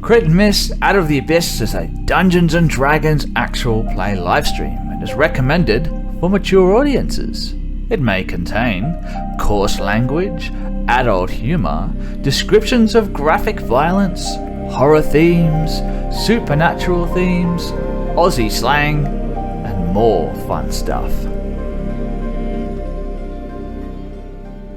Crit and Miss Out of the Abyss is a Dungeons & Dragons actual play livestream and is recommended for mature audiences. It may contain coarse language, adult humor, descriptions of graphic violence, horror themes, supernatural themes, Aussie slang, and more fun stuff.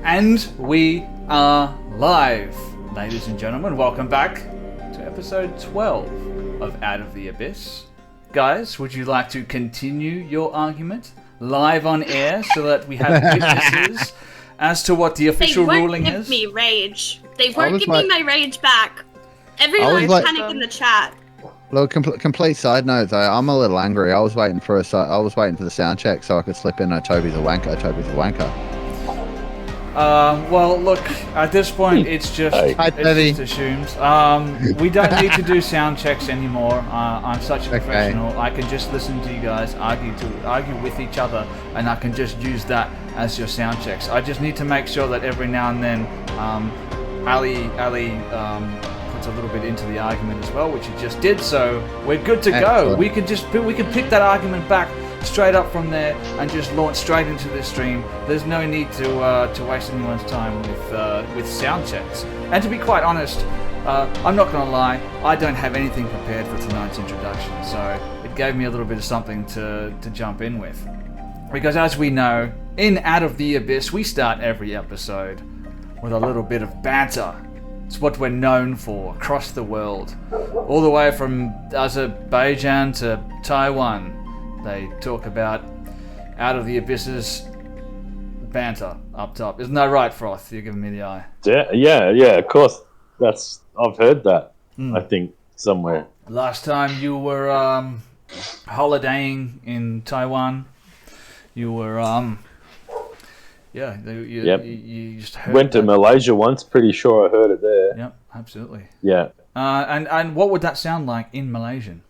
And we are live. Ladies and gentlemen, welcome back to episode 12 of Out of the Abyss. Guys, would you like to continue your argument live on air so that we have witnesses as to what the official ruling is? They weren't giving me rage. They weren't giving my rage back. Everyone's panicking in the chat. Look, complete side note though, I'm a little angry. I was waiting for the sound check so I could slip in Toby's a wanker. Toby's a wanker. Well, look, at this point, it's just assumed. We don't need to do sound checks anymore. I'm such a professional. I can just listen to you guys argue with each other, and I can just use that as your sound checks. I just need to make sure that every now and then, Ali puts a little bit into the argument as well, which he just did. So we're good to go. We can pick that argument back straight up from there and just launch straight into this stream. There's no need to waste anyone's time with sound checks. And to be quite honest, I'm not going to lie, I don't have anything prepared for tonight's introduction, so it gave me a little bit of something to jump in with. Because as we know, in Out of the Abyss, we start every episode with a little bit of banter. It's what we're known for across the world. All the way from Azerbaijan to Taiwan. They talk about Out of the Abyss's banter up top. Isn't that right, Froth? You're giving me the eye. Yeah, of course. I've heard that, I think, somewhere. Last time you were holidaying in Taiwan, you were, you just heard Went to Malaysia once, pretty sure I heard it there. Yep, absolutely. Yeah. And what would that sound like in Malaysian?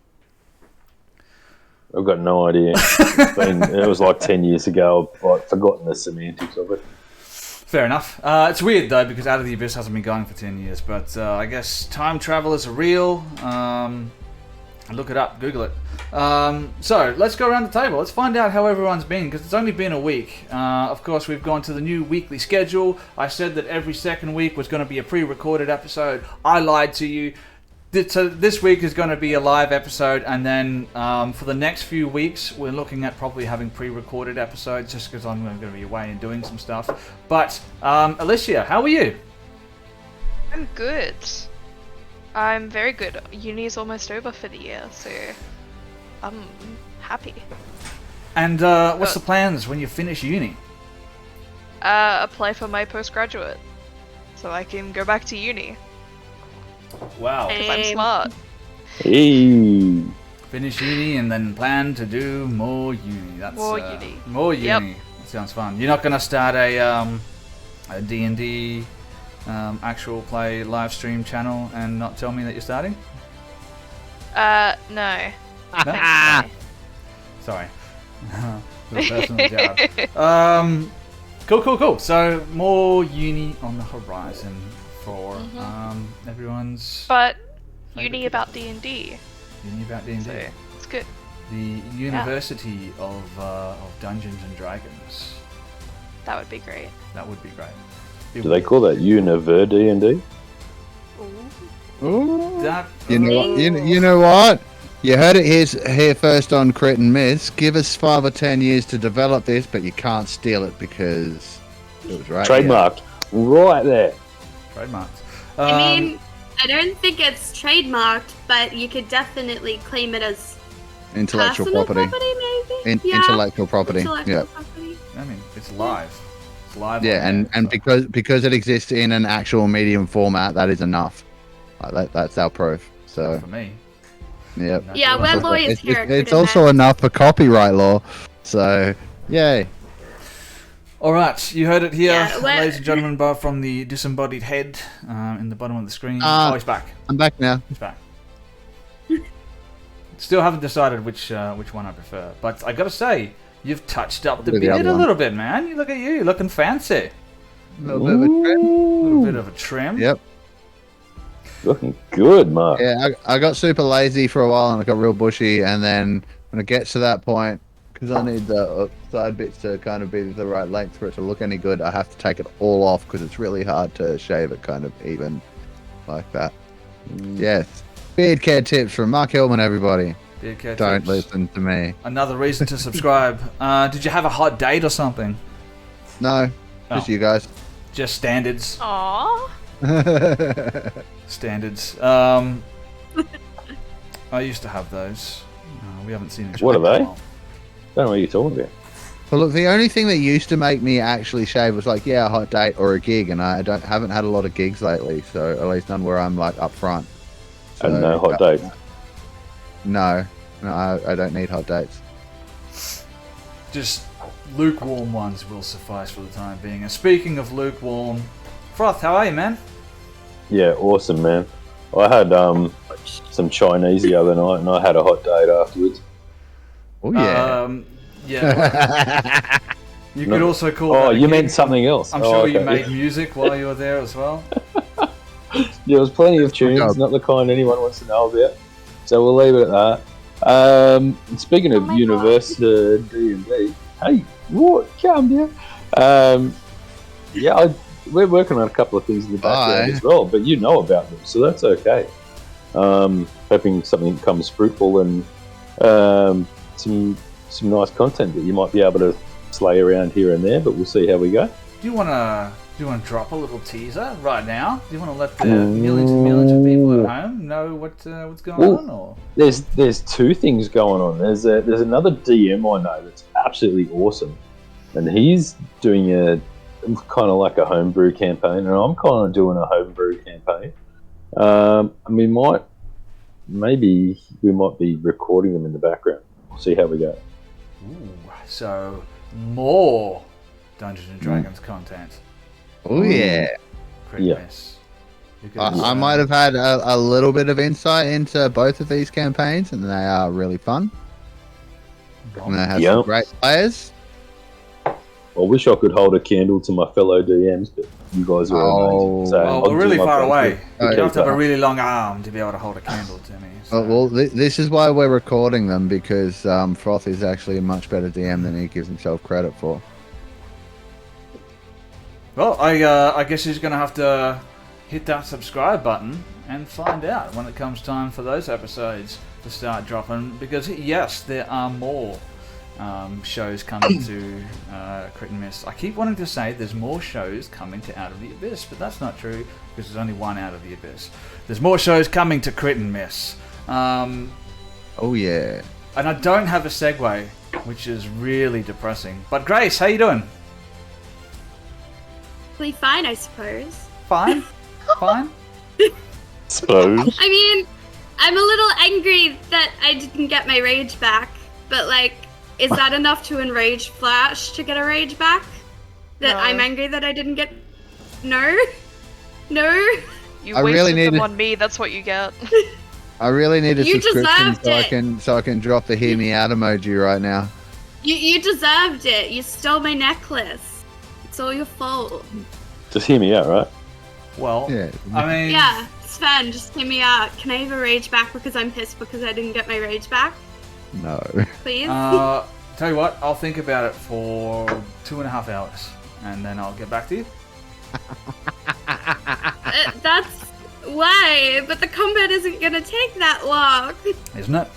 I've got no idea. It was like 10 years ago. I've forgotten the semantics of it. Fair enough. It's weird, though, because Out of the Abyss hasn't been going for 10 years. But I guess time travelers are real. Look it up. Google it. So, let's go around the table. Let's find out how everyone's been, because it's only been a week. Of course, we've gone to the new weekly schedule. I said that every second week was going to be a pre-recorded episode. I lied to you. So this week is going to be a live episode, and then for the next few weeks, we're looking at probably having pre-recorded episodes, just because I'm going to be away and doing some stuff. But, Alicia, how are you? I'm good. I'm very good. Uni's almost over for the year, so I'm happy. And what's the plans when you finish uni? Apply for my postgraduate, so I can go back to uni. Wow. Because I'm smart. Hey. Finish uni and then plan to do more uni. That's more uni. More uni. Yep. That sounds fun. You're not going to start a D&D actual play live stream channel and not tell me that you're starting? No. No? Sorry. Personal job. Cool. So more uni on the horizon for everyone's. But uni about D&D. Uni about D&D. So it's good. The University of Dungeons and Dragons. That would be great. That would be great. Do they call that Univer D&D? Ooh. That, You know what? You heard it here first on Crit and Miss. Give us 5 or 10 years to develop this, but you can't steal it because it was right. Trademarked. Right there. Trademarked. I mean, I don't think it's trademarked, but you could definitely claim it as intellectual property. Maybe? Intellectual property. Property. I mean, it's live. It's live. Yeah, and because it exists in an actual medium format, that is enough. That's our proof. So not for me. Yep. Yeah, we're lawyers here. It's also enough for copyright law. So, yay. All right, you heard it here, ladies and gentlemen, Bob from the disembodied head in the bottom of the screen. He's back. I'm back now. He's back. Still haven't decided which one I prefer, but I gotta say, you've touched up the beard a little bit, man. You look at you, looking fancy. A little bit of a trim. A little bit of a trim. Yep. Looking good, Mark. Yeah, I got super lazy for a while and I got real bushy, and then when it gets to that point, because I need the side bits to kind of be the right length for it to look any good, I have to take it all off because it's really hard to shave it kind of even like that. Yes. Beard care tips from Mark Hillman, everybody. Beard care Don't tips. listen to me. Another reason to subscribe. Did you have a hot date or something? No, just you guys. Just standards. Aww. Standards. I used to have those. We haven't seen each other. What are they? in a while. Don't know what you're talking about. Well, look, the only thing that used to make me actually shave was like, a hot date or a gig, and I haven't had a lot of gigs lately, so at least none where I'm like up front. So, And no hot date. No, I don't need hot dates. Just lukewarm ones will suffice for the time being. And speaking of lukewarm, Froth, how are you, man? Yeah, awesome, man. I had some Chinese the other night, and I had a hot date afterwards. Oh yeah. Yeah. You could also call. Oh, that a you gig. meant something else. I'm Oh, sure you okay. made music while you were there as well. Yeah, there was plenty of tunes, job. not the kind anyone wants to know about. So we'll leave it at that. Speaking of university D&D, hey, what? Calm down. We're working on a couple of things in the background as well, but you know about them, so that's okay. Hoping something comes fruitful and some nice content that you might be able to slay around here and there, but we'll see how we go. Do you want to drop a little teaser right now? Do you want to let the millions and millions of people at home know what's going on? Or There's two things going on. There's another DM I know that's absolutely awesome, and he's doing a kind of like a homebrew campaign, and I'm kind of doing a homebrew campaign. Maybe we might be recording them in the background. We'll see how we go. ooh, so more Dungeons and Dragons content. Oh yeah. Christmas. You could I might have had a little bit of insight into both of these campaigns, and they are really fun. And they have some great players. I wish I could hold a candle to my fellow DMs, but you guys are amazing. So Well, I'll we're do really my far best away. to You keep have to have a that. really long arm to be able to hold a candle to me. So. Well, this is why we're recording them, because Froth is actually a much better DM than he gives himself credit for. Well, I guess he's going to have to hit that subscribe button and find out when it comes time for those episodes to start dropping. Because, yes, there are more shows coming to Crit and Miss. I keep wanting to say there's more shows coming to Out of the Abyss, but that's not true because there's only one Out of the Abyss. There's more shows coming to Crit and Miss. Oh yeah. And I don't have a segue, which is really depressing. But Grace, how you doing? Really fine, I suppose. Fine? Fine? Suppose. I mean, I'm a little angry that I didn't get my rage back, but like, is that enough to enrage Flash to get a rage back? That No. I'm angry that I didn't get. No? No? You I wasted really them needed- on me, that's what you get. I really need a You subscription deserved so I can drop the hear me out emoji right now. You deserved it. You stole my necklace. It's all your fault. Just hear me out, right? Well, Yeah. I mean... Yeah, Sven, just hear me out. Can I have a rage back because I'm pissed because I didn't get my rage back? No. Please? Tell you what, I'll think about it for 2.5 hours, and then I'll get back to you. That's why, but the combat isn't gonna take that long. Isn't it?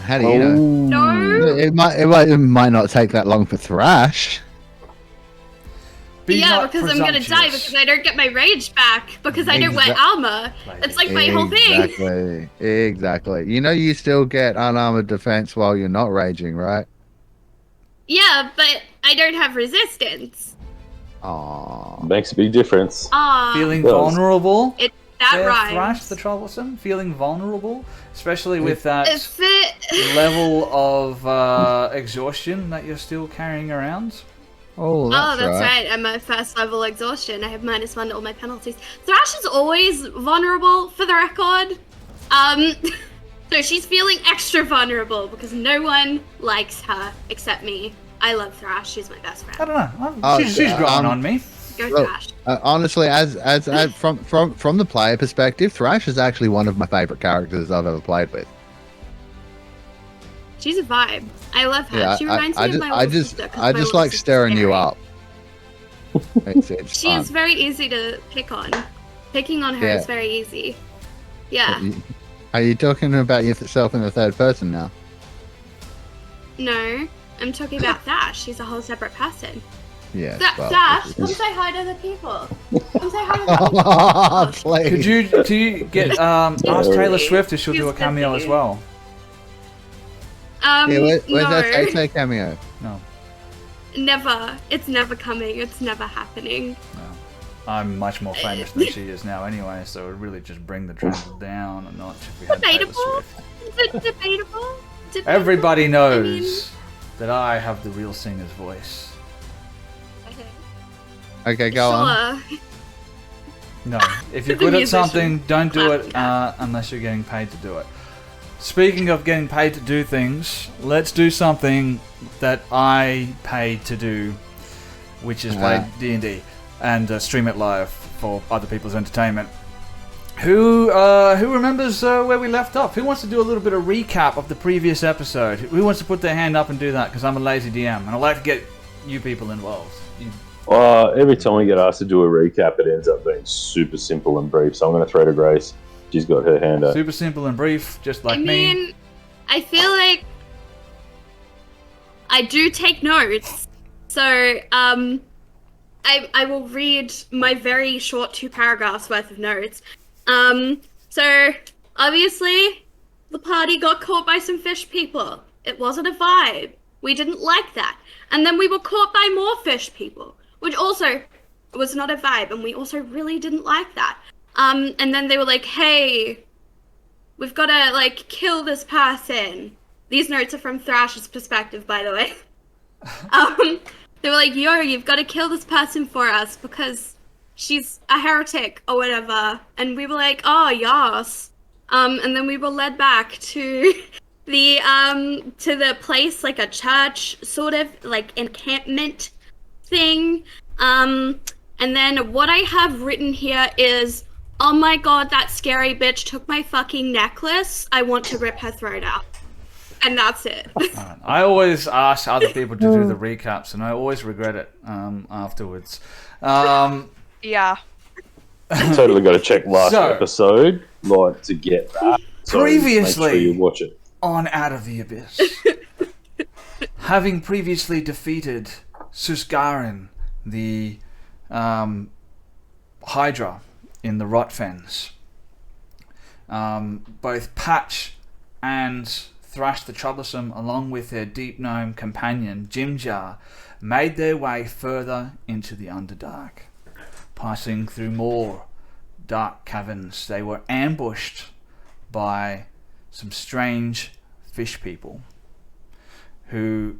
How do you know? No? It might not take that long for Thrash. Be Yeah, not because I'm gonna die presumptuous. because I don't get my rage back because I don't wear armor. It's like my whole thing. Exactly. You know you still get unarmored defense while you're not raging, right? Yeah, but I don't have resistance. Aww. Makes a big difference. Feeling Does. vulnerable? That there, rhymes. Thrash the Troublesome? Feeling vulnerable? Especially with that If it... level of exhaustion that you're still carrying around? Oh, that's right. I'm at first level exhaustion. I have -1 to all my penalties. Thrash is always vulnerable, for the record. So she's feeling extra vulnerable because no one likes her except me. I love Thrash. She's my best I friend. don't know. She's growing on me. Go Look, Thrash. honestly, as from the player perspective, Thrash is actually one of my favorite characters I've ever played with. She's a vibe. I love her. Yeah, She reminds me of my little sister. 'Cause I my just little like sister's stirring you scary. up. It's She fun. is very easy to pick on. Picking on her Yeah. is very easy. Yeah. Are you talking about yourself in the third person now? No, I'm talking about Thash. She's a whole separate person. Yeah. Thash, come say hi to the people. Come say hi to the people. Oh, please. Do you get ask Taylor Swift if she'll do a cameo as well? Yeah, where's no. that Tay cameo? No. Never. It's never coming. It's never happening. No. I'm much more famous than she is now anyway, so it would really just bring the trend down a notch if we had Taylor Debatable. Swift. Debatable. Everybody knows that I have the real singer's voice. Okay, go on. Sure. No, if you're The good at musician. something, don't do it Clap. unless you're getting paid to do it. Speaking of getting paid to do things, let's do something that I paid to do, which is play D&D and stream it live for other people's entertainment. Who remembers where we left off? Who wants to do a little bit of recap of the previous episode? Who wants to put their hand up and do that? Because I'm a lazy DM and I like to get you people involved. Every time we get asked to do a recap, it ends up being super simple and brief. So I'm going to throw to Grace. She's got her hand up. Super simple and brief, just like me. I mean, I feel like I do take notes. So, I will read my very short 2 paragraphs worth of notes. So, obviously, the party got caught by some fish people. It wasn't a vibe. We didn't like that. And then we were caught by more fish people, which also was not a vibe, and we also really didn't like that. And then they were like, hey, we've got to, like, kill this person. These notes are from Thrash's perspective, by the way. They were like, yo, you've got to kill this person for us because she's a heretic or whatever. And we were like, oh, yes. And then we were led back to the place, like a church sort of, like, encampment thing. And then what I have written here is, oh my god, that scary bitch took my fucking necklace. I want to rip her throat out. And that's it. I always ask other people to do the recaps, and I always regret it afterwards. Yeah. Totally got to check last episode, like, to get that. So previously, make sure you watch it. On Out of the Abyss, having previously defeated Susgarin, the Hydra in the Rotfens, both Patch and Thrash the Troublesome, along with their deep gnome companion Jimjar, made their way further into the Underdark. Passing through more dark caverns, they were ambushed by some strange fish people who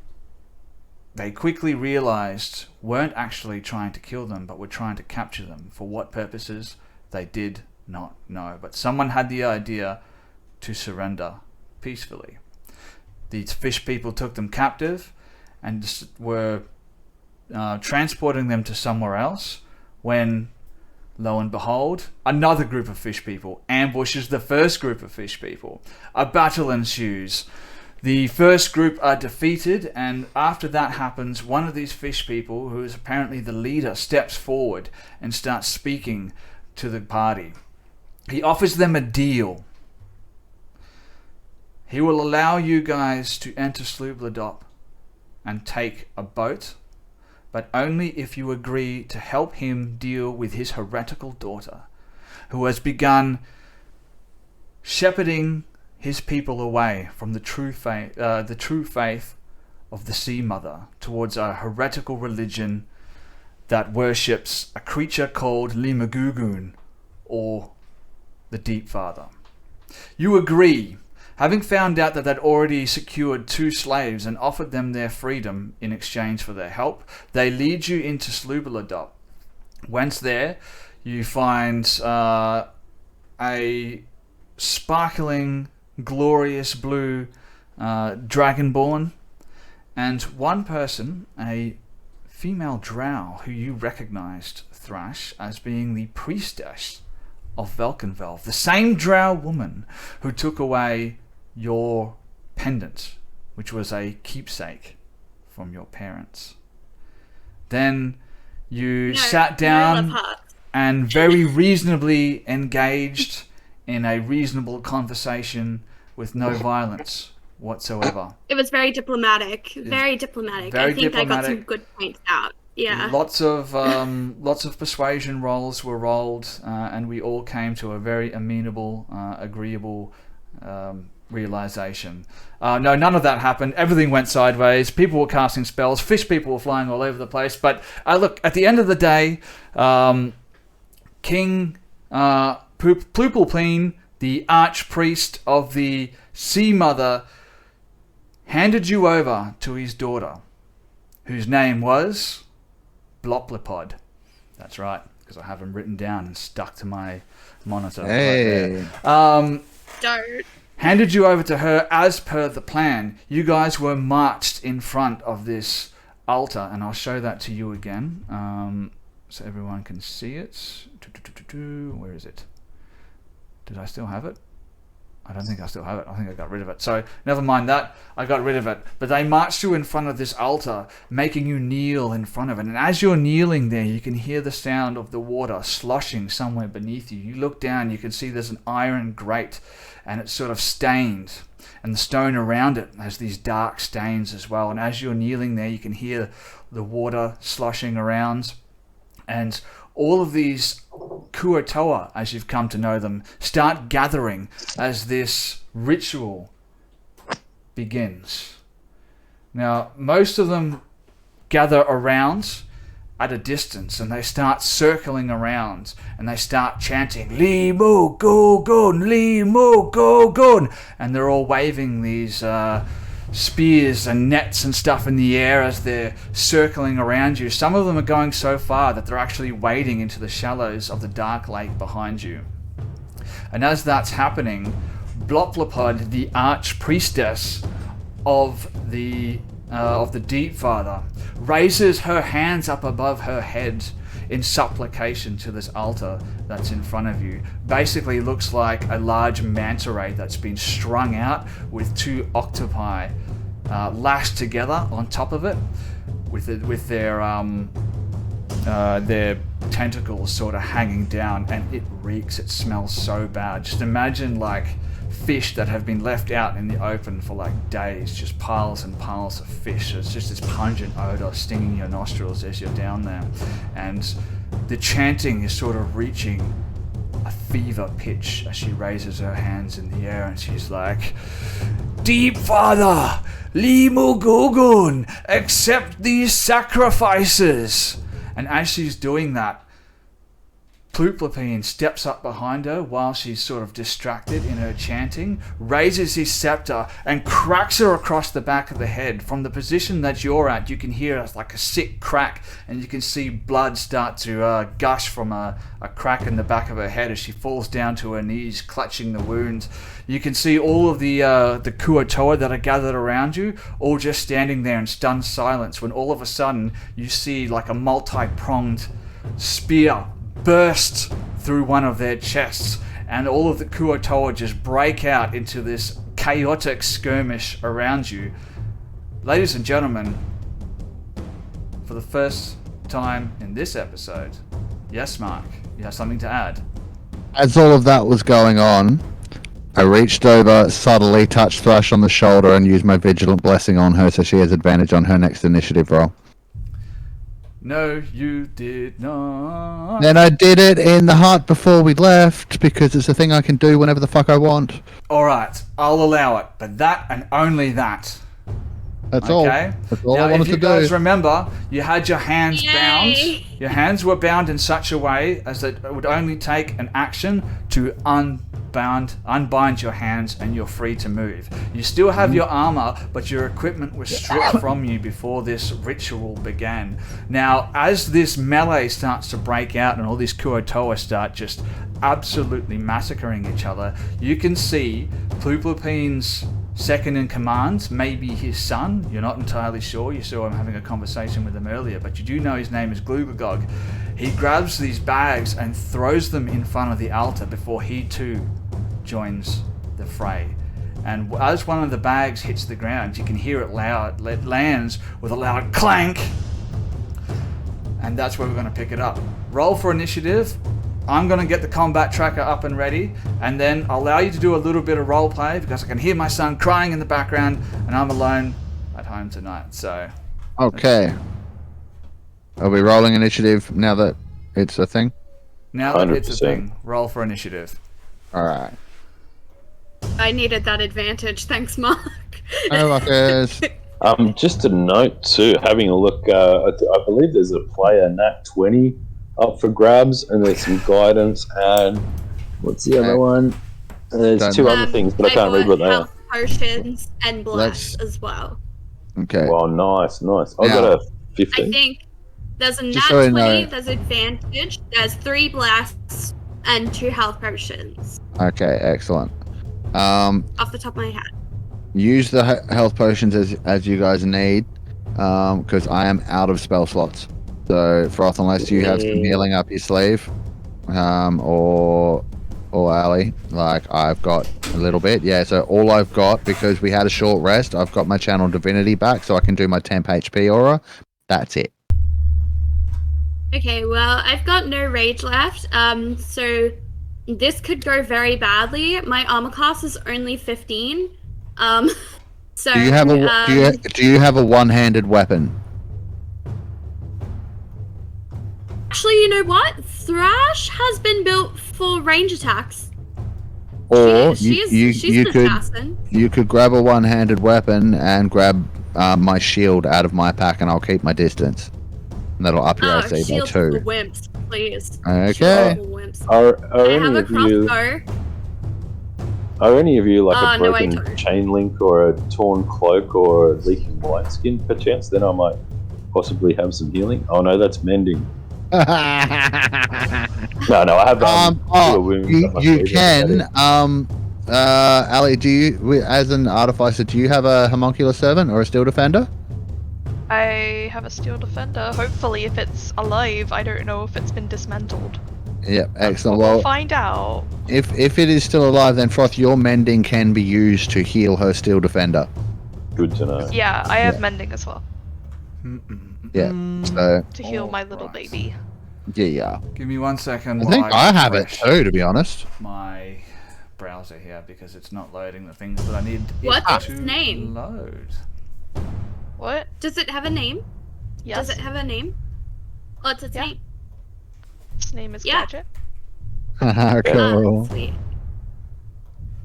they quickly realized weren't actually trying to kill them, but were trying to capture them. For what purposes, they did not know. But someone had the idea to surrender peacefully. These fish people took them captive and were transporting them to somewhere else when, lo and behold, another group of fish people ambushes the first group of fish people. A battle ensues. The first group are defeated, and after that happens, one of these fish people, who is apparently the leader, steps forward and starts speaking to the party. He offers them a deal. He will allow you guys to enter Slubladop and take a boat, but only if you agree to help him deal with his heretical daughter, who has begun shepherding his people away from the true faith of the Sea Mother towards a heretical religion that worships a creature called Limagugun, or the Deep Father. You agree, having found out that they'd already secured 2 slaves and offered them their freedom in exchange for their help. They lead you into Slubladop. Once there, you find a sparkling, glorious blue dragonborn, and one person, a female drow who you recognized Thrash as being the priestess of Velkenvelv, the same drow woman who took away your pendant, which was a keepsake from your parents. Then you sat down and very reasonably engaged in a reasonable conversation with no violence whatsoever. It was very diplomatic. Very diplomatic. I think I got some good points out. Yeah. Lots of persuasion rolls were rolled, and we all came to a very amenable, agreeable realization. No, none of that happened. Everything went sideways. People were casting spells. Fish people were flying all over the place. But look, at the end of the day, King Plupulpine, the archpriest of the Sea Mother, handed you over to his daughter, whose name was Bloplipod. That's right, because I have him written down and stuck to my monitor. Hey. Right there. Don't. Handed you over to her as per the plan. You guys were marched in front of this altar, and I'll show that to you again, so everyone can see it. Where is it? Did I still have it? I don't think I still have it. I think I got rid of it. So never mind that. I got rid of it. But they marched you in front of this altar, making you kneel in front of it. And as you're kneeling there, you can hear the sound of the water sloshing somewhere beneath you. You look down, you can see there's an iron grate, and it's sort of stained. And the stone around it has these dark stains as well. And as you're kneeling there, you can hear the water sloshing around. And all of these Kuatoa, as you've come to know them, start gathering as this ritual begins. Now, most of them gather around at a distance, and they start circling around, and they start chanting, Limo Gogon, Limo Gogon, and they're all waving these spears and nets and stuff in the air as they're circling around you. Some of them are going so far that they're actually wading into the shallows of the dark lake behind you. And as that's happening, Bloplipod, the archpriestess of the Deep Father, raises her hands up above her head in supplication to this altar that's in front of you. Basically looks like a large manta ray that's been strung out with two octopi lashed together on top of it with their tentacles sort of hanging down, and it reeks. It smells so bad. Just imagine like fish that have been left out in the open for like days, just piles and piles of fish. It's just this pungent odor stinging your nostrils as you're down there, and the chanting is sort of reaching a fever pitch as she raises her hands in the air, and she's like, Deep Father, Limo Gogon, accept these sacrifices. And as she's doing that, Pluplipine steps up behind her while she's sort of distracted in her chanting, raises his scepter and cracks her across the back of the head. From the position that you're at, you can hear like a sick crack, and you can see blood start to gush from a crack in the back of her head as she falls down to her knees, clutching the wound. You can see all of the Kuatoa that are gathered around you, all just standing there in stunned silence, when all of a sudden you see like a multi-pronged spear burst through one of their chests, and all of the Kuatoa just break out into this chaotic skirmish around you. Ladies and gentlemen, for the first time in this episode, yes, Mark, you have something to add? As all of that was going on, I reached over, subtly touched Thrush on the shoulder, and used my Vigilant Blessing on her so she has advantage on her next initiative roll. No, you did not. Then I did it in the heart before we left, because it's a thing I can do whenever the fuck I want. Alright, I'll allow it, but that and only that. That's all. That's all now, I wanted if you to do. guys remember, you had your hands bound. Yay. Your hands were bound in such a way as that it would only take an action to unbind your hands, and you're free to move. You still have your armor, but your equipment was stripped from you before this ritual began. Now, as this melee starts to break out and all these Kuatoa start just absolutely massacring each other, you can see Pluplupine's second in command, maybe his son, you're not entirely sure. You saw him having a conversation with him earlier, but you do know his name is Glugagog. He grabs these bags and throws them in front of the altar before he too joins the fray. And as one of the bags hits the ground, you can hear it loud. It lands with a loud clank. And that's where we're going to pick it up. Roll for initiative. I'm going to get the combat tracker up and ready, and then I'll allow you to do a little bit of role play because I can hear my son crying in the background, and I'm alone at home tonight. So, okay. Are we rolling initiative now that it's a thing? Now that it's a thing, roll for initiative. All right. I needed that advantage. Thanks, Mark. Oh, Marcus. Just a note too. Having a look, I believe there's a player Nat 20 up for grabs, and there's some guidance, and what's the other one? There's two other things, but I can't read what they are. Potions and blast as well. Okay. Well, nice. I got a 15. I think there's a nat 20, there's advantage, there's 3 blasts, and 2 health potions. Okay, excellent. Off the top of my head. Use the health potions as you guys need, because I am out of spell slots. So, Froth, unless you have some healing up your sleeve, or Ali, like I've got a little bit. Yeah, so all I've got, because we had a short rest, I've got my channel divinity back, so I can do my temp HP aura. That's it. Okay, well, I've got no rage left, so this could go very badly. My armor class is only 15, so... Do you have do you have a one-handed weapon? Actually, you know what? Thrash has been built for range attacks. Or she's you an assassin. You could grab a one-handed weapon and grab my shield out of my pack, and I'll keep my distance. And that'll up your AC by 2. Shield for wimps, please. Okay. Are any of you like a broken chain link or a torn cloak or a leaking wineskin perchance? Then I might possibly have some healing. Oh no, that's mending. No, I have you can. Ali, as an artificer, do you have a homunculus servant or a steel defender? I have a steel defender. Hopefully, if it's alive, I don't know if it's been dismantled. Yep, excellent. We'll find out. If it is still alive, then Froth, your mending can be used to heal her steel defender. Good to know. Yeah, I have mending as well. Yeah, so... To heal my little baby. Yeah. Give me 1 second. I think I have it too, to be honest. My browser here, because it's not loading the things that I need What's to its name? load. What? Does it have a name? Yes. Does it have a name? What's its name? Its name is Gadget. Cool. Sweet.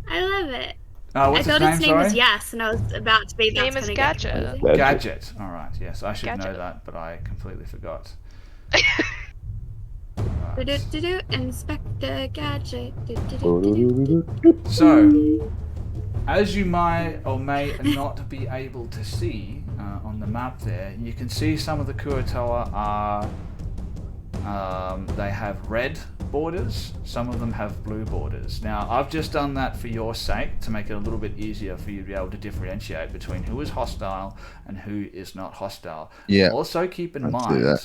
I love it. What's I thought its name was Yes, and I was about to be Its name is Gadget. Gadget. All right. Yes, I should know that, but I completely forgot. Inspector Gadget. So, as you might or may not be able to see on the map there, you can see some of the Kuo-toa are they have red borders, some of them have blue borders. Now, I've just done that for your sake to make it a little bit easier for you to be able to differentiate between who is hostile and who is not hostile. Yeah. Also keep in mind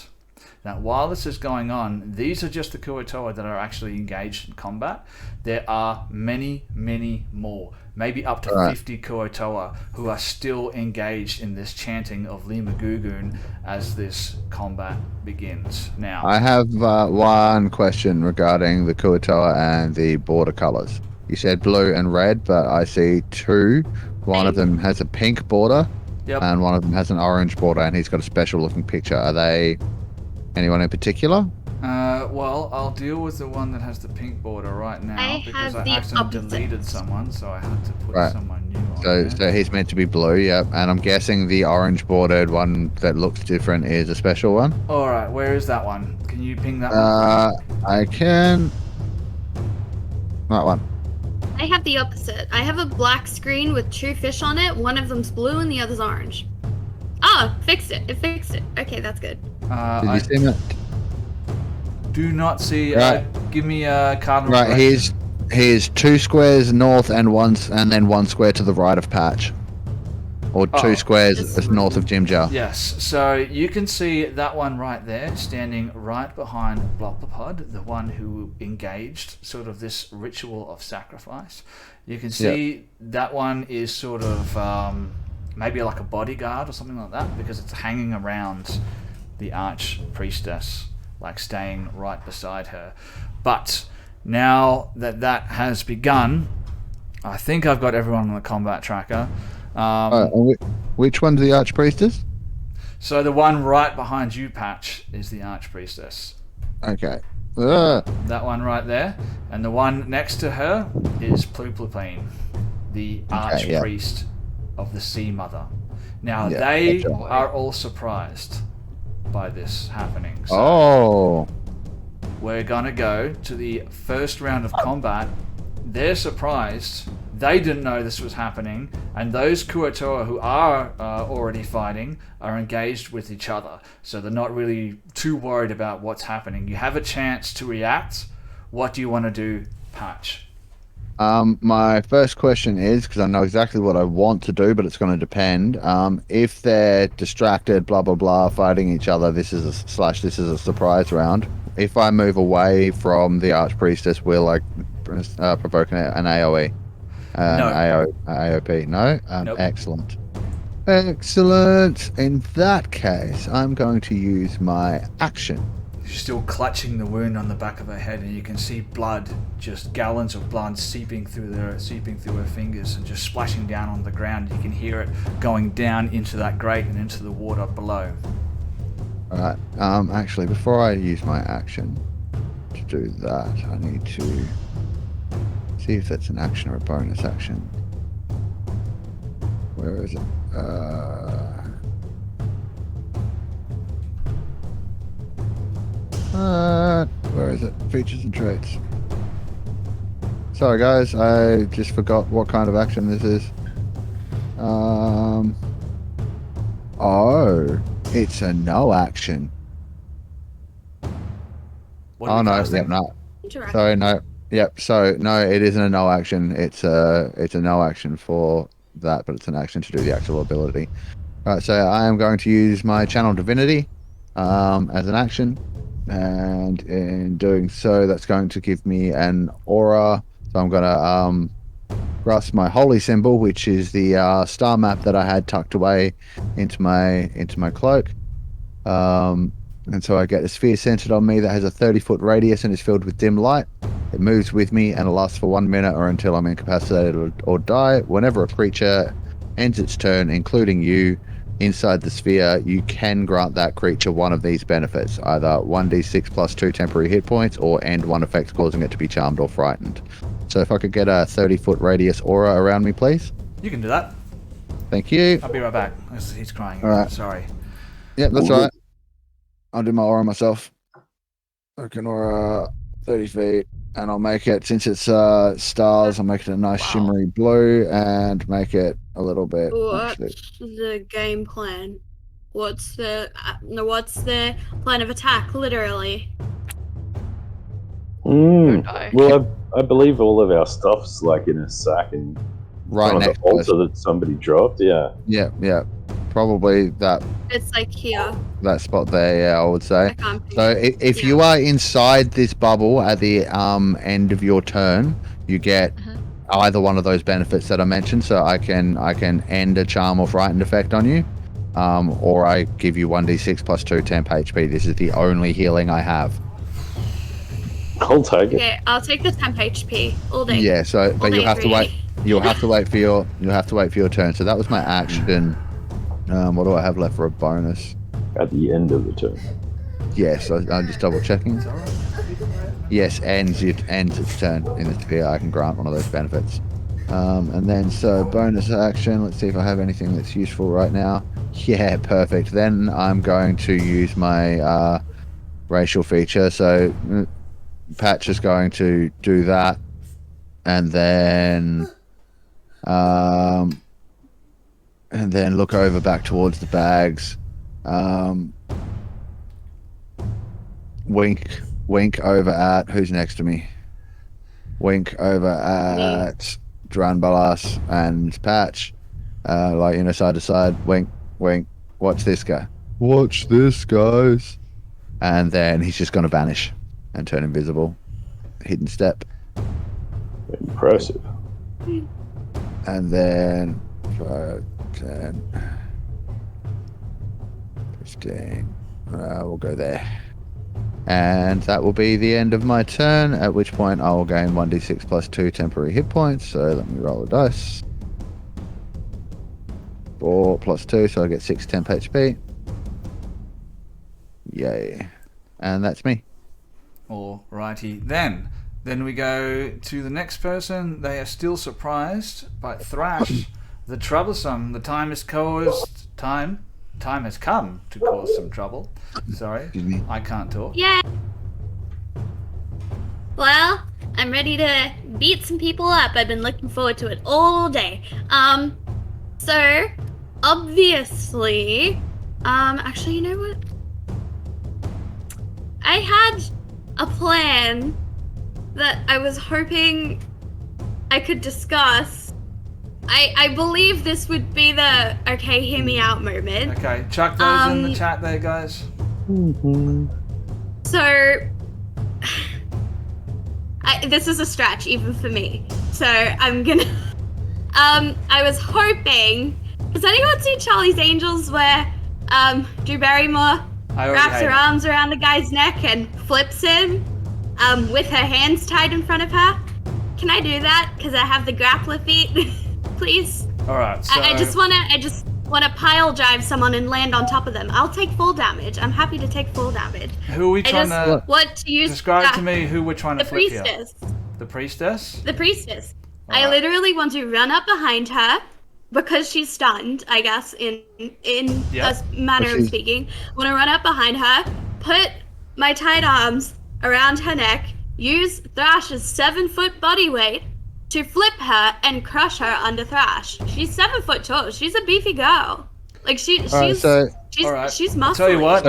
that while this is going on, these are just the Kuo-toa that are actually engaged in combat. There are many, many more, maybe up to 50 Kuo-toa who are still engaged in this chanting of Lima Gugun as this combat begins. Now, I have one question regarding the Kuo-toa and the border colors. You said blue and red, but I see 2. One of them has a pink border, and one of them has an orange border, and he's got a special looking picture. Are they anyone in particular? Well, I'll deal with the one that has the pink border right now because I accidentally deleted someone, so I had to put someone new on. So he's meant to be blue, yep. And I'm guessing the orange bordered one that looks different is a special one. Alright, where is that one? Can you ping that one? I can. That one. I have the opposite. I have a black screen with 2 fish on it. One of them's blue and the other's orange. Oh, fixed it. It fixed it. Okay, that's good. Did you see that? Do not see. Give me a cardinal. Right, here's 2 squares north and then 1 square to the right of Patch. or two squares north of Jim Jar. Yes, so you can see that one right there, standing right behind Bloppapod, the one who engaged sort of this ritual of sacrifice. You can see that one is sort of maybe like a bodyguard or something like that, because it's hanging around the archpriestess, like staying right beside her. But now that that has begun, I think I've got everyone on the combat tracker. Which one's the archpriestess? So the one right behind you, Patch, is the archpriestess. Okay. That one right there. And the one next to her is Pluplupine, the archpriest of the Sea Mother. Now, they are all surprised by this happening. So we're going to go to the first round of combat. They're surprised. They didn't know this was happening, and those Kuatoa who are already fighting are engaged with each other, so they're not really too worried about what's happening. You have a chance to react. What do you want to do, Patch? My first question is, because I know exactly what I want to do, but it's going to depend. If they're distracted, blah blah blah, fighting each other, this is a surprise round. If I move away from the archpriestess, will I provoke an AOE? No. AOP? No? Nope. Excellent. In that case, I'm going to use my action. She's still clutching the wound on the back of her head, and you can see blood, just gallons of blood seeping through her fingers and just splashing down on the ground. You can hear it going down into that grate and into the water below. Alright, actually, before I use my action to do that, I need to see if that's an action or a bonus action. Where is it? Where is it? Features and traits. Sorry guys, I just forgot what kind of action this is. Oh, it's a no action. Oh no, yep, no. Sorry, no. Yep, so no, it isn't a no action. It's a no action for that, but it's an action to do the actual ability. Alright, so I am going to use my channel divinity as an action, and in doing so, that's going to give me an aura. So I'm gonna grasp my holy symbol, which is the star map that I had tucked away into my cloak. And so I get a sphere centered on me that has a 30-foot radius and is filled with dim light. It moves with me and it lasts for 1 minute or until I'm incapacitated or die. Whenever a creature ends its turn, including you, inside the sphere, you can grant that creature one of these benefits, either 1d6 plus 2 temporary hit points, or end one effect causing it to be charmed or frightened. So if I could get a 30-foot radius aura around me, please. You can do that. Thank you. I'll be right back. He's crying. All right. Sorry. Yep, that's all right. I'll do my aura myself. I can aura 30 feet, and I'll make it, since it's stars, I'll make it a nice shimmery blue and make it a little bit. What's the game plan? What's the plan of attack, literally? Well, I believe all of our stuff's like in a sack and right on the next to us. altar that somebody dropped. Yeah. Yeah. Probably that. It's like here. That spot there, yeah, I would say. I can't So if you are inside this bubble at the end of your turn, you get either one of those benefits that I mentioned. So I can end a charm or frightened effect on you, or I give you 1d6 plus 2 temp HP. This is the only healing I have. I'll take it. Okay, I'll take the temp HP all day. Yeah. So, but you'll have to wait. You'll have to wait for your turn. So that was my action. What do I have left for a bonus? At the end of the turn. Yes, I'm just double checking. Yes, ends its turn in the sphere. I can grant one of those benefits. And then, so bonus action. Let's see if I have anything that's useful right now. Yeah, perfect. Then I'm going to use my racial feature. So Patch is going to do that, and then look over back towards the bags. Wink over at who's next to me. Wink over at Dranbalas and Patch, Side to side, wink, wink. Watch this guy. Watch this, guys. And then he's just going to vanish and turn invisible. Hidden step. Impressive. And then 5, 10, 15. We'll go there. And that will be the end of my turn, at which point I will gain 1d6 plus 2 temporary hit points. So let me roll a dice. 4 plus 2, so I get 6 temp HP. Yay. And that's me. Alrighty then. Then we go to the next person. They are still surprised by Thrash, the troublesome. The time has come to cause some trouble. Sorry, Excuse me. I can't talk. Yeah. Well, I'm ready to beat some people up. I've been looking forward to it all day. So obviously, actually, you know what? I had a plan that I was hoping I could discuss. I believe this would be the okay, hear me out moment. Okay, chuck those in the chat there, guys. So, this is a stretch even for me. So I'm gonna. I was hoping. Has anyone seen Charlie's Angels where Drew Barrymore wraps her arms around the guy's neck and flips him with her hands tied in front of her? Can I do that? Because I have the grappler feet, please. All right. So I just wanna pile drive someone and land on top of them. I'll take full damage. I'm happy to take full damage. Who are we trying to want to use? Describe to me who we're trying to flip here. The priestess. The priestess? I literally want to run up behind her because she's stunned, I guess, in a manner of speaking. I want to run up behind her, put my tight arms around her neck, use Thrash's 7-foot body weight to flip her and crush her under Thrash. She's 7 foot tall. She's a beefy girl. Like she's muscly. Tell you what,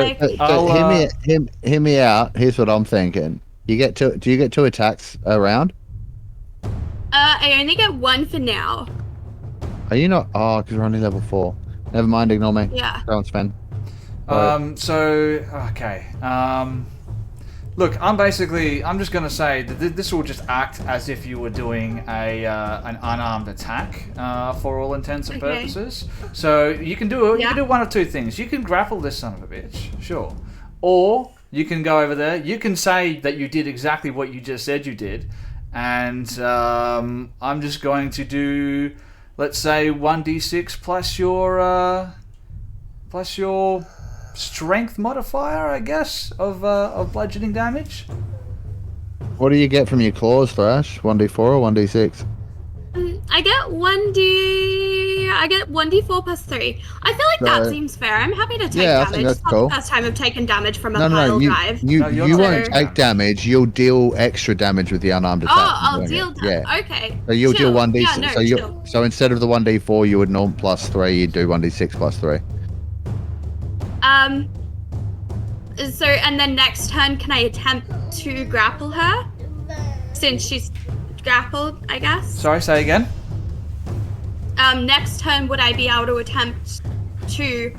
hear me out. Here's what I'm thinking. Do you get 2 attacks around? I only get 1 for now. Are you not? Oh, because we're only level 4. Never mind, ignore me. Yeah. Go on, Sven. Look, I'm just going to say that this will just act as if you were doing an unarmed attack for all intents and purposes. So you can do You can do one of two things. You can grapple this son of a bitch, sure, or you can go over there. You can say that you did exactly what you just said you did, and I'm just going to do, let's say, 1d6 plus your strength modifier, I guess, of bludgeoning damage. What do you get from your claws, Thrash? 1d4 or 1d6? I get 1d4 plus 3. I feel like that seems fair. I'm happy to take damage. I think that's it's not cool. the first time I've taken damage from a pile drive. You won't take damage. You'll deal extra damage with the unarmed attack. Oh, I'll deal damage. Yeah. Okay. So you'll deal 1d6. Yeah, no, so instead of the 1d4 you would norm plus 3, you'd do 1d6 plus 3. So, and then next turn, can I attempt to grapple her? Since she's grappled, I guess. Sorry, say again? Next turn, would I be able to attempt to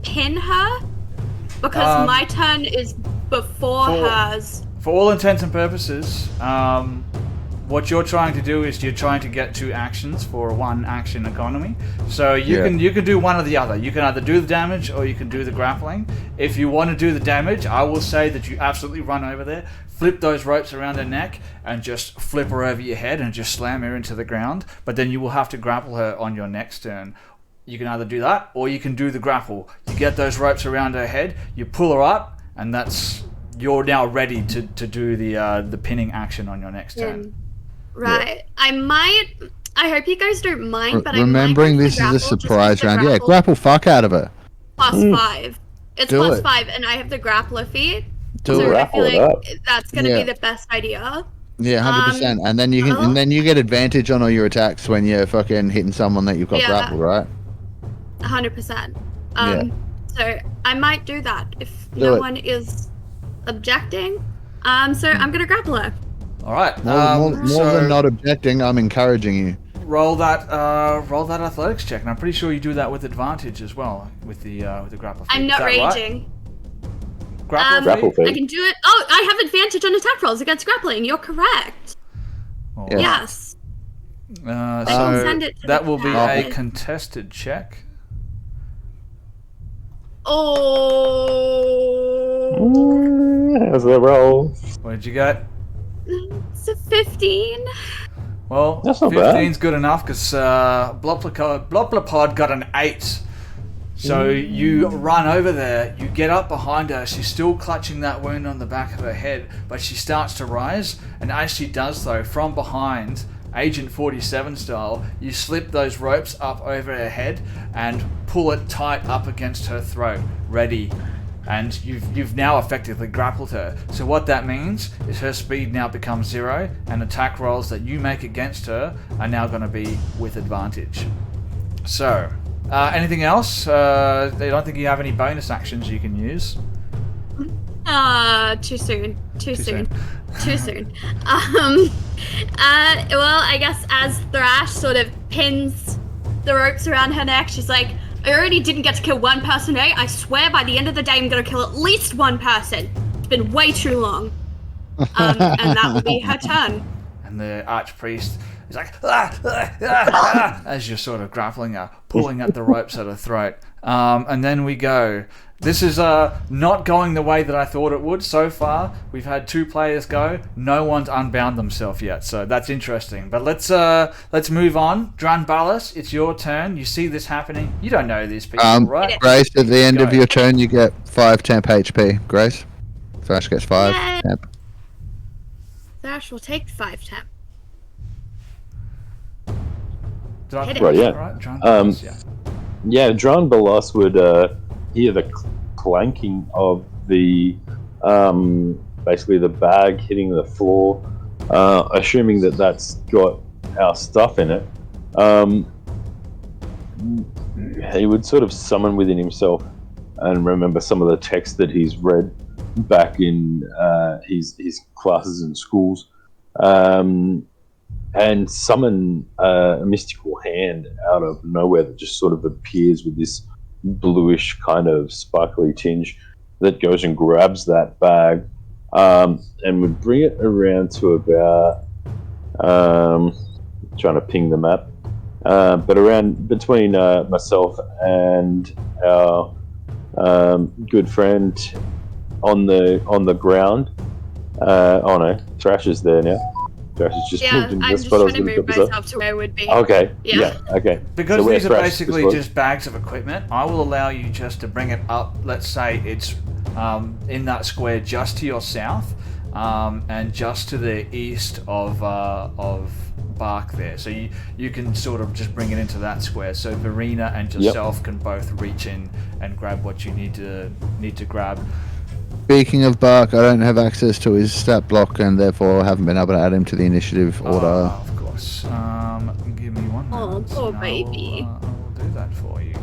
pin her? Because my turn is before hers. For all intents and purposes, what you're trying to do is you're trying to get 2 actions for 1 action economy. So you can do one or the other. You can either do the damage or you can do the grappling. If you want to do the damage, I will say that you absolutely run over there, flip those ropes around her neck, and just flip her over your head and just slam her into the ground. But then you will have to grapple her on your next turn. You can either do that or you can do the grapple. You get those ropes around her head, you pull her up, and you're now ready to do the pinning action on your next turn. Right. Yeah. I hope you guys don't mind, but remembering this is a surprise round. Yeah, grapple fuck out of her. Plus 5. It's plus 5, and I have the grappler feat. So I feel like that's going to be the best idea. Yeah, 100%. And then you get advantage on all your attacks when you're fucking hitting someone that you've got grappled, right? 100%. So I might do that if no one is objecting. So I'm going to grapple her. All right. More than not objecting, I'm encouraging you. roll that athletics check, and I'm pretty sure you do that with advantage as well with the grapple feat. I'm not Is that raging. Right? Grapple feat. I can do it. Oh, I have advantage on attack rolls against grappling. You're correct. Oh, Yes. So send it to that the will be chat. a contested check. Oh. How's the roll? What did you get? It's a 15. Well, That's not 15's good enough because Bloplapod got an 8. So you run over there, you get up behind her, she's still clutching that wound on the back of her head, but she starts to rise, and as she does so, from behind, Agent 47 style, you slip those ropes up over her head and pull it tight up against her throat, ready. And you've now effectively grappled her. So what that means is her speed now becomes 0, and attack rolls that you make against her are now going to be with advantage. So, anything else? I don't think you have any bonus actions you can use. Too soon. Too soon. Well, I guess as Thrash sort of pins the ropes around her neck, she's like, I already didn't get to kill one person today. I swear by the end of the day I'm gonna kill at least one person. It's been way too long. And that will be her turn. And the archpriest is like, as you're sort of grappling her, pulling at the ropes at her throat. And then we go. This is not going the way that I thought it would so far. We've had 2 players go. No one's unbound themselves yet, so that's interesting. But let's move on. Dran Ballas, it's your turn. You see this happening. You don't know these people, right? Grace, at the end of your turn, you get 5 temp HP. Grace, Thrash gets 5 temp. Thrash will take 5 temp. Right, yeah. Dran Ballas, Yeah, Dran Ballas would hear the clanking of the basically the bag hitting the floor, assuming that that's got our stuff in it. He would sort of summon within himself and remember some of the text that he's read back in his classes and schools, and summon a mystical hand out of nowhere that just sort of appears with this bluish kind of sparkly tinge that goes and grabs that bag, and would bring it around to about trying to ping the map, but around between myself and our good friend on the ground. Oh no, Thrash is there now. Thrash is just moved into I'm the just spot I was trying to going to move put this up. myself to where I would be. Okay. Yeah. Okay. Because So these are where Thrash basically was- just bags of equipment, I will allow you just to bring it up. Let's say it's in that square just to your south, and just to the east of Bark there. So you can sort of just bring it into that square. So Verena and yourself can both reach in and grab what you need to grab. Speaking of Bark, I don't have access to his stat block and therefore haven't been able to add him to the initiative order. Of course. Give me one moment. poor and baby. I will do that for you.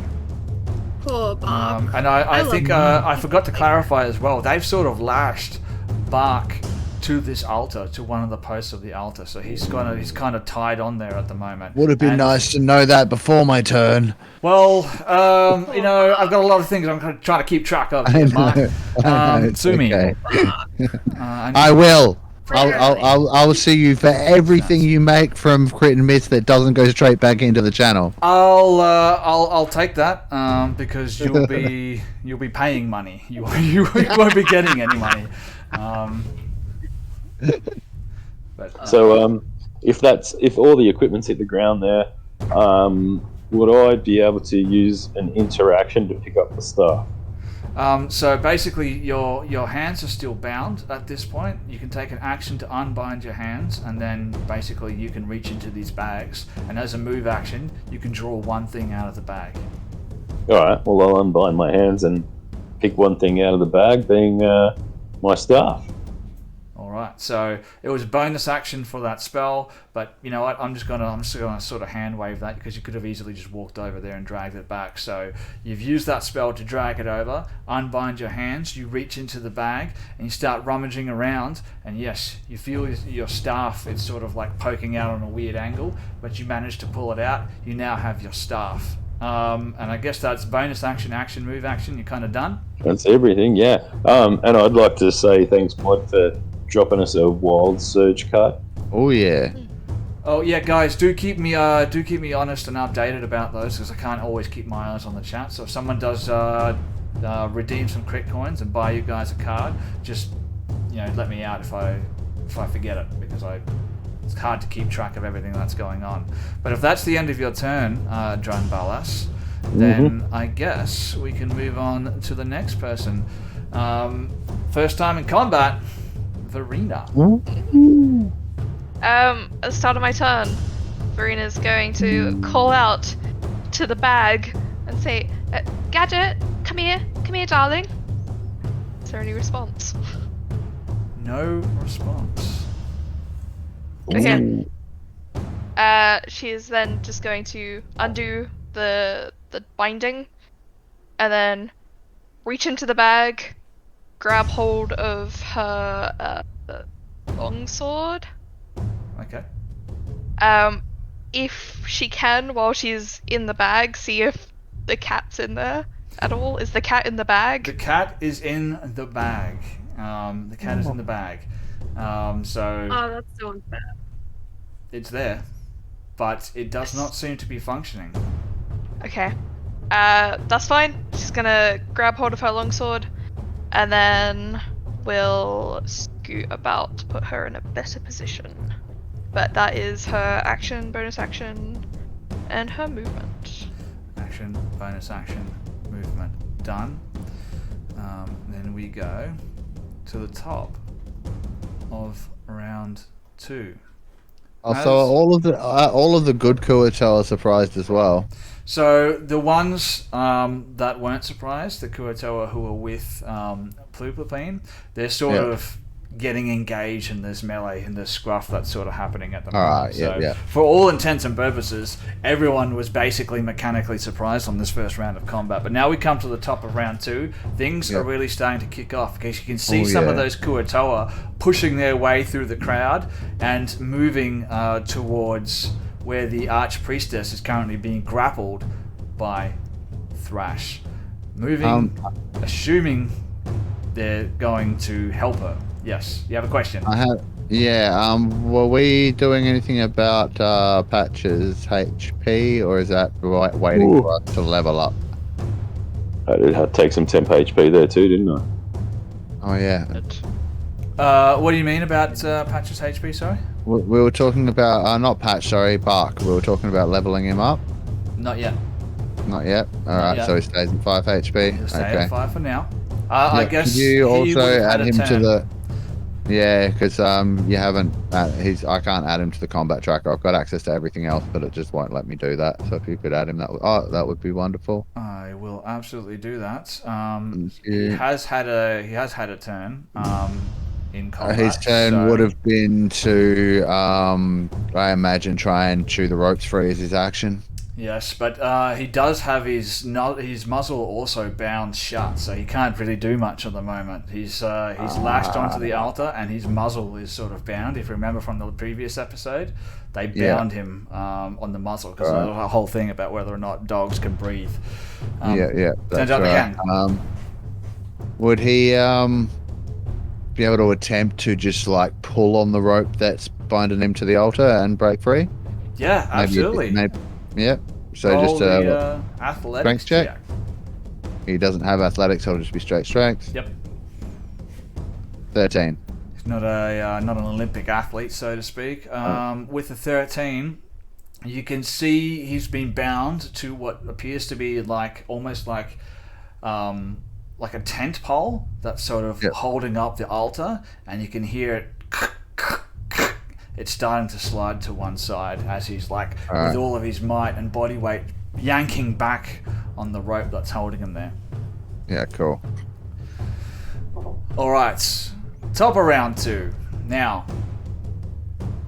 Poor Bob. And I love think I forgot to clarify as well. They've sort of lashed Bark to this altar, to one of the posts of the altar. So he's kind of tied on there at the moment. Would have been nice to know that before my turn. Well, I've got a lot of things I'm trying to keep track of here, Mark. Sue me. Okay. I I will. I'll sue you for everything you make from Crit and Miss that doesn't go straight back into the channel. I'll take that because you'll be paying money. You won't be getting any money. So if all the equipment's hit the ground there, would I be able to use an interaction to pick up the stuff? So basically, your hands are still bound at this point. You can take an action to unbind your hands, and then basically you can reach into these bags. And as a move action, you can draw one thing out of the bag. All right. Well, I'll unbind my hands and pick one thing out of the bag, being my staff. All Alright, so it was a bonus action for that spell, but you know what, I'm just gonna sort of hand wave that because you could have easily just walked over there and dragged it back. So you've used that spell to drag it over, unbind your hands, you reach into the bag and you start rummaging around, and yes, you feel your staff is sort of like poking out on a weird angle, but you manage to pull it out. You now have your staff. And I guess that's bonus action, move action. You're kind of done. That's everything, yeah. And I'd like to say thanks, Mod, for dropping us a wild surge card. Oh yeah. Oh yeah, guys, do keep me honest and updated about those because I can't always keep my eyes on the chat. So if someone does redeem some crit coins and buy you guys a card, just let me out if I forget it because it's hard to keep track of everything that's going on. But if that's the end of your turn, Drone Balas, then I guess we can move on to the next person. First time in combat, Verena. At the start of my turn, Verena's going to call out to the bag and say, Gadget, come here, darling. Is there any response? No response. Okay. She is then just going to undo the binding, and then reach into the bag, grab hold of her longsword. Okay. If she can, while she's in the bag, see if the cat's in there at all. Is the cat in the bag? The cat is in the bag. The cat is in the bag. So. Oh, that's so unfair. It's there, but it does not seem to be functioning. Okay. That's fine. She's gonna grab hold of her longsword, and then we'll scoot about to put her in a better position. But that is her action, bonus action, and her movement. Action, bonus action, movement. Done. Then we go to the top of round 2. So all of the good Kuato are surprised as well. So the ones that weren't surprised, the Kuatoa who were with Plupapine, they're sort of getting engaged in this melee, in this scruff that's sort of happening at the moment. So for all intents and purposes, everyone was basically mechanically surprised on this first round of combat. But now we come to the top of round 2, things are really starting to kick off because you can see some of those Kuatoa pushing their way through the crowd and moving towards where the Archpriestess is currently being grappled by Thrash. Moving, assuming they're going to help her. Yes, you have a question? Were we doing anything about Patch's HP, or is that waiting for us to level up? I did take some temp HP there too, didn't I? Oh yeah. What do you mean about Patch's HP, sorry? We were talking about, not Patch, sorry, Bark. We were talking about leveling him up. Not yet. Not yet? Alright, so he stays at 5 HP. He'll stay at 5 for now. I guess could you also add him turn. to the... Yeah, because you haven't... I can't add him to the combat tracker. I've got access to everything else, but it just won't let me do that. So if you could add him, that would be wonderful. I will absolutely do that. He has had a turn in combat. His turn would have been to, I imagine, try and chew the ropes free as his action. Yes, but he does have his muzzle also bound shut, so he can't really do much at the moment. He's lashed onto the altar, and his muzzle is sort of bound. If you remember from the previous episode, they bound him on the muzzle because there's a whole thing about whether or not dogs can breathe. Turns out they can. Would he be able to attempt to just like pull on the rope that's binding him to the altar and break free? Yeah, absolutely. Yeah. So roll just the athletics check. He doesn't have athletics, so it'll just be straight strength. Yep. 13. He's not an Olympic athlete, so to speak. With the 13, you can see he's been bound to what appears to be almost like a tent pole that's sort of holding up the altar, and you can hear it. It's starting to slide to one side as he's with all of his might and body weight yanking back on the rope that's holding him there. Yeah, cool. All right, top of round 2. Now,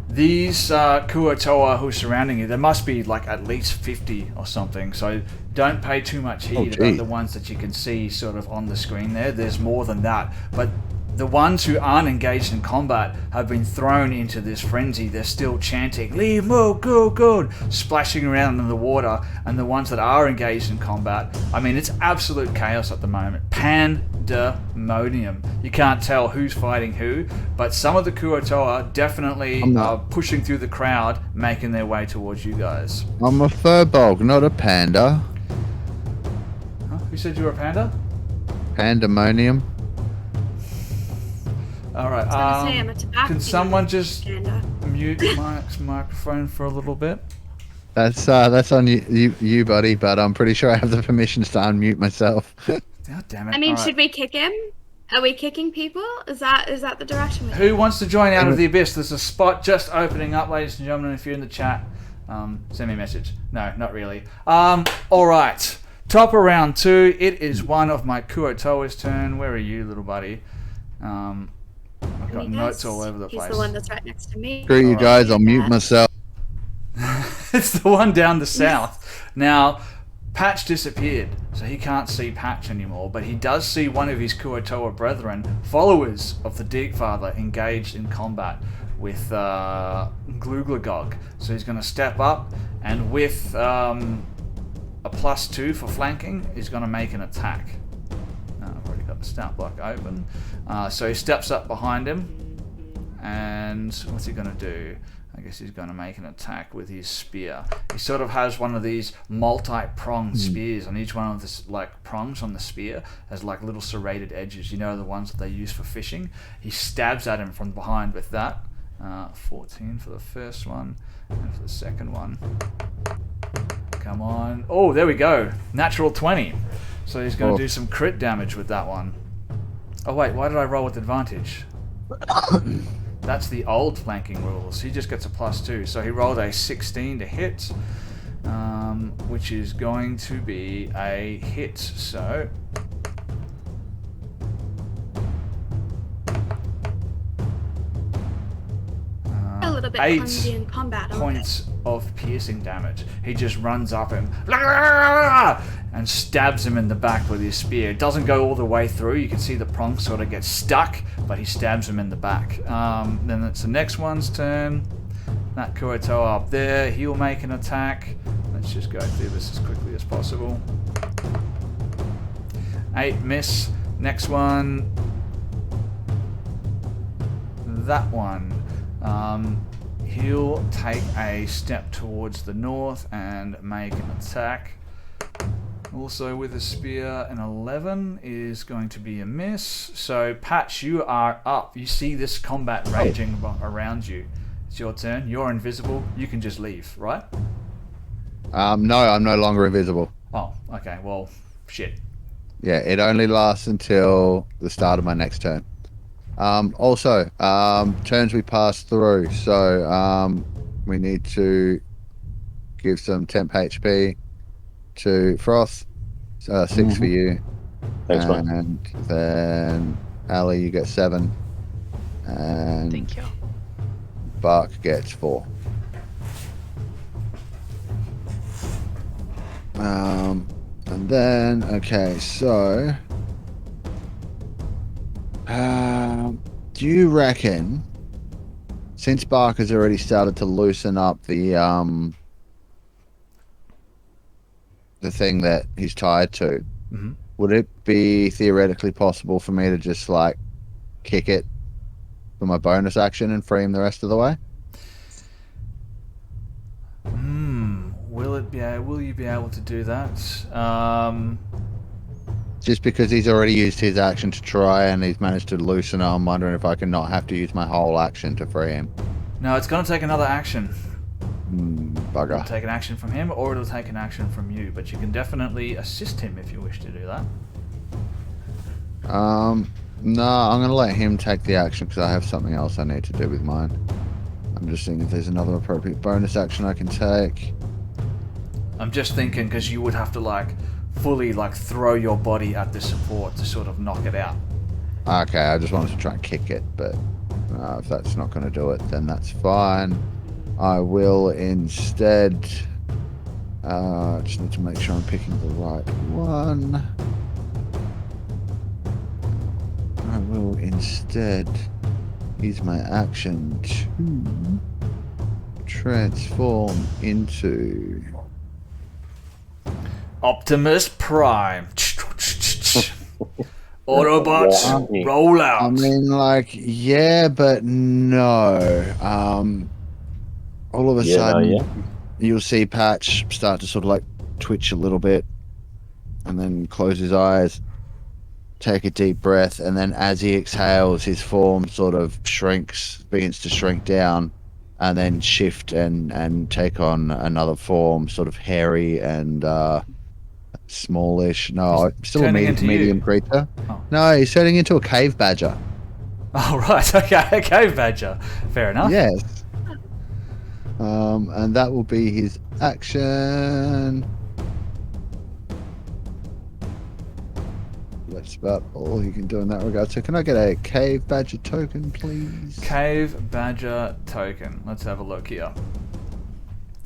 these Kuo-toa who are surrounding you, there must be like at least 50 or something, so don't pay too much heed about the ones that you can see sort of on the screen there. There's more than that, but the ones who aren't engaged in combat have been thrown into this frenzy. They're still chanting, "Leave, move, go, go," splashing around in the water. And the ones that are engaged in combat, I mean, it's absolute chaos at the moment. Pandemonium. You can't tell who's fighting who, but some of the Kuo-toa definitely are pushing through the crowd, making their way towards you guys. I'm a furbog, not a panda. Huh? Who said you were a panda? Pandemonium. All right. Can someone just mute Mark's microphone for a little bit? That's on you, buddy. But I'm pretty sure I have the permissions to unmute myself. God damn it! I mean, should we kick him? Are we kicking people? Is that the direction? Who wants to join Out of the Abyss? There's a spot just opening up, ladies and gentlemen. If you're in the chat, send me a message. No, not really. All right. Top of round 2. It is one of my Kuo-toa's turn. Where are you, little buddy? I've got notes all over the place. He's the one that's right next to me. Screw you guys, I'll mute myself. It's the one down the south. Now, Patch disappeared, so he can't see Patch anymore, but he does see one of his Kuo-toa brethren, followers of the Deekfather, engaged in combat with Glugglagog. So he's going to step up, and with a +2 for flanking, he's going to make an attack. I've already got the stat block open. So he steps up behind him, and what's he going to do? I guess he's going to make an attack with his spear. He sort of has one of these multi-pronged spears, and each one of the like prongs on the spear has like little serrated edges. You know, the ones that they use for fishing. He stabs at him from behind with that. 14 for the first one, and for the second one. Come on. Oh, there we go. Natural 20. So he's going to do some crit damage with that one. Oh wait, why did I roll with advantage? That's the old flanking rules. He just gets a +2. So he rolled a 16 to hit, which is going to be a hit. So... a little bit 8 clumsy in combat, points of piercing damage. He just runs up him and stabs him in the back with his spear. It doesn't go all the way through. You can see the prong sort of get stuck, but he stabs him in the back. Then it's the next one's turn. That Kuo-toa up there, he'll make an attack. Let's just go through this as quickly as possible. 8 miss. Next one. That one. He'll take a step towards the north and make an attack. Also with a spear, an 11 is going to be a miss. So Patch, you are up. You see this combat raging around you. It's your turn. You're invisible. You can just leave, right? No, I'm no longer invisible. Oh, okay. Well, shit. Yeah, it only lasts until the start of my next turn. Also, turns we pass through, so we need to give some temp HP to Froth. 6 for you. Thanks, mate. And then Ali, you get 7. And Thank you. Bark gets 4. And then, okay, so... do you reckon, since Bark has already started to loosen up the thing that he's tied to, would it be theoretically possible for me to just like kick it for my bonus action and free him the rest of the way? Will you be able to do that? Just because he's already used his action to try and he's managed to loosen it, I'm wondering if I can not have to use my whole action to free him. No, it's going to take another action. Bugger. It'll take an action from him, or it'll take an action from you, but you can definitely assist him if you wish to do that. No, I'm going to let him take the action because I have something else I need to do with mine. I'm just thinking if there's another appropriate bonus action I can take. I'm just thinking because you would have to like fully like throw your body at the support to sort of knock it out. Okay, I just wanted to try and kick it, but If that's not going to do it, then that's fine. I will instead... just need to make sure I'm picking the right one. I will instead use my action to transform into... Optimus Prime. Autobots, roll out. I mean, like, yeah, but no. All of a sudden, you'll see Patch start to sort of like twitch a little bit and then close his eyes, take a deep breath, and then as he exhales, his form sort of begins to shrink down and then shift and take on another form, sort of hairy and smallish. No, still a medium creature. Oh. No, he's turning into a cave badger. Oh, right. Okay, a cave badger. Fair enough. Yes. And that will be his action. That's about all he can do in that regard. So can I get a cave badger token, please? Cave badger token. Let's have a look here.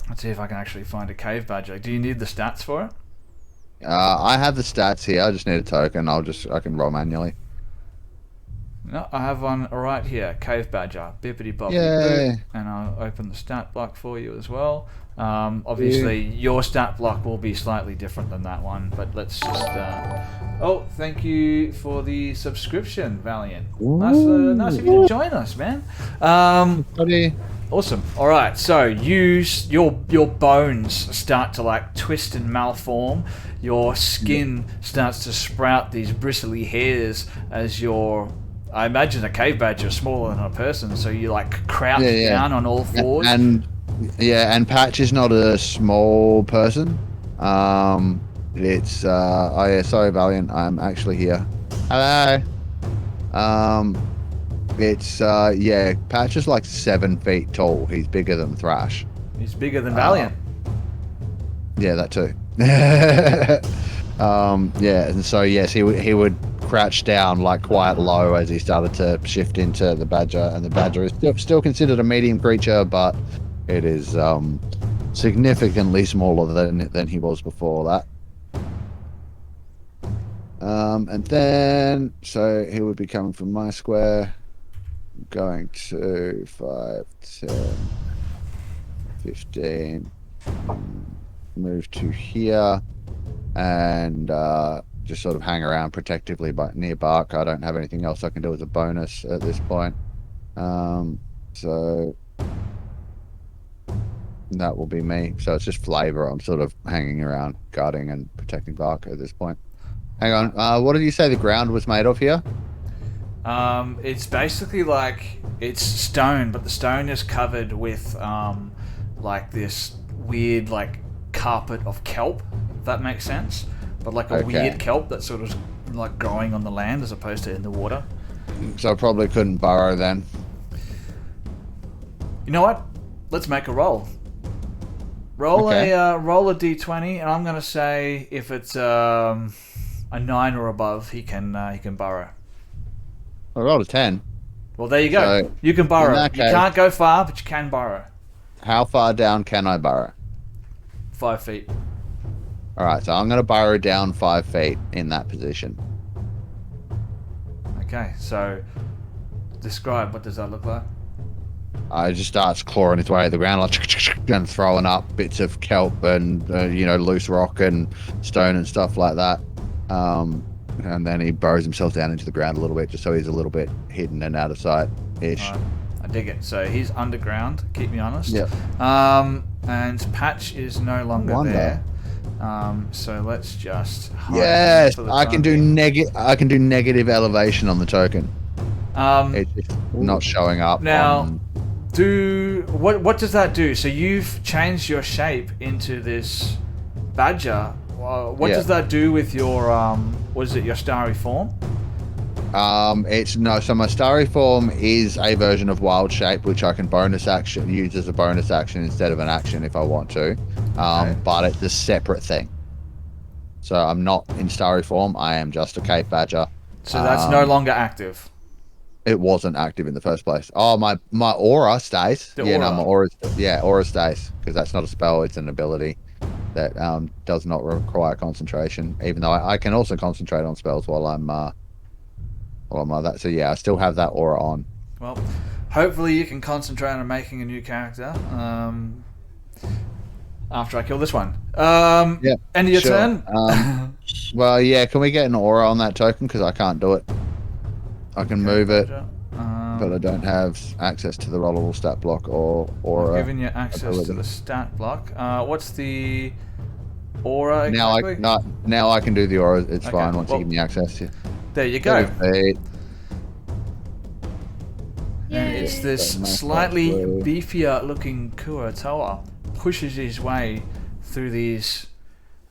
Let's see if I can actually find a cave badger. Do you need the stats for it? I have the stats here. I just need a token. I can roll manually. No, I have one right here. Cave badger. Bippity boppity Yay. boo. And I'll open the stat block for you as well. Obviously, your stat block will be slightly different than that one, but let's just... Oh, thank you for the subscription, Valiant. Nice of you to join us, man. Buddy. Awesome. All right, so your bones start to like twist and malform. Your skin starts to sprout these bristly hairs as I imagine a cave badger is smaller than a person, so you like crouch down on all fours. And Patch is not a small person. It's sorry, Valiant, I'm actually here. Hello. Patch is like 7 feet tall. He's bigger than Thrash. He's bigger than Valiant. Yeah, that too. And so yes, he would crouch down like quite low as he started to shift into the badger, and the badger is still considered a medium creature, but it is significantly smaller than he was before that. And then so he would be coming from my square, going to 5, 10, 15, move to here, and just sort of hang around protectively near Bark. I don't have anything else I can do as a bonus at this point. So that will be me. So it's just flavor. I'm sort of hanging around, guarding and protecting Bark at this point. Hang on. What did you say the ground was made of here? It's basically like it's stone, but the stone is covered with like this weird like carpet of kelp, if that makes sense. But like a weird kelp that's sort of like growing on the land as opposed to in the water. So I probably couldn't burrow then. You know what? Let's make a roll. Roll a d20, and I'm gonna say if it's a 9 or above, he can burrow. I rolled a 10. Well, there you go. So you can burrow. You can't go far, but you can burrow. How far down can I burrow? 5 feet. Alright, so I'm going to burrow down 5 feet in that position. Okay, so describe, what does that look like? It just starts clawing its way to the ground, like, and throwing up bits of kelp and, loose rock and stone and stuff like that. And then he burrows himself down into the ground a little bit, just so he's a little bit hidden and out of sight-ish. Right. I dig it. So he's underground, keep me honest. Yep. And Patch is no longer there. So let's just hide. Yes, I can do negative elevation on the token. It's just not showing up. Now, what does that do? So you've changed your shape into this badger. What does that do with your your starry form? So my starry form is a version of wild shape, which I can use as a bonus action instead of an action if I want to. But it's a separate thing. So I'm not in starry form. I am just a cave badger. So that's no longer active. it wasn't active in the first place. Oh, my aura stays. The yeah, aura. no, my aura stays because that's not a spell; it's an ability that does not require concentration. Even though I can also concentrate on spells while I'm like that. So yeah, I still have that aura on. Well, hopefully you can concentrate on making a new character. After I kill this one. Yeah. End of your sure. turn. Well, yeah. Can we get an aura on that token? Because I can't do it. I can move it, but I don't have access to the rollable stat block or I'm giving you access to the stat block. What's the aura exactly? Now I can do the aura. It's Okay, fine once well, you give me access. Yeah. There you go. And Yay. it's this slightly beefier looking Kuatoa pushes his way through these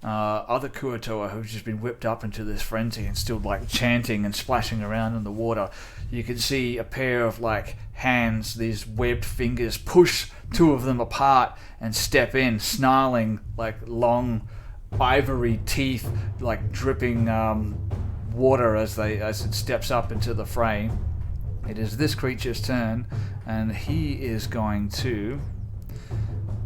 other Kuatoa who've just been whipped up into this frenzy and still like chanting and splashing around in the water. You can see a pair of like hands, these webbed fingers, push two of them apart and step in, snarling like long ivory teeth, like dripping water as it steps up into the fray. It is this creature's turn, and he is going to...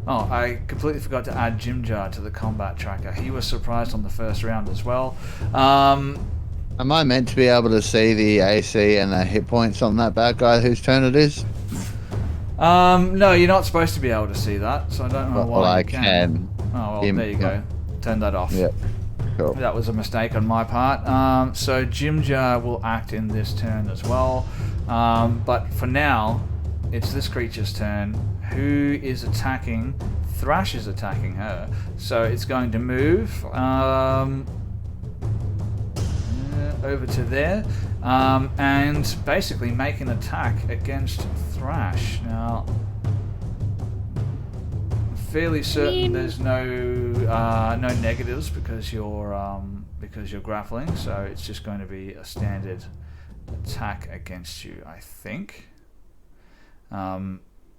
Oh, I completely forgot to add Jimjar to the combat tracker. He was surprised on the first round as well. Am I meant to be able to see the AC and the hit points on that bad guy whose turn it is? No, you're not supposed to be able to see that, so I don't know why well, I you can. Oh, well, there you go. Turn that off. Yep. Cool. That was a mistake on my part. So Jimjar will act in this turn as well. But for now, it's this creature's turn. Who is attacking? Thrash is attacking her. So it's going to move over to there and basically make an attack against Thrash. Now, I'm fairly certain there's no negatives because you're grappling. So it's just going to be a standard attack against you, I think.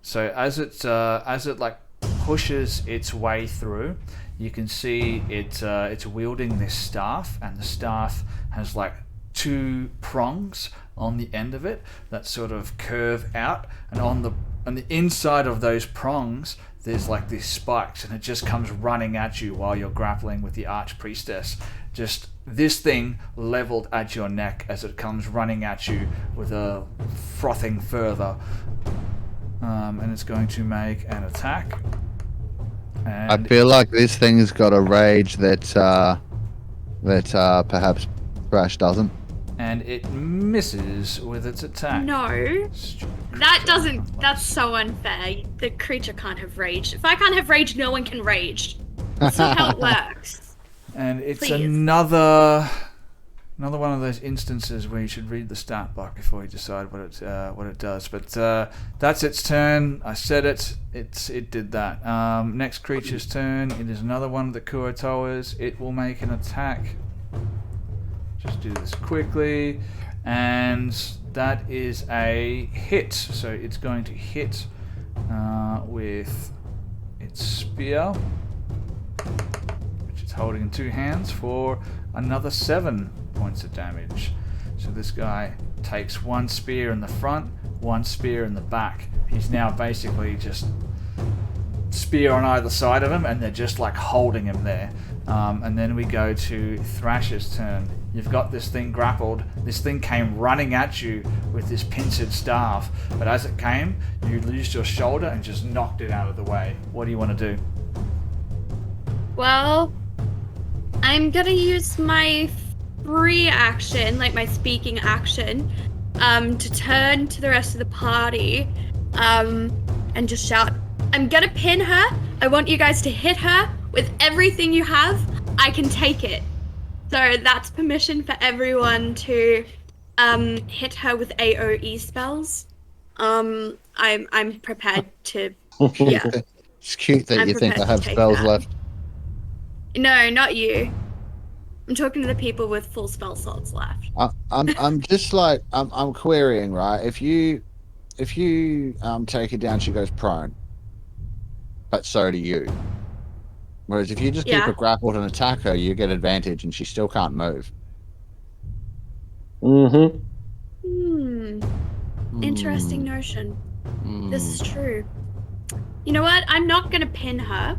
So as it like pushes its way through, you can see it's wielding this staff, and the staff has like two prongs on the end of it that sort of curve out, and on the inside of those prongs there's like these spikes, and it just comes running at you while you're grappling with the archpriestess. Just this thing leveled at your neck as it comes running at you with a frothing further. And it's going to make an attack. And I feel like this thing's got a rage that perhaps Thrash doesn't. And it misses with its attack. No. That doesn't... That's so unfair. The creature can't have rage. If I can't have rage, no one can rage. That's not how it works. And it's Please. another one of those instances where you should read the stat block before you decide what it does. But that's its turn. I said it. It did that. Next creature's turn. It is another one of the Kuatoas. It will make an attack. Just do this quickly, and that is a hit. So it's going to hit with its spear, which it's holding in two hands, for another 7 points of damage. So this guy takes one spear in the front, one spear in the back. He's now basically just spear on either side of him, and they're just like holding him there. And then we go to Thrash's turn. You've got this thing grappled. This thing came running at you with this pincered staff, but as it came, you used your shoulder and just knocked it out of the way. What do you want to do? Well, I'm gonna use my free action, like my speaking action, to turn to the rest of the party, and just shout, I'm gonna pin her. I want you guys to hit her with everything you have. I can take it. So that's permission for everyone to hit her with AoE spells. I'm prepared to. Yeah. It's cute that you think I have spells left. No, not you. I'm talking to the people with full spell slots left. I'm just like I'm querying, right? If you take her down, she goes prone, but so do you. Whereas if you just keep her grappled and attack her, you get advantage, and she still can't move. Mm-hmm. Interesting notion. This is true. You know what? I'm not gonna pin her.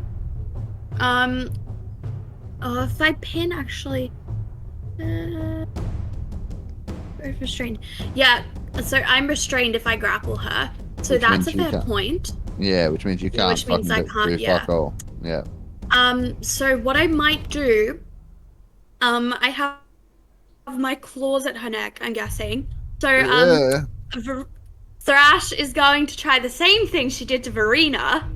If I pin, actually... both restrained. Yeah, so I'm restrained if I grapple her. So that's a fair point. Yeah, which means you can't. Which means I can't, fuck all. Yeah. So what I might do... I have my claws at her neck, I'm guessing. So, Thrash is going to try the same thing she did to Verena,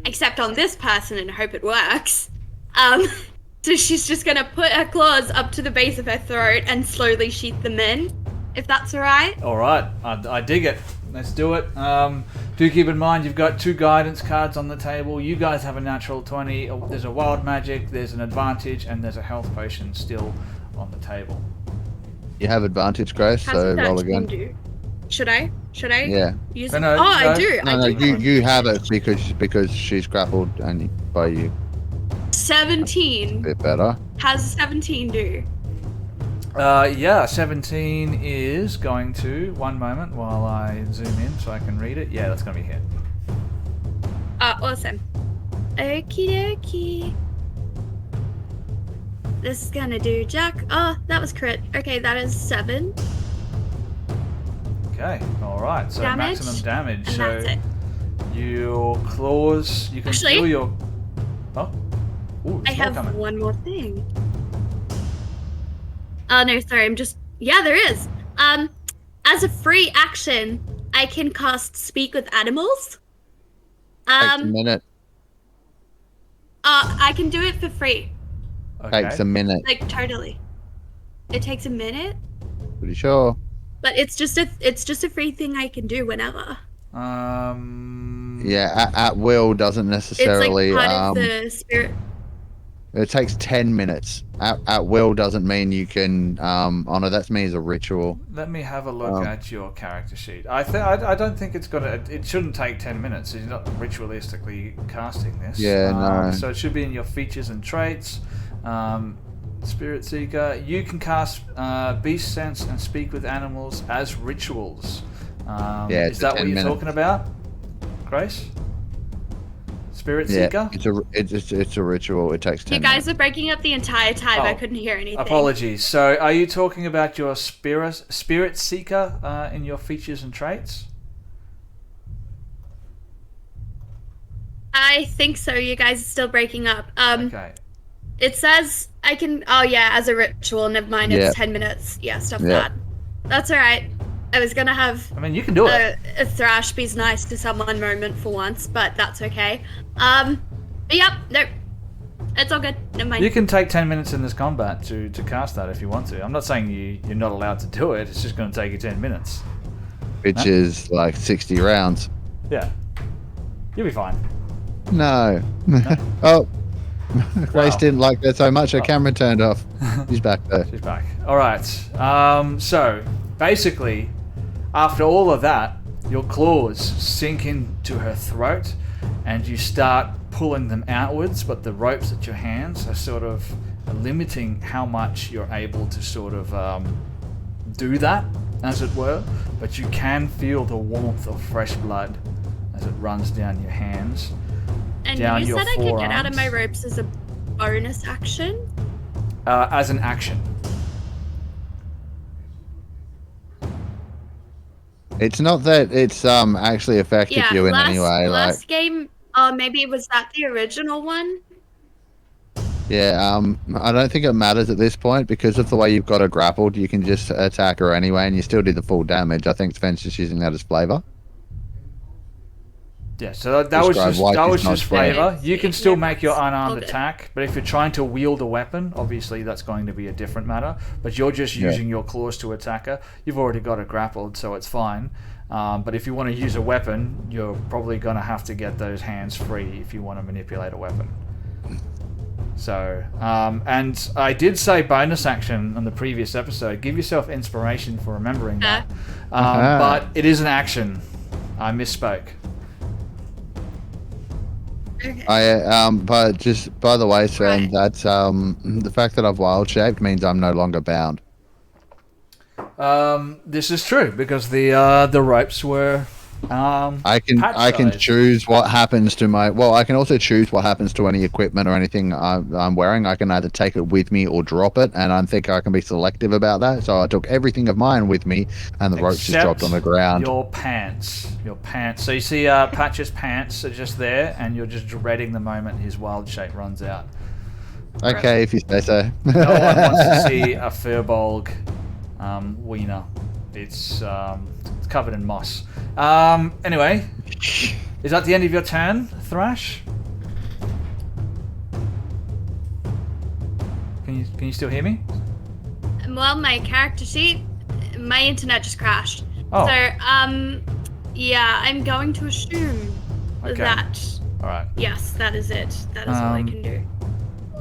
except on this person and hope it works. So she's just gonna put her claws up to the base of her throat and slowly sheath them in, if that's alright. Alright, I dig it. Let's do it. Do keep in mind you've got 2 guidance cards on the table. You guys have a natural 20. There's a wild magic, there's an advantage, and there's a health potion still on the table. You have advantage, Grace, so roll again. Should I? Yeah. Use I do. No, you have it because she's grappled and by you. 17. A bit better. How's 17 do? Yeah, 17 is going to... One moment while I zoom in so I can read it. Yeah, that's going to be a hit. Awesome. Okie dokie. This is gonna do Jack. Oh, that was crit. Okay, that is 7. Okay, alright. So damage, maximum damage. And so that's it. Your claws... You can feel your... Oh. Ooh, I have coming. one more thing. Oh, no, sorry, I'm just... Yeah, there is. As a free action, I can cast Speak with Animals. Takes a minute. I can do it for free. Okay. Takes a minute. Like, totally. It takes a minute? Pretty sure. But it's just a free thing I can do whenever. Yeah, at will doesn't necessarily... It's like part of the spirit... It takes 10 minutes. At will doesn't mean you can honor. That means a ritual. Let me have a look at your character sheet. I don't think it's got a... It shouldn't take 10 minutes. You're not ritualistically casting this. Yeah, no. So it should be in your features and traits. Spirit Seeker. You can cast Beast Sense and Speak with Animals as rituals. Yeah, is that what you're talking about, Grace? Spirit Seeker? It's a ritual. It takes 10 You guys minutes. are breaking up the entire time. I couldn't hear anything. Apologies. So are you talking about your Spirit Seeker in your features and traits? I think so. You guys are still breaking up. Okay. It says I can... Oh, yeah, as a ritual. Never mind. It's 10 minutes. Yeah, stuff that. That's all right. I was going to have... I mean, you can do it. A Thrash be's nice to someone moment for once, but that's okay. But yep, no. It's all good. Never mind. You can take 10 minutes in this combat to cast that if you want to. I'm not saying you're not allowed to do it. It's just going to take you 10 minutes. Which is like 60 rounds. Yeah. You'll be fine. No. Oh. Grace didn't like that so much, her camera turned off. She's back though. She's back. All right. So, basically, after all of that, your claws sink into her throat and you start pulling them outwards, but the ropes at your hands are sort of limiting how much you're able to sort of do that, as it were. But you can feel the warmth of fresh blood as it runs down your hands. And down you your said I could get out of forearms. my ropes as a bonus action? As an action. It's not that it's actually affected you in any way. Last game, maybe was that the original one? Yeah, I don't think it matters at this point because of the way you've got her grappled. You can just attack her anyway, and you still do the full damage. I think Sven's just using that as flavor. Yeah, so that was just flavor. You can still make your unarmed Okay. attack, but if you're trying to wield a weapon, obviously that's going to be a different matter. But you're just using your claws to attack her. You've already got her grappled, so it's fine. But if you want to use a weapon, you're probably going to have to get those hands free if you want to manipulate a weapon. So, and I did say bonus action on the previous episode. Give yourself inspiration for remembering that. But it is an action. I misspoke. Okay. But just by the way, Sven, that's the fact that I've wild shaped means I'm no longer bound. This is true because the ropes were. I can choose what happens to my. Well, I can also choose what happens to any equipment or anything I'm wearing. I can either take it with me or drop it, and I think I can be selective about that. So I took everything of mine with me, and the ropes just dropped on the ground. Your pants. So you see, Patch's pants are just there, and you're just dreading the moment his wild shape runs out. Okay, if you say so. No one wants to see a Furbolg wiener. It's covered in moss. Anyway, is that the end of your turn, Thrash? Can you still hear me? Well, my character sheet, my internet just crashed. Oh. So, yeah, I'm going to assume that. All right. Yes, that is it. That is all I can do.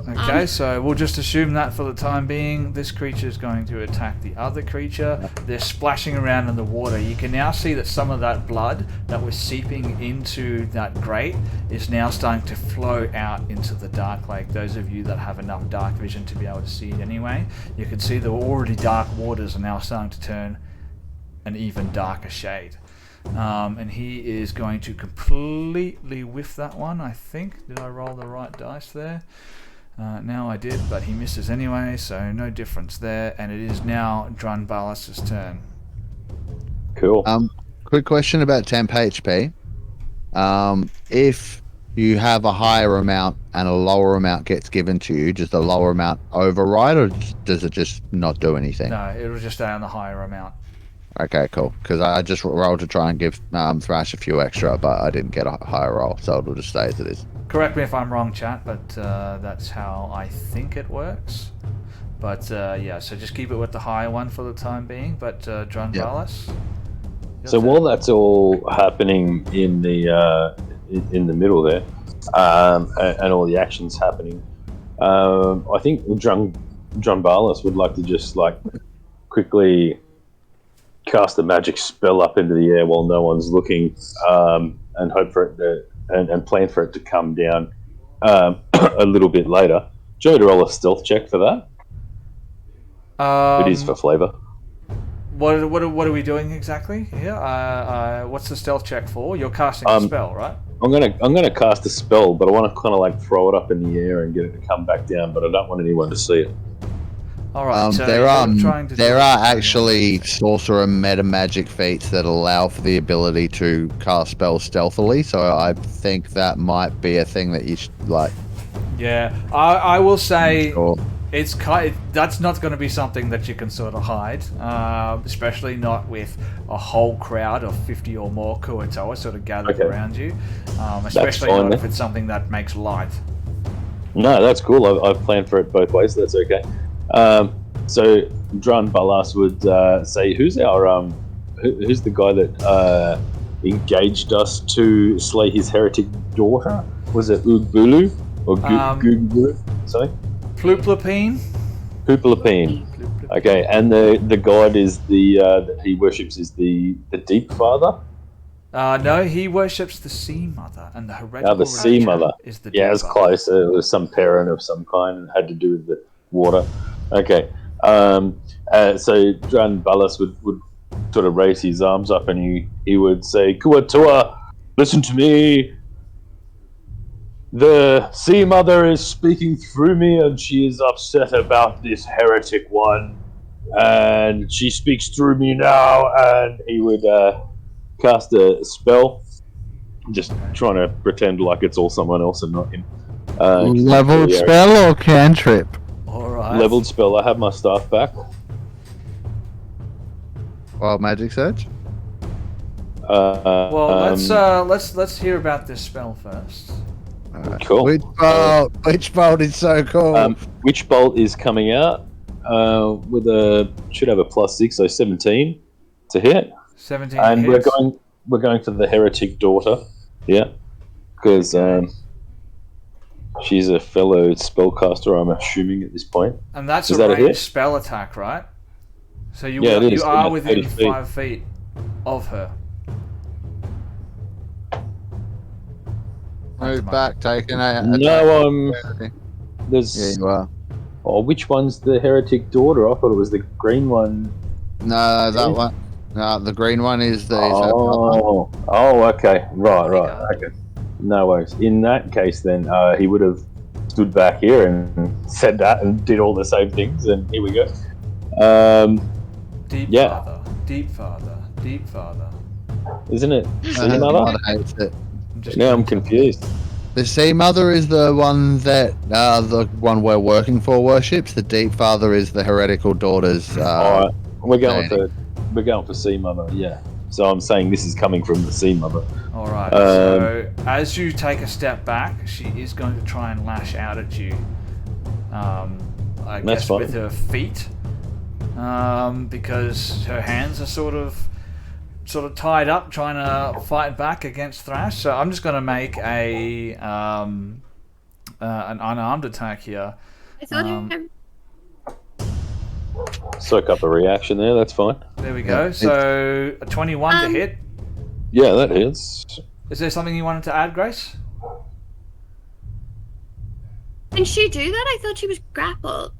Okay, so we'll just assume that for the time being, this creature is going to attack the other creature. They're splashing around in the water. You can now see that some of that blood that was seeping into that grate is now starting to flow out into the dark lake. Those of you that have enough dark vision to be able to see it anyway, you can see the already dark waters are now starting to turn an even darker shade. And he is going to completely whiff that one, I think. Did I roll the right dice there? Now I did, but he misses anyway, so no difference there. And it is now Drunbalas's turn. Cool. Quick question about temp HP. If you have a higher amount and a lower amount gets given to you, does the lower amount override, or does it just not do anything? No, it'll just stay on the higher amount. Okay, cool. Because I just rolled to try and give Thrash a few extra, but I didn't get a higher roll, so it'll just stay as it is. Correct me if I'm wrong, chat, but that's how I think it works. But yeah, so just keep it with the higher one for the time being. But Drunbalas. Yep. So while that's all happening in the middle there, and all the actions happening, I think Drunbalas would like to just quickly cast a magic spell up into the air while no one's looking, and hope for it to. And plan for it to come down a little bit later. Do you want me to roll a stealth check for that? It is for flavour. What are we doing exactly here? What's the stealth check for? You're casting a spell, right? I'm gonna cast a spell, but I want to kind of throw it up in the air and get it to come back down. But I don't want anyone to see it. All right. So there are actually sorcerer meta magic feats that allow for the ability to cast spells stealthily. So I think that might be a thing that you should Yeah, I will say sure. That's not going to be something that you can sort of hide, especially not with a whole crowd of 50 or more Kuatoa sort of gathered around you. Especially not if it's something that makes light. No, that's cool. I've planned for it both ways. So that's okay. So Drunbalas would say, "Who's who's the guy that engaged us to slay his heretic daughter? Was it Ugbulu or Gugbulu? Sorry, Pluplapine. Pluplapine. Okay, and the god is that he worships is the Deep Father. No, he worships the Sea Mother, and the heretical the Sea Mother is the Deep Father. Close. It was some parent of some kind and had to do with the water. Okay, so Drunbalas would sort of raise his arms up and he would say, "Kuatoa, listen to me. The Sea Mother is speaking through me and she is upset about this heretic one. And she speaks through me now." And he would cast a spell, just trying to pretend like it's all someone else and not him. Leveled spell or cantrip? Alright. Leveled spell. I have my staff back. Wild magic surge? Well, let's hear about this spell first. Cool. Witch bolt is so cool. Witch bolt is coming out with should have a +6, so 17 to hit. 17. And hits. we're going for the heretic daughter, yeah, because she's a fellow spellcaster, I'm assuming at this point. And that's a ranged spell attack, right? So you are within 5 feet of her. Move back, taking out. No, there's. Yeah, you are. Oh, which one's the heretic daughter? I thought it was the green one. No, that one. No, the green one is the. Okay. Right. Okay. No worries. In that case, then he would have stood back here and said that and did all the same things, and here we go. Deep father. Isn't it? Sea Mother mother? hates it. Now I'm confused. The sea mother is the one that the one we're working for worships. The deep father is the heretical daughter's. All right, we're going for sea mother. Yeah. So I'm saying this is coming from the sea mother. All right. So as you take a step back, she is going to try and lash out at you. I guess fine. with her feet, because her hands are sort of tied up, trying to fight back against Thrash. So I'm just going to make an unarmed attack here. I thought Soak up a reaction there. That's fine. There we go. So a 21 to hit. Yeah, that hits. Is there something you wanted to add, Grace? Can she do that? I thought she was grappled.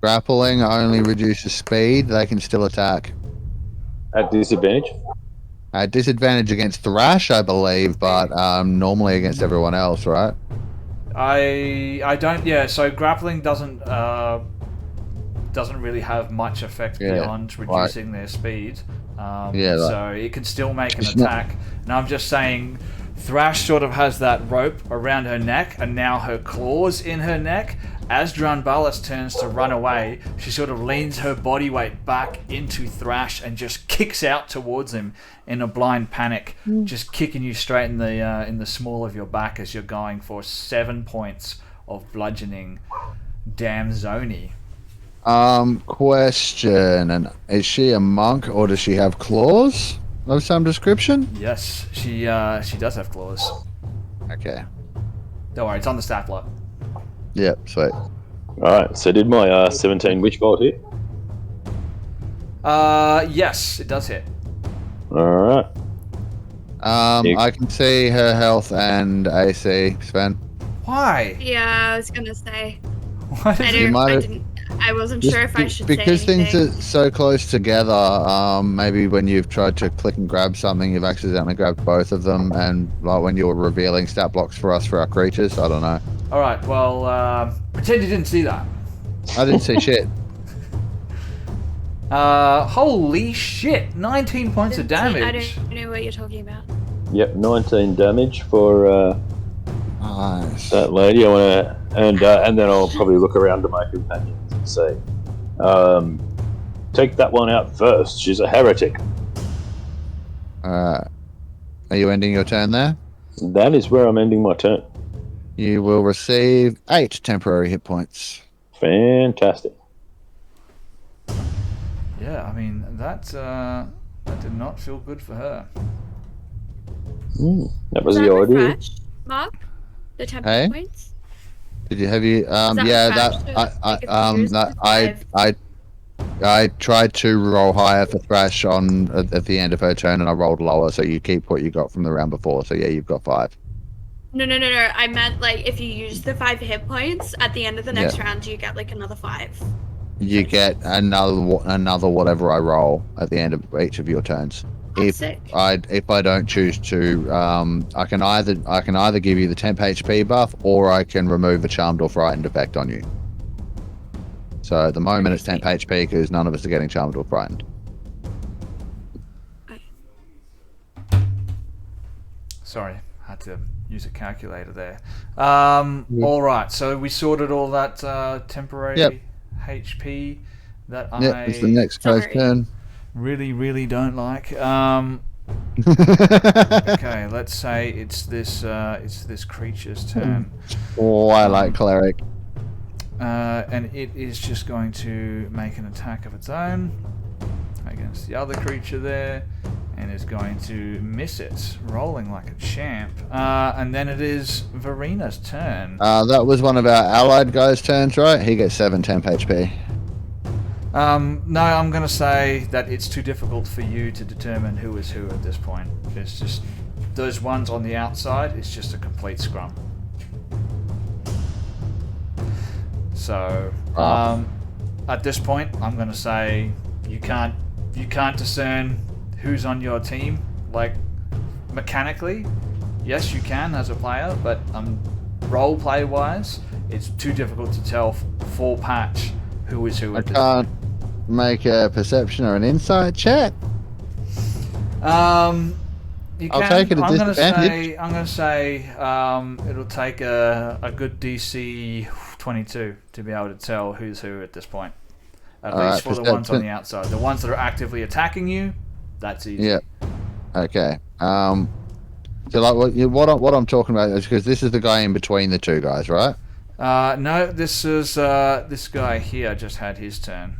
Grappling only reduces speed. They can still attack. At disadvantage? At disadvantage against Thrash, I believe, but normally against everyone else, right? I don't. Yeah. So grappling doesn't really have much effect beyond reducing their speed. So it can still make an attack. And I'm just saying, Thrash sort of has that rope around her neck, and now her claws in her neck. As Dranbalis turns to run away, she sort of leans her body weight back into Thrash and just kicks out towards him in a blind panic, just kicking you straight in the small of your back as you're going for 7 points of bludgeoning. Damn Zoni. Question: and is she a monk or does she have claws of some description? Yes, she does have claws. Okay. Don't worry, it's on the stat block. Yep, sweet. Alright, so did my 17 witch bolt hit? Yes, it does hit. Alright. I can see her health and AC, Sven. Why? Yeah, I was gonna say. What is I wasn't sure if I should because say anything. things are so close together. Maybe when you've tried to click and grab something, you've accidentally grabbed both of them, and like when you were revealing stat blocks for us for our creatures, I don't know. All right, well, pretend you didn't see that. I didn't see shit. Holy shit! 19 points of damage. I don't know what you're talking about. Yep, 19 damage for Nice. that lady. I want to, and then I'll probably look around to my companions and say, take that one out first. She's a heretic. Are you ending your turn there? That is where I'm ending my turn. You will receive 8 temporary hit points. Fantastic. Yeah, I mean that did not feel good for her. That was Is the that idea. refresh, Mark? The temp Hey? points? Did you have you? I tried to roll higher for Thrash on at the end of her turn, and I rolled lower. So you keep what you got from the round before. So yeah, you've got 5. No. I meant like if you use the 5 hit points at the end of the next round, you get like another 5. You get another whatever I roll at the end of each of your turns. If I don't choose to, I can either give you the temp HP buff, or I can remove the charmed or frightened effect on you. So at the moment it's temp HP because none of us are getting charmed or frightened. Sorry, had to use a calculator there. All right, so we sorted all that temporary HP that it's the next guy's turn. Really don't like. Okay, let's say it's this creature's turn. Oh, I like cleric. And it is just going to make an attack of its own against the other creature there, and is going to miss it, rolling like a champ. And then it is Verina's turn. That was one of our allied guys' turns, right? He gets 7 temp HP. No, I'm going to say that it's too difficult for you to determine who is who at this point. It's just those ones on the outside. It's just a complete scrum. So, at this point, I'm going to say you can't you can't discern who's on your team, like mechanically. Yes, you can as a player, but role play wise, it's too difficult to tell for Patch who is who. I can't make a perception or an insight check. You I'll can. take it at I'm disadvantage. gonna say it'll take a good DC 22 to be able to tell who's who at this point. At least for the ones on the outside. The ones that are actively attacking you, that's easy. Yeah. Okay. So like what I'm talking about is because this is the guy in between the two guys, right? No, this is this guy here just had his turn.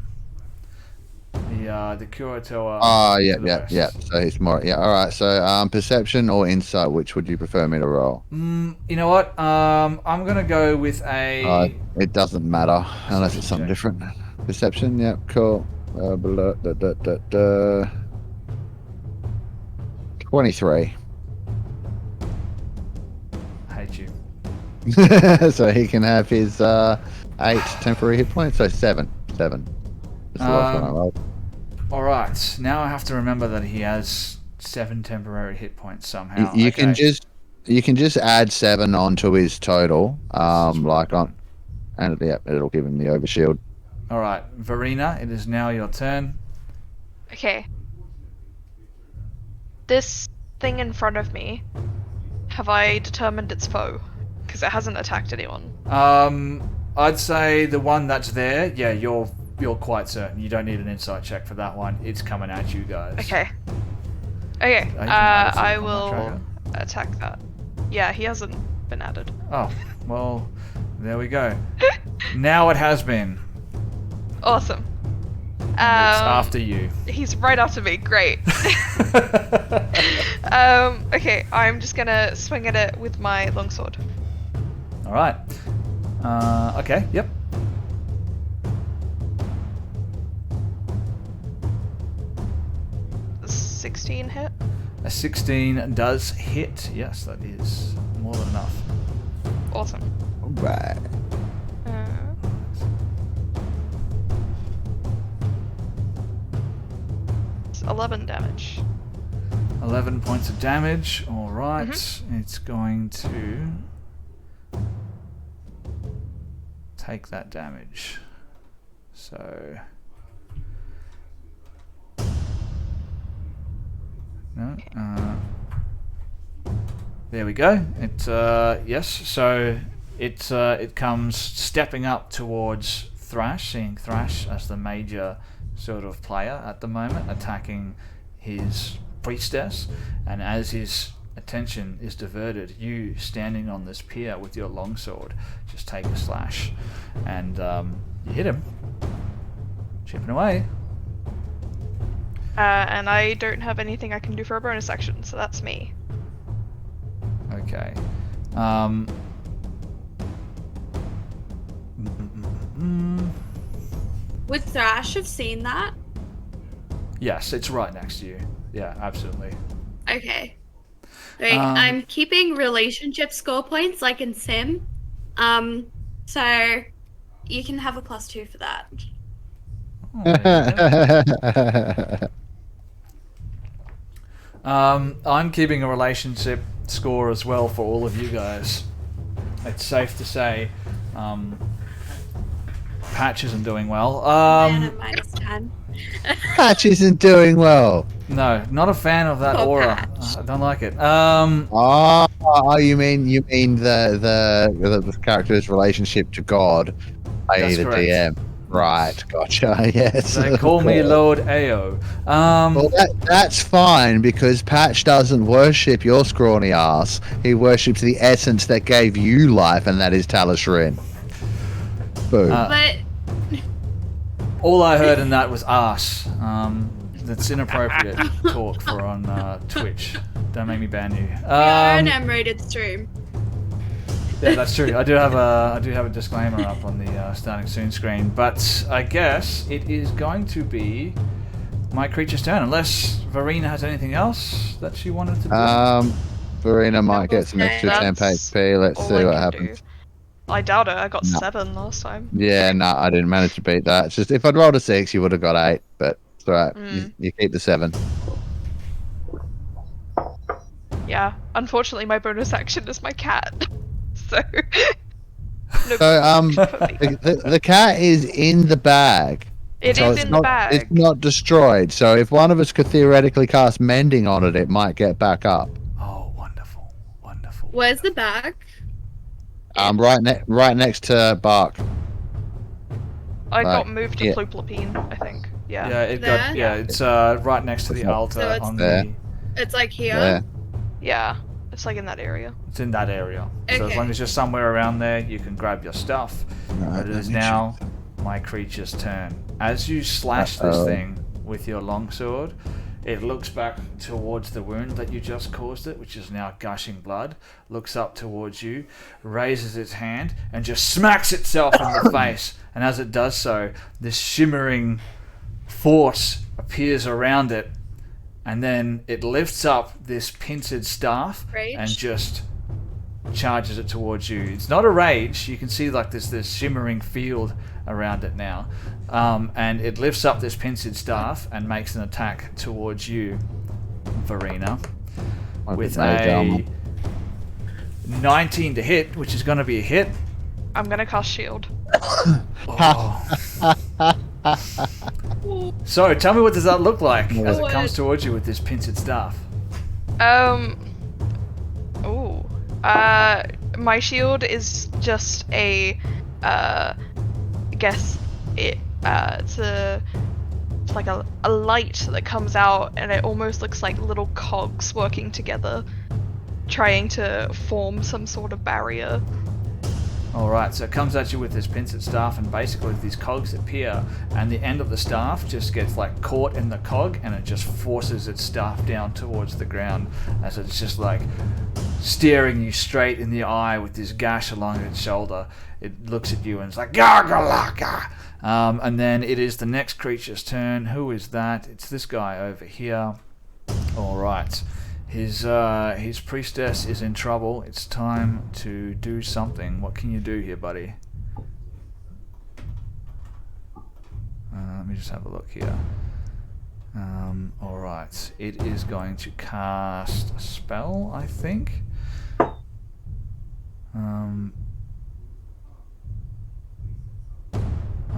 The curator. Yeah. So he's more. Yeah. All right. So perception or insight, which would you prefer me to roll? You know what? I'm gonna go with a. It doesn't matter unless it's something different. Perception. Yeah. Cool. 23. Hate you. So he can have his 8 temporary hit points. So 7. That's the last one I rolled. Alright, now I have to remember that he has 7 temporary hit points somehow. You can just add 7 onto his total, and it'll give him the overshield. Alright, Verena, it is now your turn. Okay. This thing in front of me, have I determined its foe? Because it hasn't attacked anyone. I'd say the one that's there, yeah, you're quite certain. You don't need an insight check for that one. It's coming at you guys. Okay. I will attack that. Yeah, he hasn't been added. Oh, well, there we go. Now it has been. Awesome. It's after you. He's right after me. Great. Okay, I'm just gonna swing at it with my longsword. All right. Okay. Yep. A 16 hit. A 16 does hit. Yes, that is more than enough. Awesome. All right. It's 11 damage. 11 points of damage. All right. It's going to take that damage. So no. There we go. It yes. So it comes stepping up towards Thrash, seeing Thrash as the major sort of player at the moment, attacking his priestess, and as his attention is diverted, you standing on this pier with your longsword just take a slash, and you hit him, chipping away. And I don't have anything I can do for a bonus action, so that's me. Okay. Would Thrash have seen that? Yes, it's right next to you. Yeah, absolutely. Okay. Right, I'm keeping relationship score points like in Sim. So you can have a +2 for that. I'm keeping a relationship score as well for all of you guys. It's safe to say Patch isn't doing well. -10. Patch isn't doing well. No, not a fan of that aura. I don't like it. You mean the character's relationship to God, i.e. the correct. DM. Right, gotcha. Yes. They call me Lord Ao. Well, that's fine because Patch doesn't worship your scrawny ass. He worships the essence that gave you life, and that is Talishrin. Boom. But all I heard in that was arse. That's inappropriate talk for on Twitch. Don't make me ban you. we are an M-rated stream. Yeah, that's true. I do have a disclaimer up on the starting soon screen, but I guess it is going to be my creature's turn, unless Verena has anything else that she wanted to do. Verena might get some extra temp HP. Let's see what happens. I doubt it. I got 7 last time. Yeah, no, I didn't manage to beat that. It's just if I'd rolled a 6, you would have got 8. But It's alright. You keep the 7. Yeah, unfortunately my bonus action is my cat. So... So, the cat is in the bag. It is in the bag. It's not destroyed. So if one of us could theoretically cast mending on it, it might get back up. Oh, wonderful. Wonderful. Where's the bag? Right next to Bark. I got moved to Plooplepine, I think. Yeah. Yeah, it's right next to the altar So it's on there. It's like here. There. Yeah, it's like in that area. It's in that area. So Okay. as long as you're somewhere around there, you can grab your stuff. But it is now my creature's turn. As you slash this thing with your longsword, it looks back towards the wound that you just caused it, which is now gushing blood, looks up towards you, raises its hand, and just smacks itself in the face. And as it does so, this shimmering force appears around it, and then it lifts up this pincered staff and just charges it towards you. It's not a rage. You can see like this shimmering field around it now. And it lifts up this pincered staff and makes an attack towards you, Verena, with a 19 to hit, which is going to be a hit. I'm going to cast shield. So, tell me, what does that look like as it comes towards you with this pincered staff? My shield is just a, I guess it's like a light that comes out, and it almost looks like little cogs working together, trying to form some sort of barrier. Alright, so it comes at you with this pincered staff, and basically these cogs appear, and the end of the staff just gets like caught in the cog, and it just forces its staff down towards the ground, as it's just like staring you straight in the eye with this gash along its shoulder. It looks at you and it's like gargalaga. And then it is the next creature's turn. Who is that? It's this guy over here. Alright. His priestess is in trouble. It's time to do something. What can you do here, buddy? Let me just have a look here. Alright. It is going to cast a spell, I think.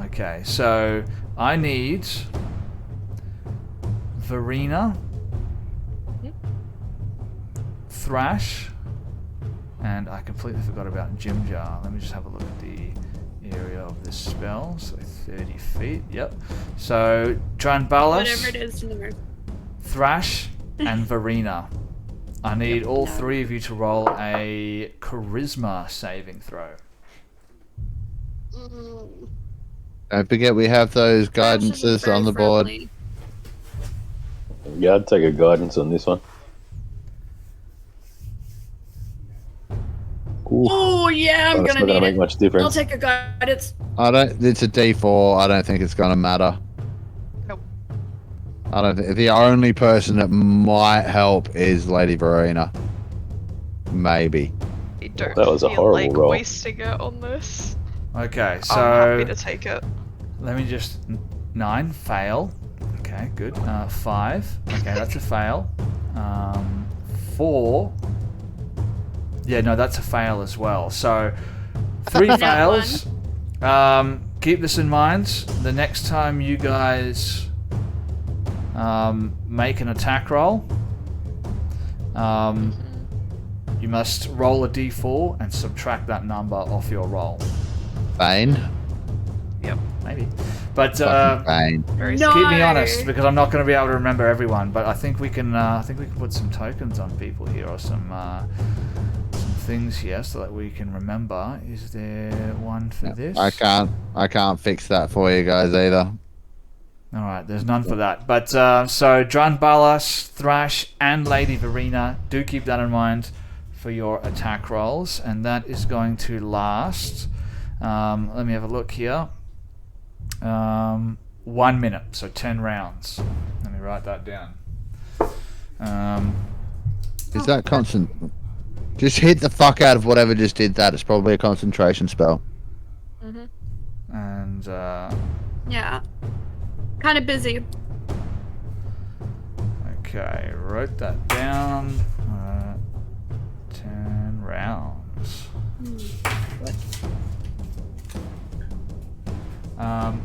Okay, so I need Verena, Thrash, and I completely forgot about Jim Jar. Let me just have a look at the area of this spell. So 30 feet, yep. So Dranbalas, Whatever it is in the room. Thrash, and Verena. I need all three of you to roll a charisma saving throw. Don't forget we have those guidances on the board. Friendly. Yeah, I'd take a guidance on this one. Oh yeah, I'm It's gonna not gonna need make it. much difference. I'll take a guidance. It's a D4. I don't think it's gonna matter. Nope. I don't think the only person that might help is Lady Verena. Maybe. I don't That was a feel horrible like roll. wasting it on this. Okay, so I'm happy to take it. let me just 9 fail. Okay, good. 5. Okay, that's a fail. 4. Yeah, no, that's a fail as well. So 3 fails. Keep this in mind. The next time you guys make an attack roll, you must roll a d4 and subtract that number off your roll. Bane. Yep, maybe. But Bane. Very No. keep me honest, because I'm not going to be able to remember everyone. But I think we can. I think we can put some tokens on people here, or some things here, so that we can remember. Is there one for this? I can't fix that for you guys either. All right, there's none for that. But so Dranbalas, Thrash, and Lady Verena, do keep that in mind for your attack rolls, and that is going to last. Let me have a look here. 1 minute, so 10 rounds. Let me write that down. Is that constant? Just hit the fuck out of whatever just did that. It's probably a concentration spell. And Yeah. Kind of busy. Okay, wrote that down. 10 rounds.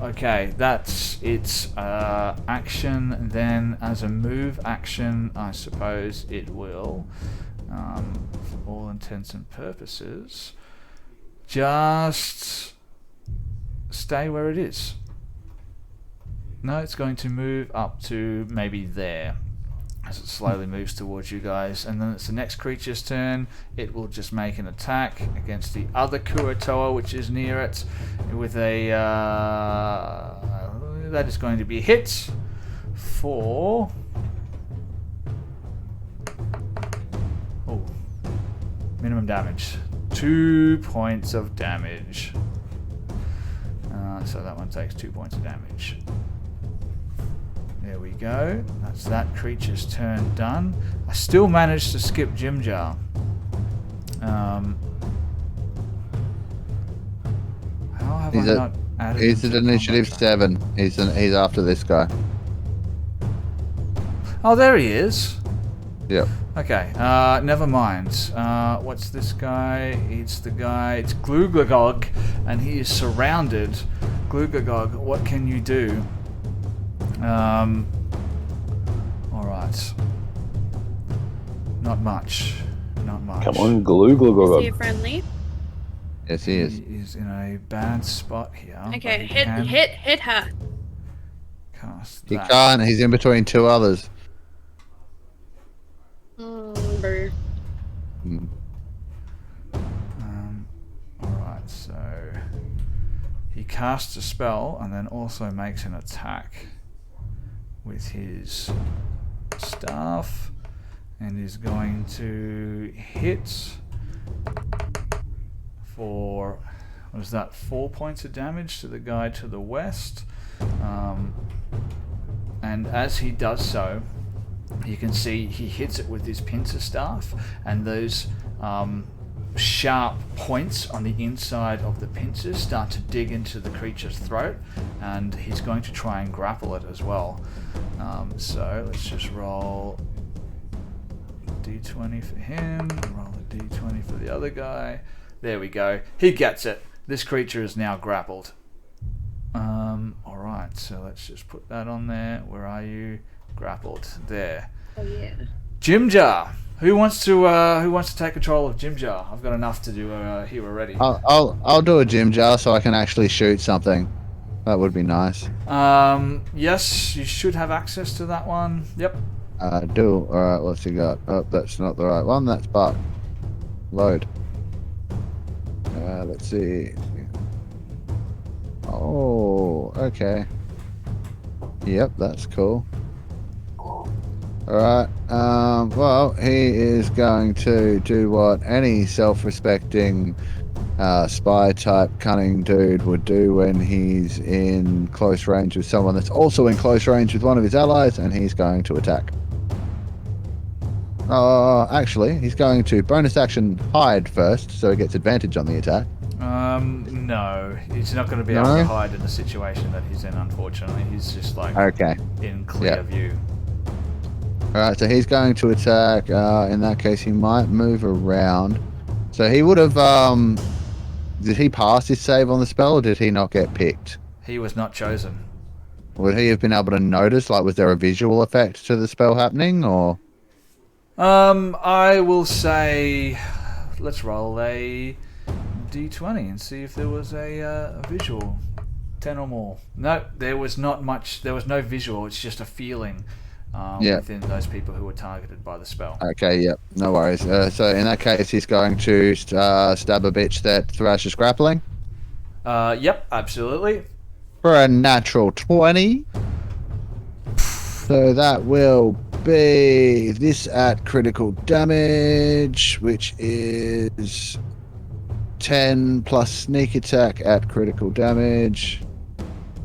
Okay, that's its action. Then, as a move action, I suppose it will, for all intents and purposes, just stay where it is. No, it's going to move up to maybe there as it slowly moves towards you guys, and then it's the next creature's turn. It will just make an attack against the other Kurotoa, which is near it, with a that is going to be hit for minimum damage, 2 points of damage. So that one takes 2 points of damage. There we go. That's that creature's turn done. I still managed to skip Jimjar. How have I not added him He's to at the initiative combat 7. He's after this guy. track? Oh, there he is. Yep. Okay, never mind. What's this guy? It's the guy. It's Glugagog, and he is surrounded. Glugagog, what can you do? Alright. Not much. Not much. Come on, glue, glue, glue. Is he friendly? Yes, he is. He is in a bad spot here. Okay, but he can hit her. Cast He that. can't. He's in between two others. Brr. Hmm. Alright, so he casts a spell and then also makes an attack with his staff and is going to hit for, what is that, 4 points of damage to the guy to the west. And as he does so, you can see he hits it with his pincer staff, and those sharp points on the inside of the pincers start to dig into the creature's throat, and he's going to try and grapple it as well. So let's just roll d20 for him, roll a d20 for the other guy. There we go. He gets it. This creature is now grappled. Alright, so let's just put that on there. Where are you? Grappled. There. Oh yeah. Jimjar. Who wants to take control of Jimjar? I've got enough to do here already. I'll do a gym jar so I can actually shoot something. That would be nice. Yes, you should have access to that one. Yep. I do. Alright, what's he got? Oh, that's not the right one. That's Bart. Load. Let's see. Oh, okay. Yep, that's cool. Alright, well, he is going to do what any self-respecting spy-type cunning dude would do when he's in close range with someone that's also in close range with one of his allies, and he's going to attack. Actually, he's going to bonus action hide first, so he gets advantage on the attack. No, he's not going to be able to hide in the situation that he's in, unfortunately. He's just like in clear view. Alright, so he's going to attack. In that case, he might move around. So he would have, did he pass his save on the spell, or did he not get picked? He was not chosen. Would he have been able to notice, like, was there a visual effect to the spell happening, or? I will say, let's roll a d20 and see if there was a visual. 10 or more. No, there was not much. There was no visual. It's just a feeling within those people who were targeted by the spell. Okay, yep, no worries. So in that case, he's going to stab a bitch that Thrash is grappling. Yep, absolutely. For a natural 20. So that will be this at critical damage, which is 10 plus sneak attack at critical damage.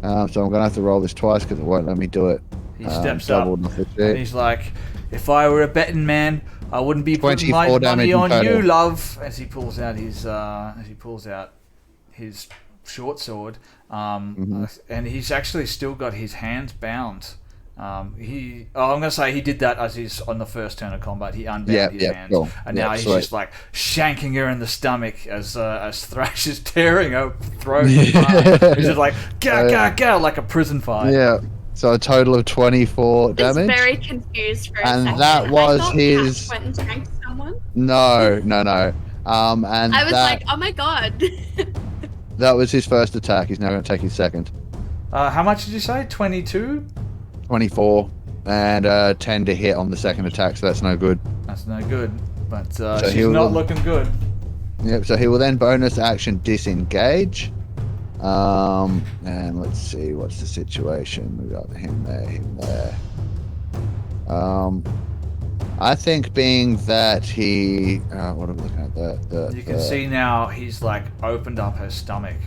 So I'm going to have to roll this twice because it won't let me do it. He steps up and he's like, if I were a betting man, I wouldn't be putting my money on you, love. As he pulls out his short sword, and he's actually still got his hands bound. I'm going to say he did that as he's on the first turn of combat. He unbound his hands, cool. and now he's just like shanking her in the stomach as Thrash is tearing her throat apart. He's just like ga like a prison fight. Yeah. So a total of 24 damage. I was very confused for a second. And that was I thought his. Pat went and tanked someone. No. And I was like, oh my god. That was his first attack. He's now going to take his second. How much did you say? 22? 24 and 10 to hit on the second attack, so that's no good. That's no good, but she's not looking good. Yep, so he will then bonus action disengage. And let's see, what's the situation? We got him there. I think being that he... what are we looking at? You can see now he's like opened up her stomach,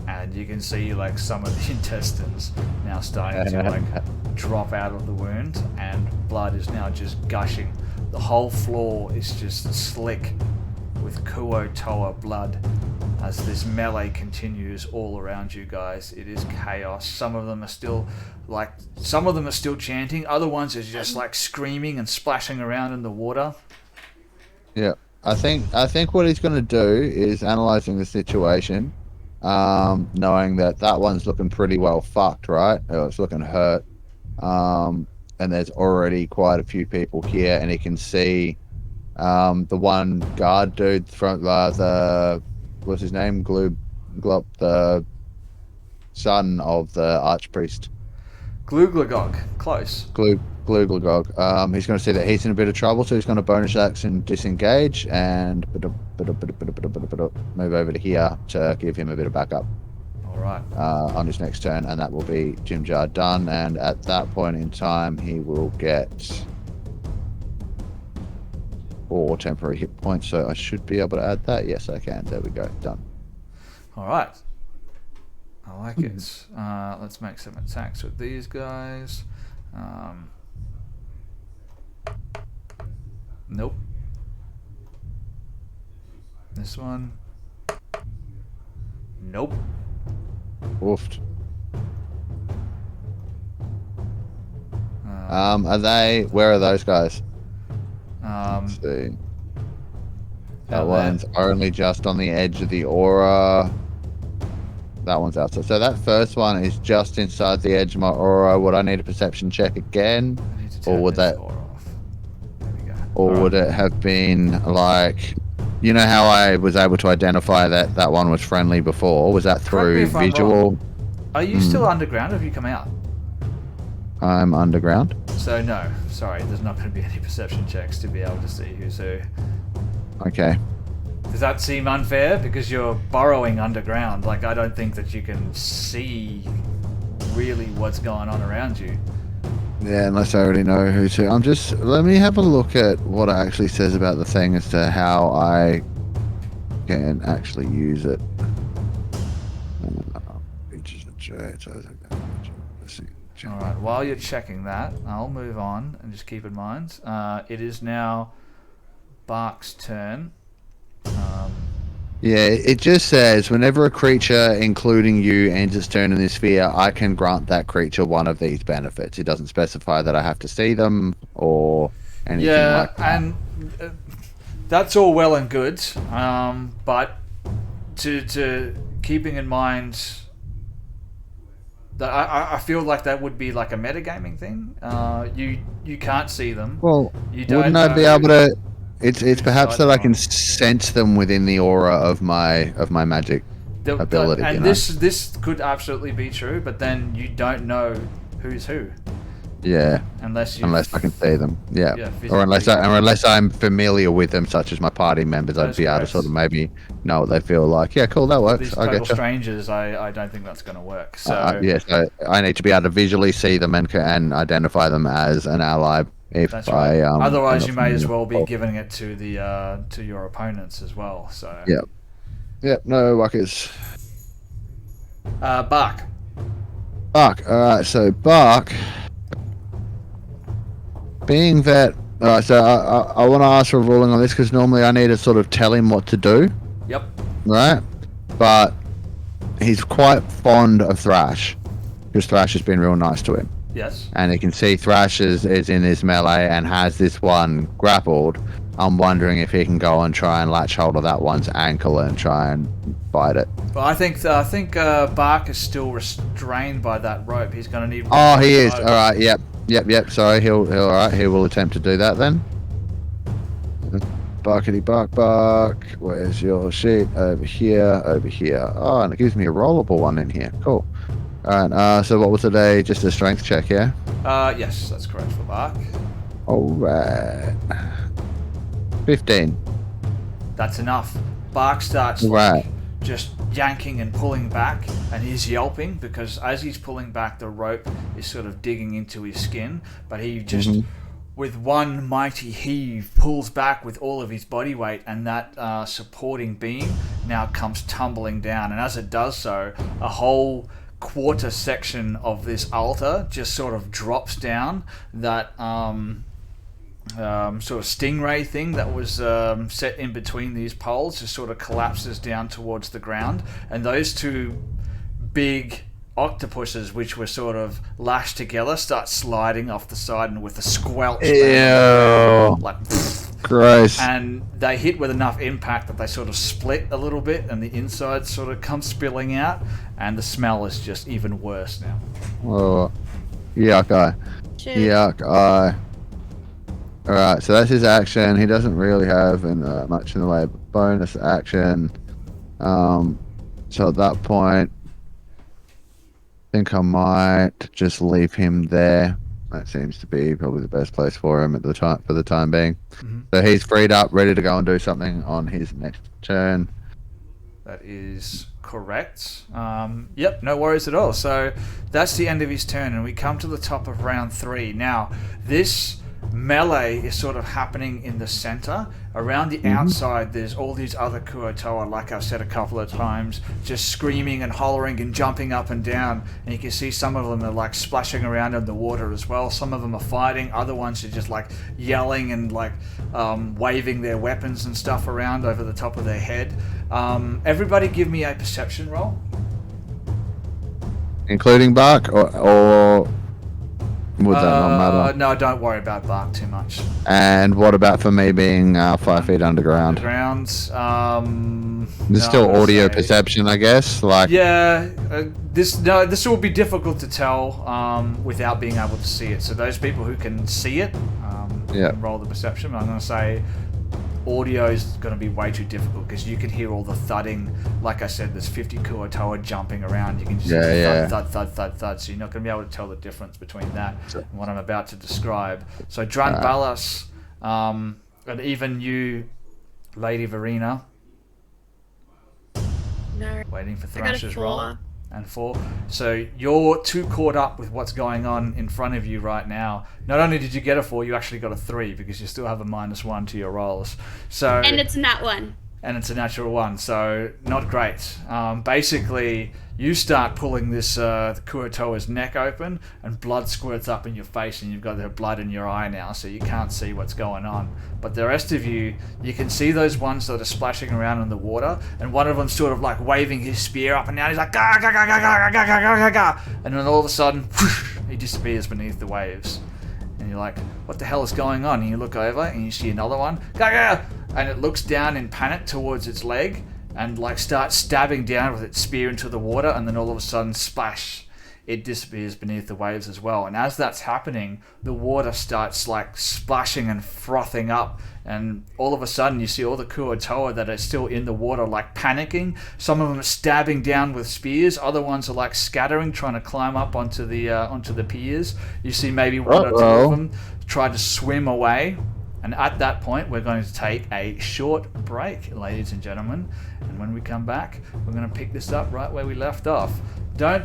and you can see like some of the intestines now starting to like drop out of the wound, and blood is now just gushing. The whole floor is just slick with Kuo Toa blood as this melee continues all around you guys. It is chaos. Some of them are still chanting. Other ones are just like screaming and splashing around in the water. Yeah, I think what he's going to do is analyzing the situation, knowing that one's looking pretty well fucked, right? It's looking hurt. And there's already quite a few people here, and he can see the one guard dude from what's his name? Glub, the son of the archpriest. Gluglagog, close. Gluglagog. He's going to see that he's in a bit of trouble, so he's going to bonus action disengage and move over to here to give him a bit of backup. Alright. On his next turn, and that will be Jimjar done, and at that point in time he will get 4 temporary hit points, so I should be able to add that. Yes, I can. There we go. Done. Alright. I like it. Let's make some attacks with these guys. Nope. This one. Nope. Woofed. Where are those guys? Let's see. That one's only just on the edge of the aura. That one's outside. So that first one is just inside the edge of my aura. Would I need a perception check again? Or would that... Or would it have been like... You know how I was able to identify that one was friendly before? Was that through visual? Are you still underground or have you come out? I'm underground. So no, sorry, there's not going to be any perception checks to be able to see who's who. Okay. Does that seem unfair? Because you're burrowing underground. Like, I don't think that you can see really what's going on around you. Yeah, unless I already know who's who. Let me have a look at what it actually says about the thing as to how I can actually use it. Alright, while you're checking that, I'll move on and just keep in mind. It is now Bark's turn. Yeah, it just says, whenever a creature, including you, ends its turn in this sphere, I can grant that creature one of these benefits. It doesn't specify that I have to see them or anything like that. Yeah, and that's all well and good, but to keeping in mind that I feel like that would be like a metagaming thing. You can't see them. Well, you don't wouldn't I be able to... It's perhaps that I can sense them within the aura of my magic ability. And this could absolutely be true, but then you don't know who's who. Yeah. Unless I can see them. Yeah. Or unless I'm familiar with them, such as my party members, I'd be able to sort of maybe know what they feel like. Yeah, cool, that works. These total strangers, I don't think that's going to work. So yes, I need to be able to visually see them and identify them as an ally. That's right. Otherwise, you may as well be giving it to the to your opponents as well. So. Yep. No workers. Bark. All right. So Bark, being that. All right. So I want to ask for a ruling on this because normally I need to sort of tell him what to do. Yep. Right. But he's quite fond of Thrash because Thrash has been real nice to him. Yes. And he can see Thrash is in his melee and has this one grappled. I'm wondering if he can go and try and latch hold of that one's ankle and try and bite it. Well, I think Bark is still restrained by that rope. He's going to need. Oh, he is. All right. Yep. Sorry. He'll. All right. He will attempt to do that then. Barkity bark. Where's your sheet? Over here. Oh, and it gives me a rollable one in here. Cool. All right. So what was today? Just a strength check, yeah. Yes, that's correct for Bark. All right. 15. That's enough. Bark starts just yanking and pulling back, and he's yelping because as he's pulling back, the rope is sort of digging into his skin, but he just with one mighty heave pulls back with all of his body weight, and that supporting beam now comes tumbling down, and as it does so, a whole quarter section of this altar just sort of drops down. That sort of stingray thing that was set in between these poles just sort of collapses down towards the ground, and those two big octopuses which were sort of lashed together start sliding off the side and with a squelch. Ew. Like gross. And they hit with enough impact that they sort of split a little bit and the inside sort of comes spilling out, and the smell is just even worse now. Oh, yuck eye. Yuck eye. Alright, so that's his action. He doesn't really have much in the way of bonus action. So at that point, I think I might just leave him there. That seems to be probably the best place for him at the time, for the time being. So he's freed up, ready to go and do something on his next turn. That is correct. Yep, no worries at all. So that's the end of his turn, and we come to the top of round 3. Now, this melee is sort of happening in the center. Around the outside, there's all these other Kuotoa, like I've said a couple of times, just screaming and hollering and jumping up and down. And you can see some of them are like splashing around in the water as well. Some of them are fighting. Other ones are just like yelling and like waving their weapons and stuff around over the top of their head. Everybody give me a perception roll. Including Bark, or would that not matter? No, don't worry about Bark too much. And what about for me being 5 feet underground? There's still audio perception, I guess. Like this will be difficult to tell without being able to see it. So those people who can see it, can roll the perception. I'm going to say audio is going to be way too difficult because you can hear all the thudding. Like I said, there's 50 Kuotoa jumping around. You can just hear thud. So you're not going to be able to tell the difference between that and what I'm about to describe. So Drunk Ballas, and even you, Lady Verena, waiting for Thrash's roll. And 4. So you're too caught up with what's going on in front of you right now. Not only did you get a 4, you actually got a 3 because you still have a -1 to your rolls. So and it's a nat 1. And it's a natural 1, so not great. Basically, you start pulling this Kuotoa's neck open, and blood squirts up in your face, and you've got the blood in your eye now, so you can't see what's going on. But the rest of you can see those ones that are splashing around in the water, and one of them's sort of like waving his spear up and down. He's like, ga ga ga ga ga ga ga ga ga, and then all of a sudden, whoosh, he disappears beneath the waves. And you're like, what the hell is going on? And you look over, and you see another one, ga ga, and it looks down in panic towards its leg, and like starts stabbing down with its spear into the water, and then all of a sudden, splash, it disappears beneath the waves as well. And as that's happening, the water starts like splashing and frothing up, and all of a sudden you see all the Kuotoa that are still in the water like panicking. Some of them are stabbing down with spears, other ones are like scattering, trying to climb up onto the piers. You see maybe one or two of them try to swim away. And at that point, we're going to take a short break, ladies and gentlemen. And when we come back, we're going to pick this up right where we left off. Don't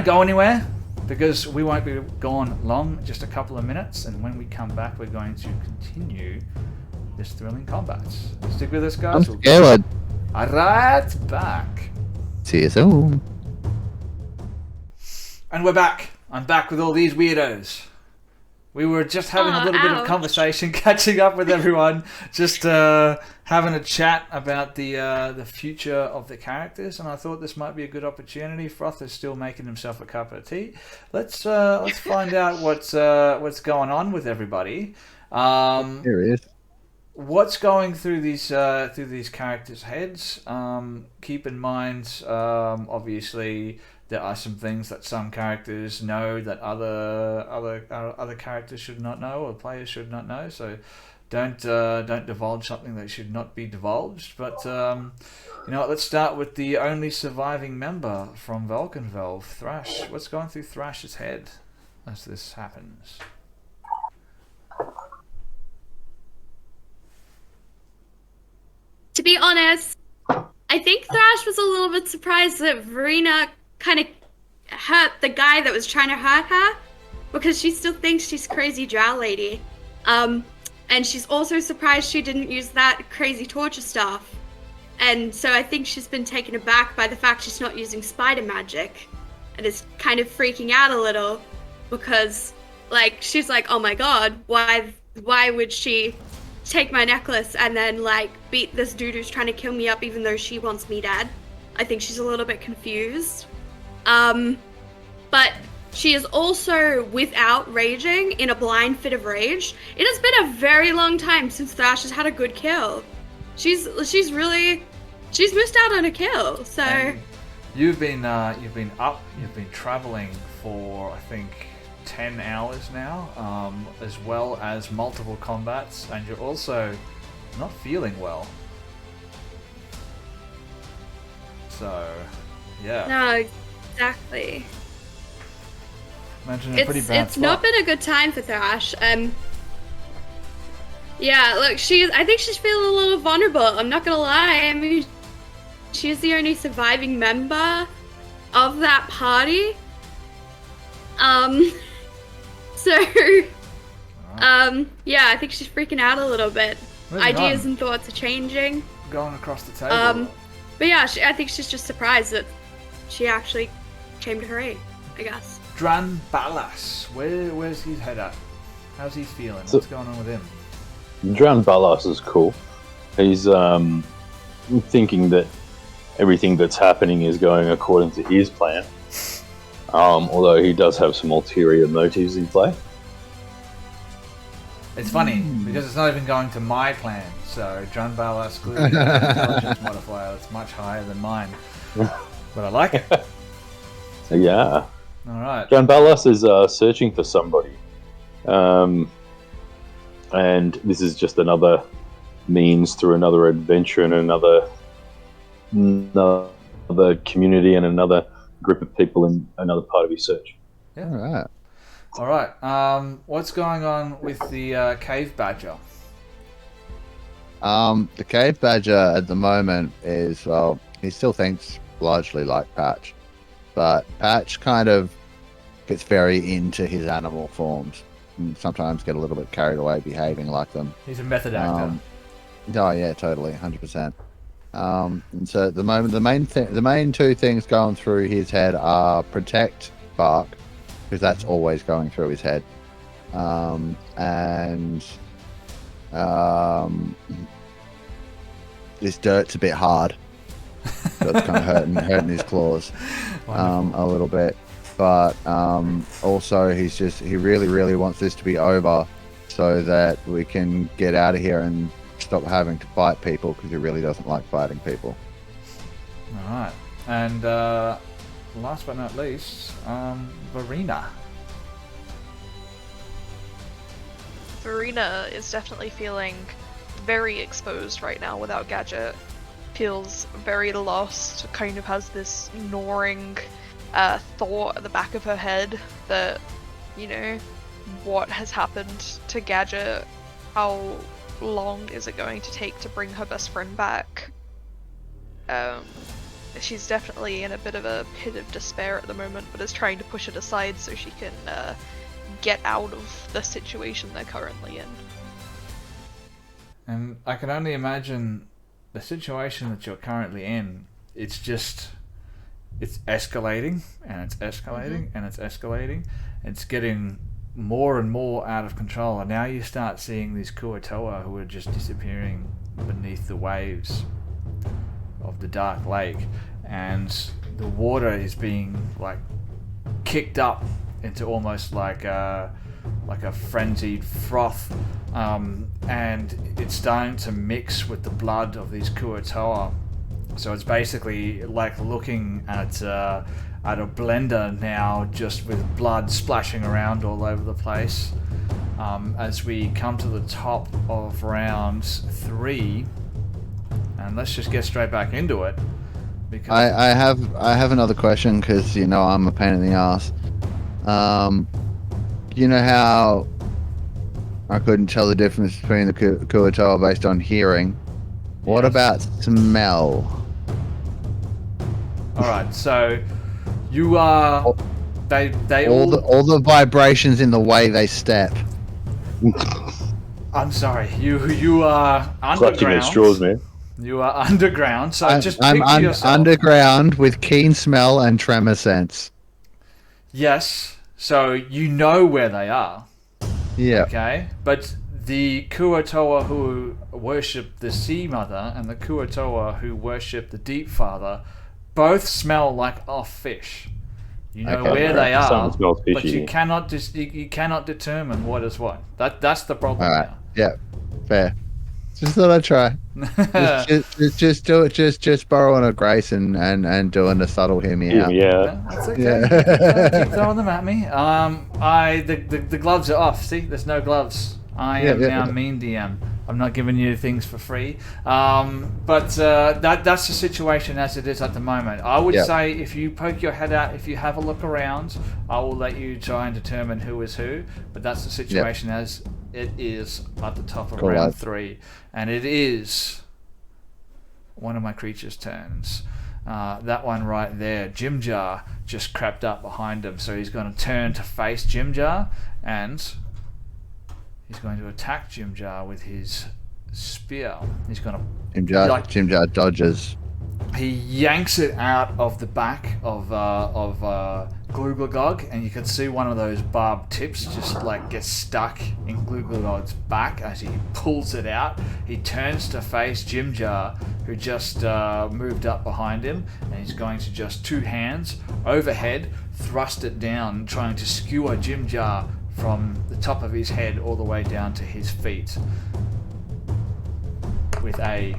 go anywhere, because we won't be gone long, just a couple of minutes. And when we come back, we're going to continue this thrilling combat. Stick with us, guys. I'm scared. Right back. See you soon. And we're back. I'm back with all these weirdos. We were just having a little bit of conversation, catching up with everyone, just having a chat about the future of the characters, and I thought this might be a good opportunity. Froth is still making himself a cup of tea. Let's find out what's going on with everybody. Here he is. What's going through these characters' heads? Keep in mind, obviously, there are some things that some characters know that other characters should not know, or players should not know. So, don't divulge something that should not be divulged. But let's start with the only surviving member from Vulcanvelve, Thrash. What's going through Thrash's head as this happens? To be honest, I think Thrash was a little bit surprised that Verena kind of hurt the guy that was trying to hurt her, because she still thinks she's crazy drow lady. And she's also surprised she didn't use that crazy torture stuff. And so I think she's been taken aback by the fact she's not using spider magic, and is kind of freaking out a little, because she's like, oh my god, why would she take my necklace and then beat this dude who's trying to kill me up even though she wants me dead? I think she's a little bit confused. But she is also without raging, in a blind fit of rage. It has been a very long time since Thrash has had a good kill. She's missed out on a kill. So and you've been traveling for, I think, 10 hours now, as well as multiple combats, and you're also not feeling well. So, yeah. No, exactly. Imagine a pretty bad It's spot. not been a good time for Thrash. Yeah, look, I think she's feeling a little vulnerable. I'm not gonna lie. I mean, she's the only surviving member of that party. Yeah, I think she's freaking out a little bit. Ideas and thoughts are changing. Going across the table. But yeah, I think she's just surprised that she actually came to her aid, I guess. Dran Ballas, where's his head at? How's he feeling? What's going on with him? Dran Ballas is cool. He's thinking that everything that's happening is going according to his plan. Although he does have some ulterior motives in play. It's funny, because it's not even going to my plan, so Dran Ballas clearly has an intelligence modifier that's much higher than mine. But I like it. Yeah. Alright. Dran Ballas is searching for somebody. And this is just another means through another adventure and another community and another group of people in another part of his search. Yeah. Alright. What's going on with the cave badger? The cave badger at the moment is, well, he still thinks largely like Patch, but Patch kind of gets very into his animal forms and sometimes get a little bit carried away behaving like them. He's a method actor. Oh yeah, totally, 100%. And so at the moment, the main two things going through his head are protect Bark, because that's always going through his head, and this dirt's a bit hard, so it's kind of hurting his claws a little bit. But also he really wants this to be over so that we can get out of here and stop having to fight people, because he really doesn't like fighting people. Alright. And last but not least, Verena. Verena is definitely feeling very exposed right now without Gadget. Feels very lost, kind of has this gnawing thought at the back of her head that, what has happened to Gadget? How long is it going to take to bring her best friend back? She's definitely in a bit of a pit of despair at the moment, but is trying to push it aside so she can get out of the situation they're currently in. And I can only imagine the situation that you're currently in. It's escalating, and it's escalating, and it's escalating. It's getting more and more out of control, and now you start seeing these Kuatoa who are just disappearing beneath the waves of the dark lake, and the water is being like kicked up into almost like a frenzied froth, and it's starting to mix with the blood of these Kuatoa. So it's basically like looking at a blender now, just with blood splashing around all over the place. As we come to the top of round 3, and let's just get straight back into it. Because I have another question, because I'm a pain in the ass. You know how I couldn't tell the difference between the Kuatoa based on hearing? What about smell? All right, so you are they all the vibrations in the way they step. I'm sorry, you are Clutching at underground. straws, man. You are underground, so just I'm picture yourself underground with keen smell and tremor sense. Yes, so you know where they are. Yeah. Okay, but the Kuatoa who worship the Sea Mother and the Kuatoa who worship the Deep Father both smell like off fish. You know where they are, Something smells fishy. but you cannot you cannot determine what is what. That's the problem All right. now. Yeah. Fair. Just thought I'd try. just do it. Just borrowing a grace and doing the subtle hear me out. Yeah. That's okay. Yeah. Keep throwing them at me. The gloves are off. See, there's no gloves. I am now mean DM. I'm not giving you things for free. But that's the situation as it is at the moment. I would say if you poke your head out, if you have a look around, I will let you try and determine who is who. But that's the situation as it is at the top of round 3. And it is one of my creatures' turns. That one right there, Jimjar, just crept up behind him. So he's going to turn to face Jimjar, and he's going to attack Jimjar with his spear. He's going to... Jimjar dodges. He yanks it out of the back of Glugagog, and you can see one of those barbed tips just like get stuck in Glugagog's back as he pulls it out. He turns to face Jimjar, who just moved up behind him, and he's going to just 2 hands overhead thrust it down, trying to skewer Jimjar from the top of his head all the way down to his feet with a...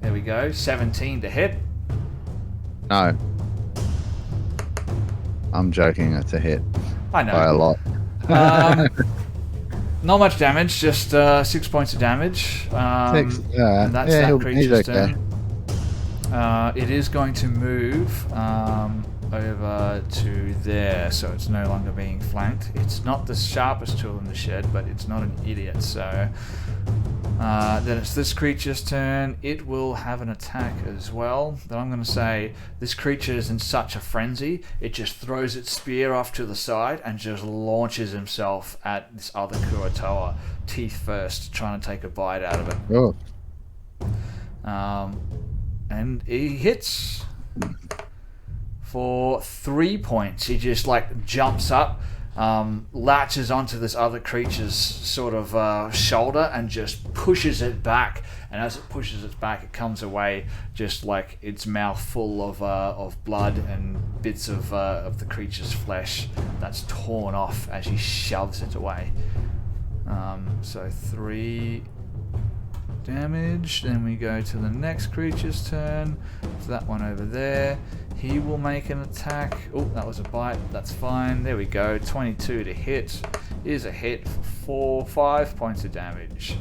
There we go, 17 to hit. No. I'm joking, it's a hit. I know. By a lot. Not much damage, just 6 points of damage. 6, and that's that creature's turn. It is going to move over to there, so it's no longer being flanked. It's not the sharpest tool in the shed, but it's not an idiot, so... then it's this creature's turn. It will have an attack as well. But I'm going to say this creature is in such a frenzy, it just throws its spear off to the side and just launches himself at this other Kuatoa, teeth first, trying to take a bite out of it. Oh. And he hits for 3 points. He just like jumps up, latches onto this other creature's sort of shoulder and just pushes it back. And as it pushes it back, it comes away just like its mouth full of blood and bits of the creature's flesh that's torn off as he shoves it away. So 3 damage. Then we go to the next creature's turn. It's that one over there. He will make an attack. Oh, that was a bite. That's fine. There we go. 22 to hit. Is a hit for 5 points of damage.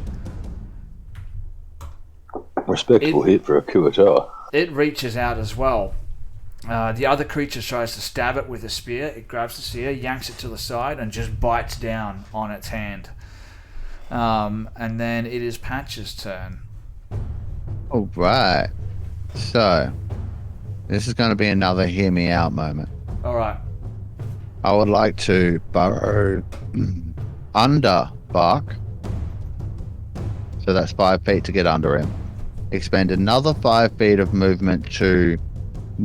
Respectable hit for a Kuatoa. It reaches out as well. The other creature tries to stab it with a spear. It grabs the spear, yanks it to the side, and just bites down on its hand. And then it is Patch's turn. All right. So, this is going to be another hear me out moment. All right. I would like to burrow under Bark. So that's 5 feet to get under him. Expend another 5 feet of movement to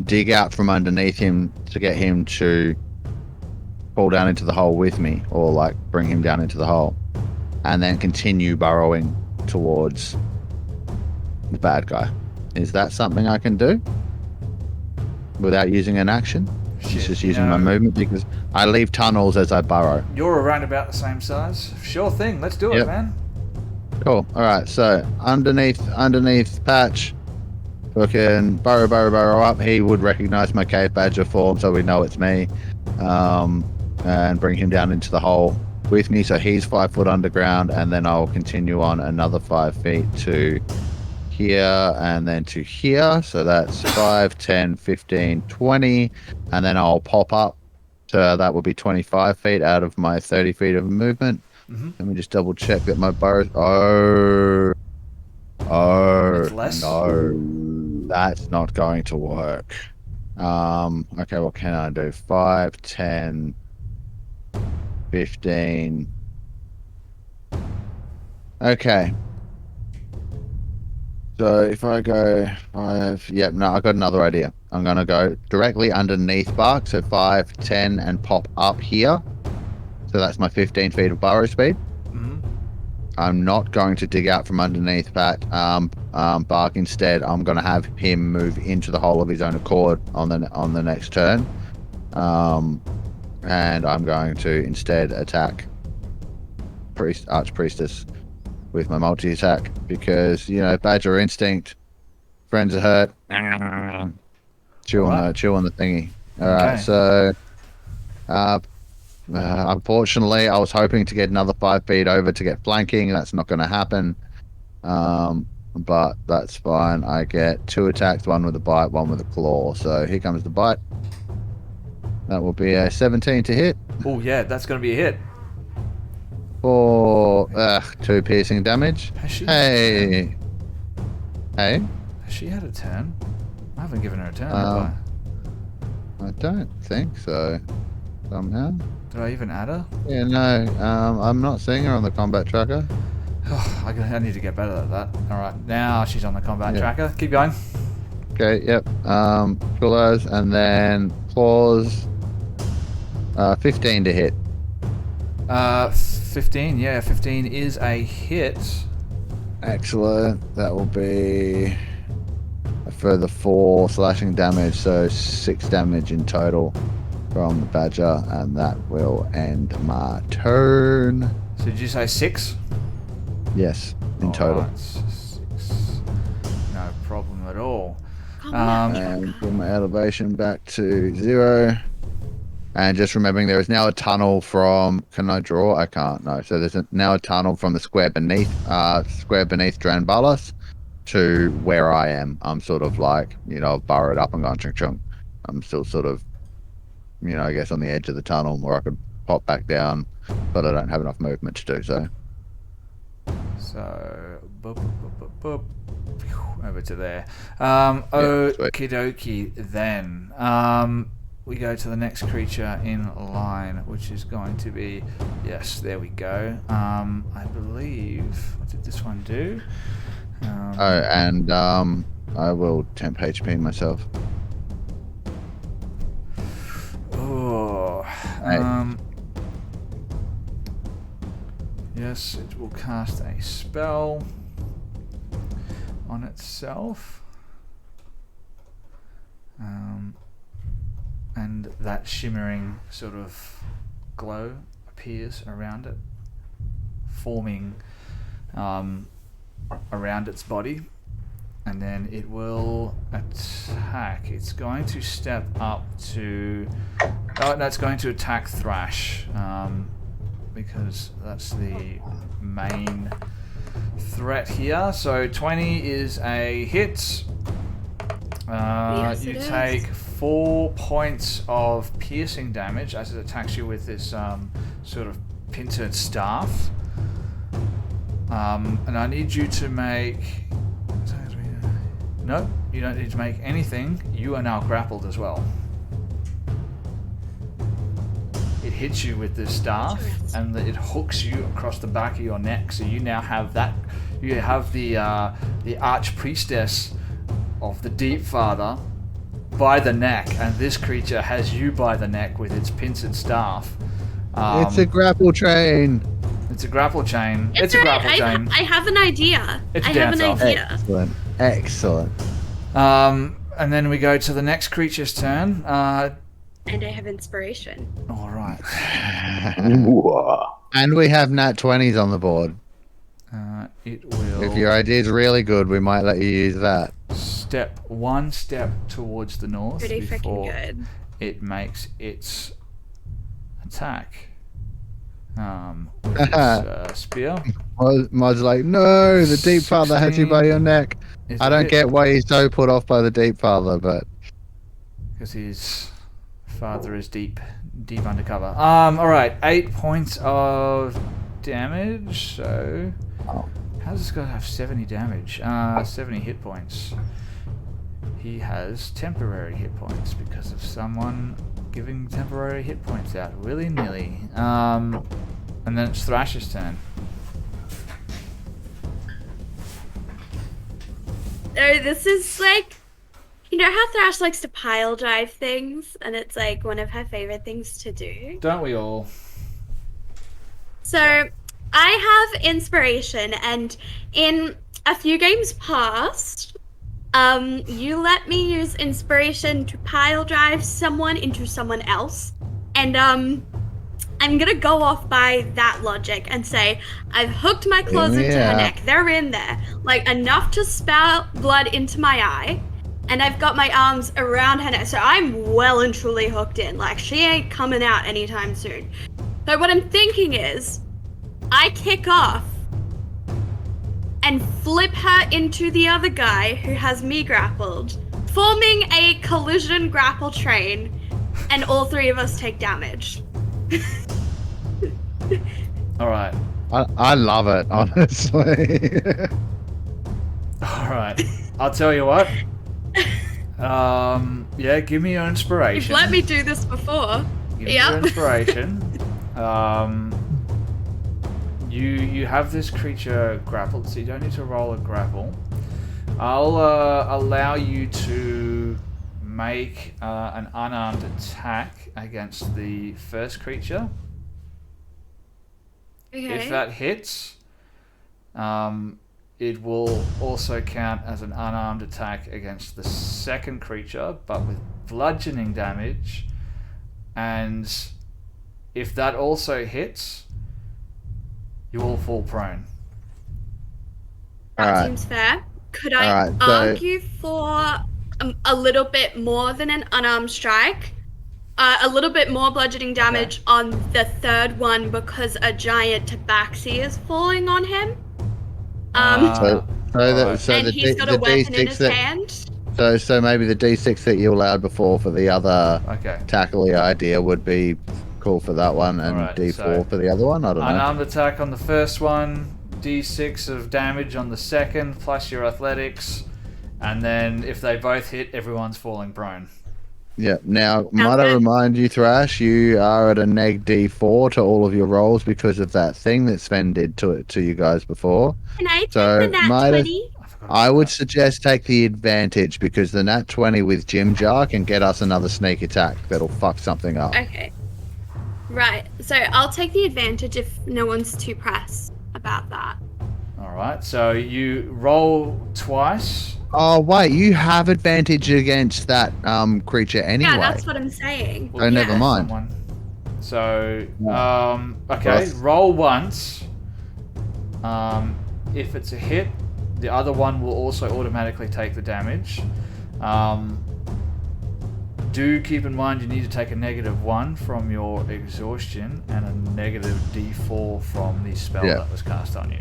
dig out from underneath him to get him to fall down into the hole with me, or like bring him down into the hole, and then continue burrowing towards the bad guy. Is that something I can do without using an action? Shit, Just using my movement, because I leave tunnels as I burrow. You're around about the same size. Sure thing. Let's do it, man. Cool. All right. So underneath Patch, fucking burrow up. He would recognize my cave badger form, so we know it's me. And bring him down into the hole with me. So he's 5 foot underground, and then I'll continue on another 5 feet to here and then to here. So that's 5, 10, 15, 20, and then I'll pop up. So that will be 25 feet out of my 30 feet of movement. Let me just double check that my burrow. No, that's not going to work. Okay, what can I do? 5, 10, 15. Okay. So if I go 5, I got another idea. I'm going to go directly underneath Bark, so 5, 10, and pop up here. So that's my 15 feet of burrow speed. I'm not going to dig out from underneath Bark. Instead, I'm going to have him move into the hole of his own accord on the next turn. And I'm going to instead attack Archpriestess with my multi-attack, because, you know, Badger instinct, friends are hurt. Chew on the thingy. Alright, so unfortunately I was hoping to get another 5 feet over to get flanking. That's not going to happen. But that's fine. I get 2 attacks, 1 with a bite, 1 with a claw. So here comes the bite. That will be a 17 to hit. Oh yeah, that's going to be a hit. For 2 piercing damage. Hey. Has she had a turn? I haven't given her a turn, have I don't think so. Somehow. Did I even add her? Yeah, no. I'm not seeing her on the combat tracker. I need to get better at that. Alright, now she's on the combat tracker. Keep going. Okay, yep. Claws, and then claws. 15 to hit. 15, yeah, 15 is a hit. Excellent. That will be a further 4 slashing damage, so 6 damage in total from the badger, and that will end my turn. So did you say 6? Yes, in total. Right, 6. No problem at all. And bring my elevation back to 0. And just remembering, there is now a tunnel from... Can I draw? I can't, no. So there's now a tunnel from the square beneath Dranbalas to where I am. I'm sort of like, you know, burrowed up and gone chung chung. I'm still sort of, you know, I guess on the edge of the tunnel where I could pop back down, but I don't have enough movement to do so. So, over to there. Okie dokie then. We go to the next creature in line, which is going to be, yes, there we go. I believe, what did this one do? I will temp HP myself. Oh, yes, it will cast a spell on itself. And that shimmering sort of glow appears around it, forming around its body, and then it will attack. It's going to step up to... Oh, no, it's going to attack Thrash, because that's the main threat here. So 20 is a hit. Yes, you take 4 points of piercing damage as it attacks you with this sort of pincered staff. And I need you to make... No, you don't need to make anything. You are now grappled as well. It hits you with this staff, and it hooks you across the back of your neck. So you now have that. You have the Archpriestess of the Deep Father by the neck, and this creature has you by the neck with its pincered staff. It's a grapple chain. It's a grapple chain. It's a right. grapple chain. I have an idea. It's a I have an dance-off. idea. Excellent. And then we go to the next creature's turn. And I have inspiration. All right. And we have nat 20s on the board. It will. If your idea is really good, we might let you use that. One step towards the north Pretty before freaking good. it makes its attack. With its spear. Mod's like, no, the Deep Father has you by your neck. I don't get why he's so put off by the Deep Father, but because his father is deep undercover. All right, 8 points of damage. So, how does this guy have 70 damage? 70 hit points. He has temporary hit points because of someone giving temporary hit points out willy-nilly. And then it's Thrash's turn. Oh, this is like, you know how Thrash likes to pile drive things, and it's like one of her favorite things to do. Don't we all? So, I have inspiration, and in a few games past, you let me use inspiration to pile drive someone into someone else, and I'm gonna go off by that logic and say I've hooked my claws into her neck. They're in there, like enough to spout blood into my eye, and I've got my arms around her neck, so I'm well and truly hooked in. Like, she ain't coming out anytime soon. So what I'm thinking is, I kick off and flip her into the other guy who has me grappled, forming a collision grapple train, and all three of us take damage. All right. I love it, honestly. All right. I'll tell you what. Yeah, give me your inspiration. You've let me do this before. Give me your inspiration. You have this creature grappled, so you don't need to roll a grapple. I'll allow you to make an unarmed attack against the first creature. Okay. If that hits, it will also count as an unarmed attack against the second creature, but with bludgeoning damage. And if that also hits, you all fall prone. That seems fair. Could I argue for a little bit more than an unarmed strike? A little bit more bludgeoning damage on the third one because a giant tabaxi is falling on him. So and he's got a weapon in his hand. So maybe the D6 that you allowed before for the other tackly idea would be cool for that one, and D4 for the other one. I don't know. Unarmed attack on the first one, D6 of damage on the second, plus your athletics, and then if they both hit, everyone's falling prone. Yeah. Now, might I remind you, Thrash, you are at a neg D4 to all of your rolls because of that thing that Sven did to you guys before. Can I take the nat 20? I would suggest take the advantage because the nat 20 with Jim Jar can get us another sneak attack that'll fuck something up. Okay. Right. So I'll take the advantage if no one's too pressed about that. Alright, so you roll twice. Oh, wait, you have advantage against that creature anyway. Yeah, that's what I'm saying. Oh, never mind. So, okay, roll once. If it's a hit, the other one will also automatically take the damage. Do keep in mind you need to take a -1 from your exhaustion and a negative D4 from the spell that was cast on you.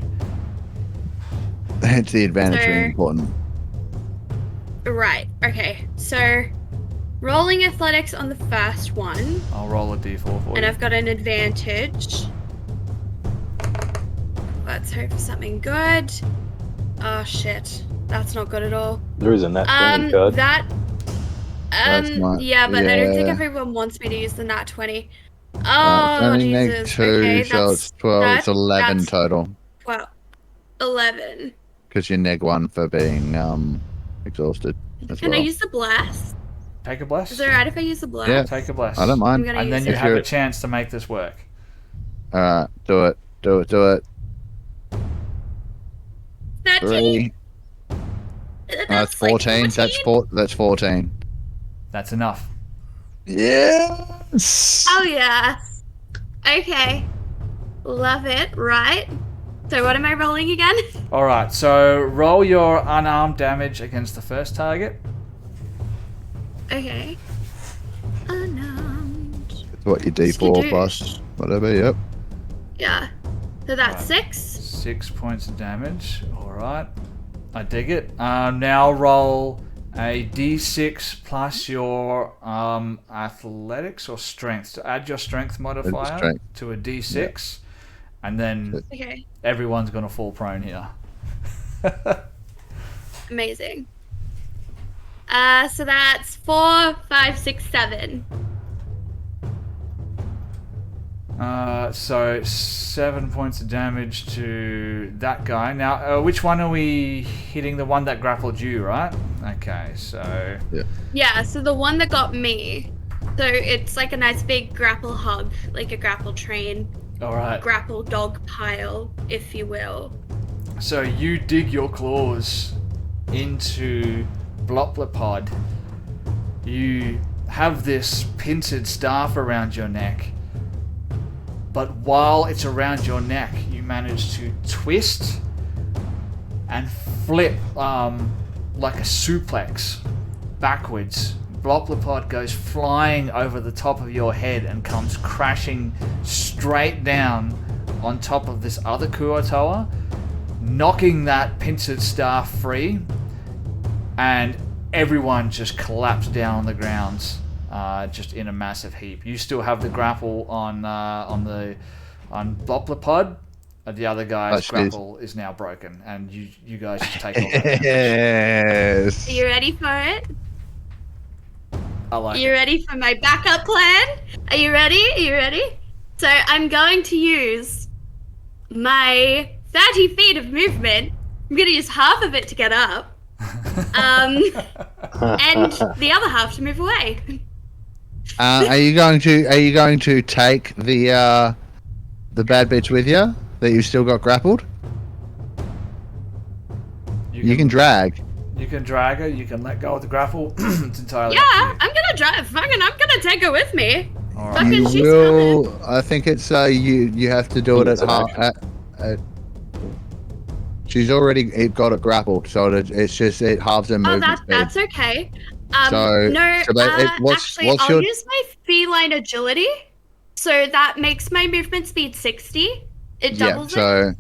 Hence the advantage being important. Right, okay. So, rolling athletics on the first one. I'll roll a D4 for you. And I've got an advantage. Let's hope for something good. Oh shit. That's not good at all. There is a nat 20 card. Yeah, but I don't think everyone wants me to use the nat 20. Oh, Jesus. Okay, so it's 12, it's 11 total. Well, 11. Because you're -1 for being exhausted as Can well. I use the blast? Take a bless. Is it alright if I use the bless? Yeah. Take a bless. I don't mind. I'm gonna And use then you it. have a chance to make this work. Alright, do it. Do it. Do it. 13. 3. That's 14. That's 14. That's enough. Yes. Oh yeah. Okay. Love it. Right. So what am I rolling again? Alright, so roll your unarmed damage against the first target. Okay. Unarmed. It's what your D4 Skidoo. plus whatever, yep. Yeah. So that's Right. 6. 6 points of damage. Alright. I dig it. Now roll a d6 plus your athletics or strength. To add your strength modifier strength. to a d6. And then Okay. everyone's going to fall prone here. Amazing. So that's 4, 5, 6, 7. So 7 points of damage to that guy. Now, which one are we hitting? The one that grappled you, right? Okay, so... Yeah, so the one that got me. So it's like a nice big grapple hug, like a grapple train, Alright. grapple dog pile, if you will. So you dig your claws into Bloplopod. You have this pincered staff around your neck. But while it's around your neck, you manage to twist and flip like a suplex backwards. Bloplopod goes flying over the top of your head and comes crashing straight down on top of this other Kuotoa, knocking that pincered staff free, and everyone just collapsed down on the ground. Just in a massive heap. You still have the grapple on Bloplopod. The other guy's grapple is now broken, and you guys just take all that damage. Yes. Are you ready for it? I like Are you it. ready for my backup plan? Are you ready? Are you ready? So I'm going to use my 30 feet of movement. I'm going to use half of it to get up. And the other half to move away. Are you going to take the bad bitch with you that you still got grappled? You can drag. You can drag her. You can let go of the grapple. It's entirely Yeah, up to I'm gonna drive. Fucking, I'm gonna take her with me. you. All Fucking, right. You she's will. coming. I think it's you have to do it at half. She's already got it grappled, so it's just it halves her Oh, movement speed. that's okay. So- No, so what's I'll your- use my feline agility. So that makes my movement speed 60. It doubles it. So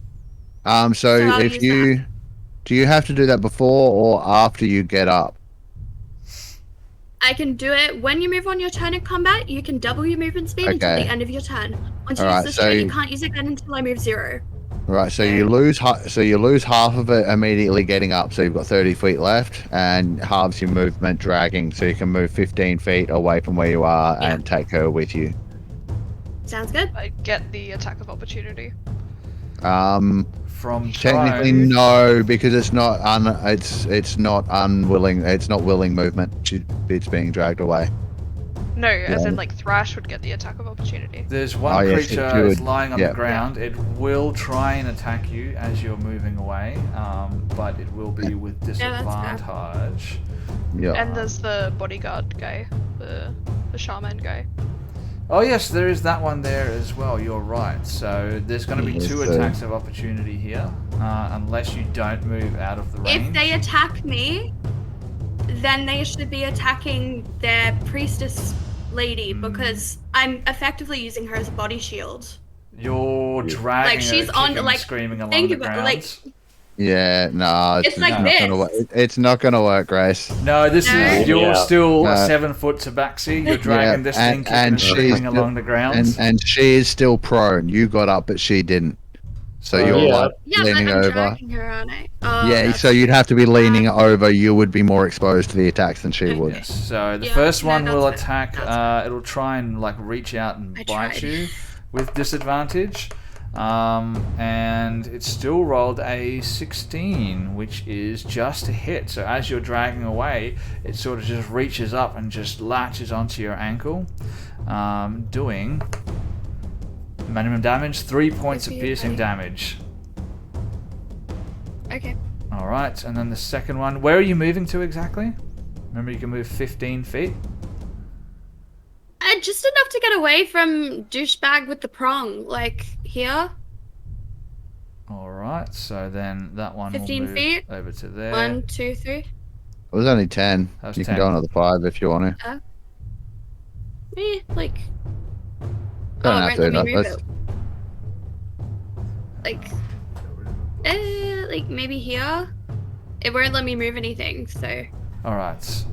I'll if use you do you have to do that before or after you get up? I can do it when you move on your turn in combat. You can double your movement speed until Okay. the end of your turn. Once you Alright, use so this turn, you can't use it again until I move 0. Right, so you lose half of it immediately getting up, so you've got 30 feet left, and halves your movement dragging, so you can move 15 feet away from where you are and take her with you. Sounds good. I get the attack of opportunity. From Technically prone, no, because it's not unwilling. It's not willing movement. It's being dragged away. No, as Yeah. in like Thrash would get the attack of opportunity. there's one Oh, yes, creature you that's would. lying on Yeah. the ground. It will try and attack you as you're moving away, but it will be with that's fair. disadvantage. Yeah. And there's the bodyguard guy, the shaman guy. Oh yes, there is that one there as well. You're right. So there's going to be Yes, 2 sir. attacks of opportunity here, unless you don't move out of the range. If they attack me, then they should be attacking their priestess lady because I'm effectively using her as a body shield. You're dragging Like, she's her, on- kicking, like, screaming along think the about- ground. like- Yeah, no, It's like not this. gonna work. It's not gonna work, Grace. No, this No. is you're Yeah. still No. 7 foot tabaxi. You're dragging this thing, kicking and she's screaming still- along the ground. And she is still prone. You got up, but she didn't. So Oh, you're yeah. like Yeah, leaning but I'm over. dragging her, aren't I? Oh, Yeah, that's- so you'd have to be leaning over. You would be more exposed to the attacks than she would. Yes. So the Yeah, first no, one will that's fair. attack. That's It'll try and like reach out and I bite tried. you with disadvantage. and it still rolled a 16, which is just a hit. So as you're dragging away, it sort of just reaches up and just latches onto your ankle, doing minimum damage, 3 points of piercing damage. Okay. Alright, and then the second one. Where are you moving to exactly? Remember, you can move 15 feet. Just enough to get away from douchebag with the prong, like here. Alright, so then that one 15 will move feet. over to there. 1, 2, 3. It was only 10. That's You 10. can go another 5 if you want to. Like. Don't it have won't to. let No, me move let's- it. Like maybe here. It won't let me move anything, so. Alright,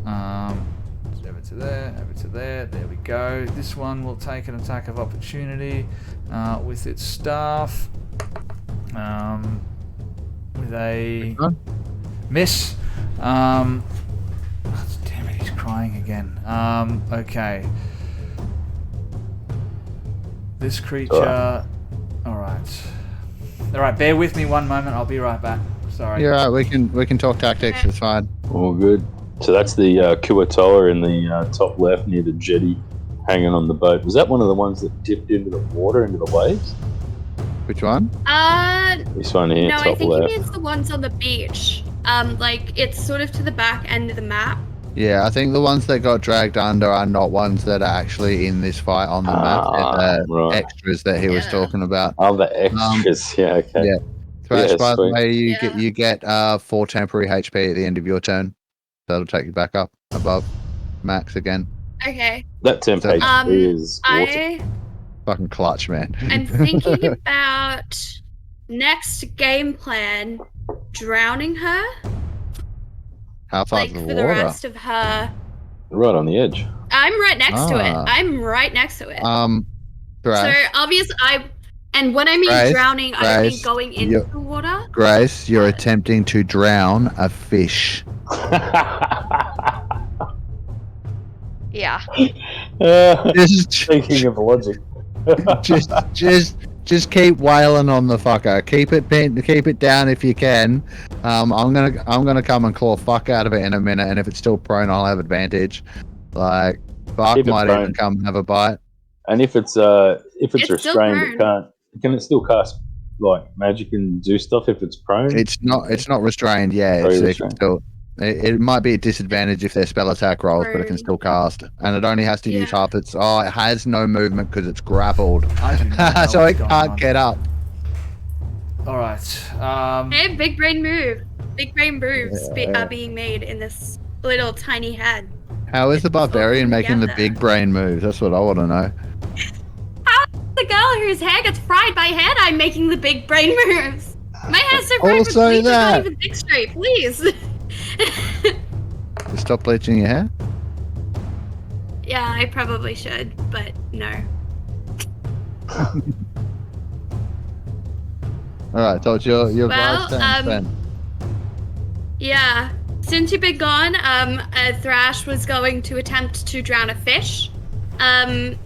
over to there, over to there. There we go. This one will take an attack of opportunity with its staff. With a miss. Damn it, he's crying again. Okay. This creature. Alright. Alright, bear with me one moment. I'll be right back. Sorry. You're right. We can talk tactics. It's fine. All good. So that's the Kuatoa in the top left near the jetty hanging on the boat. Was that one of the ones that dipped into the water, into the waves? Which one? This one here, No, top I think left. he means the ones on the beach. Like it's sort of to the back end of the map. Yeah, I think the ones that got dragged under are not ones that are actually in this fight on the map. They're the Right. extras that he was talking about. Oh, the extras. Yeah, okay. Yeah. Thrash, Yeah, by the sweet. way, you get 4 temporary HP at the end of your turn. That'll take you back up above max again. Okay. That temp HP is awesome. Fucking clutch, man. I'm thinking about next game plan, drowning her. How far Like is the for water? the rest of her. Right on the edge. I'm right next to it. Ah. I'm right next to it. Thrash, So obviously and when I mean Grace, drowning, I mean Grace, going into the water. Grace, you're attempting to drown a fish. Yeah. Speaking of logic. Just keep wailing on the fucker. Keep it down if you can. I'm gonna come and claw fuck out of it in a minute, and if it's still prone, I'll have advantage. Like Buck Keep it might prone. even come and have a bite. And if it's It's restrained, still can it still cast like magic and do stuff if it's prone? It's not restrained. Yeah, Very it can restrained. still. It might be a disadvantage if they're spell attack rolls, but it can still cast, and it only has to use half its. Oh, it has no movement because it's grappled, I do not know so what's it going can't on. get up. Alright. Hey, big brain move. Big brain moves are being made in this little tiny head. How is the barbarian all making the together. big brain moves? That's what I want to know. The girl whose hair gets fried by head, I'm making the big brain moves. My hair's so fried with Also bleach, it's that. not even thick straight, please. You stop bleaching your hair. Yeah, I probably should, but no. All right, so it's your Well, guys' turn. Yeah. Since you've been gone, Thrash was going to attempt to drown a fish.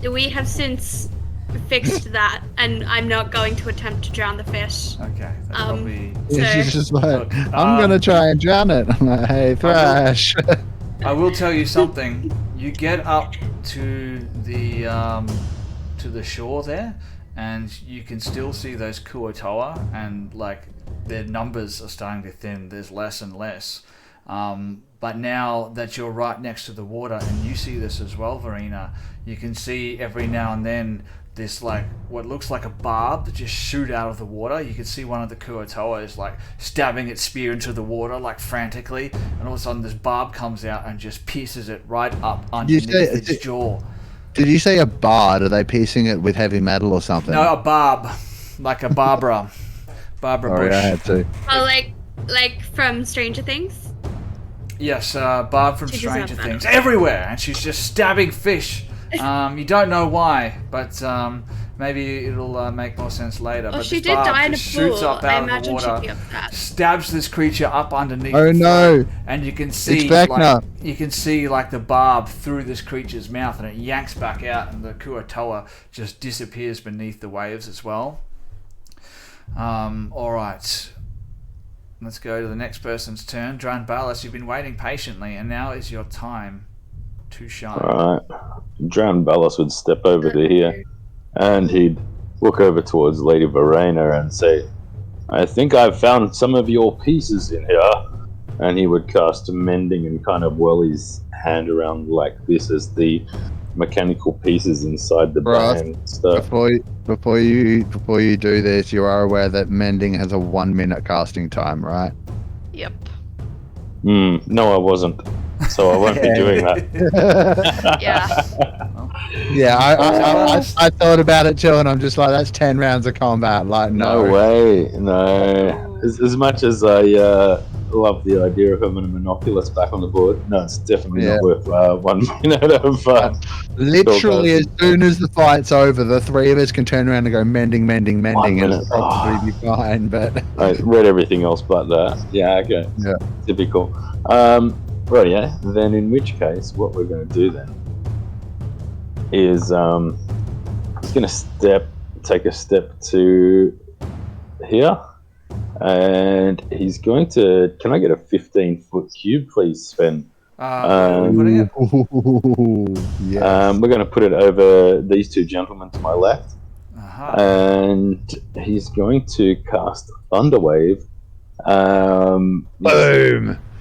We have since fixed that, and I'm not going to attempt to drown the fish. Okay. That's probably. She's just like, Look, I'm gonna try and drown it. I'm like, hey, Thrash. I will tell you something. You get up to the shore there, and you can still see those Kuatoa, and like their numbers are starting to thin. There's less and less. But now that you're right next to the water, and you see this as well, Verena, you can see every now and then this like what looks like a barb just shoot out of the water. You can see one of the Kuatoa is like stabbing its spear into the water like frantically, and all of a sudden this barb comes out and just pierces it right up underneath its jaw. Did you say a bard? Are they piecing it with heavy metal or something? No, a barb, like a Barbara Sorry, Bush. I had to. Oh, like from Stranger Things? Yes, Barb from She does have Stranger that. Things everywhere, and she's just stabbing fish. You don't know why, but maybe it'll make more sense later. Well, but she this did barb die in a just shoots pool. up I out of the imagine she'd water, be upset. stabs this creature up underneath. Oh the no! throat, and you can see Vecna. you can see like the barb through this creature's mouth, and it yanks back out, and the Kuatoa just disappears beneath the waves as well. Alright. Let's go to the next person's turn. Dranbalis, you've been waiting patiently, and now is your time to shine. Alright. Dranbalis would step over to here, and he'd look over towards Lady Verena and say, I think I've found some of your pieces in here. And he would cast Mending and kind of whirl his hand around like this as the mechanical pieces inside the brain stuff. Before you do this, you are aware that Mending has a 1 minute casting time, right? Yep. No, I wasn't. So I won't be doing that. Yeah. I thought about it too, and I'm just like, that's 10 rounds of combat. Like, No way. No. As much as I love the idea of having a monoculus back on the board, no, it's definitely not worth 1 minute of. Literally, as soon as the fight's over, the three of us can turn around and go mending, and it'll probably be fine. But I read everything else but that. Yeah, okay. Yeah. Typical. Right, yeah. Then in which case, what we're going to do then is he's going to take a step to here, and he's going to. Can I get a 15-foot cube, please, Sven? Putting it? Yes. We're going to put it over these two gentlemen to my left, and he's going to cast Thunderwave. Boom.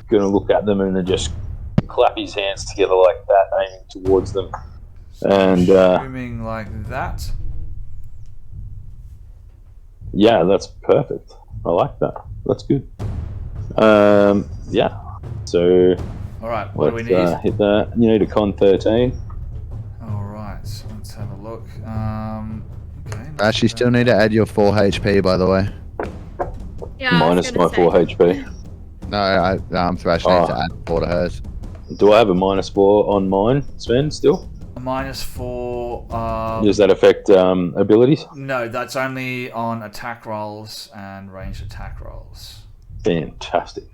Going to look at them and then just clap his hands together like that, aiming towards them. And zooming like that. Yeah, that's perfect. I like that. That's good. Yeah. So. All right. What do we need? Hit that. You need a con 13. All right. Let's have a look. Okay. Ash, you still need to add your 4 HP, by the way. Yeah, Minus my 4 HP. No, Thrash needs to add 4 to hers. Do I have a -4 on mine, Sven, still? A -4. Does that affect abilities? No, that's only on attack rolls and ranged attack rolls. Fantastic.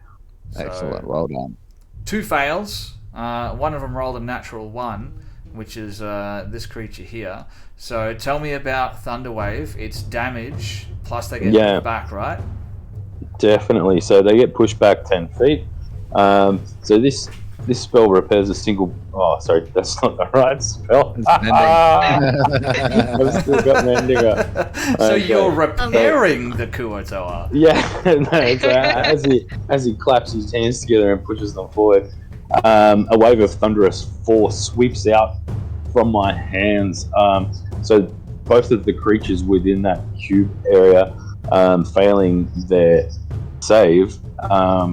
Excellent, well done. 2 fails. One of them rolled a natural 1, which is this creature here. So tell me about Thunderwave. It's damage, plus they get pushed back, right? Definitely. So they get pushed back 10 feet. So this spell repairs a single... Oh, sorry, that's not the right spell. I've still got Mending up. So you're repairing the Kuo-toa. Yeah. No, so as he claps his hands together and pushes them forward, a wave of thunderous force sweeps out from my hands. So both of the creatures within that cube area, failing their save,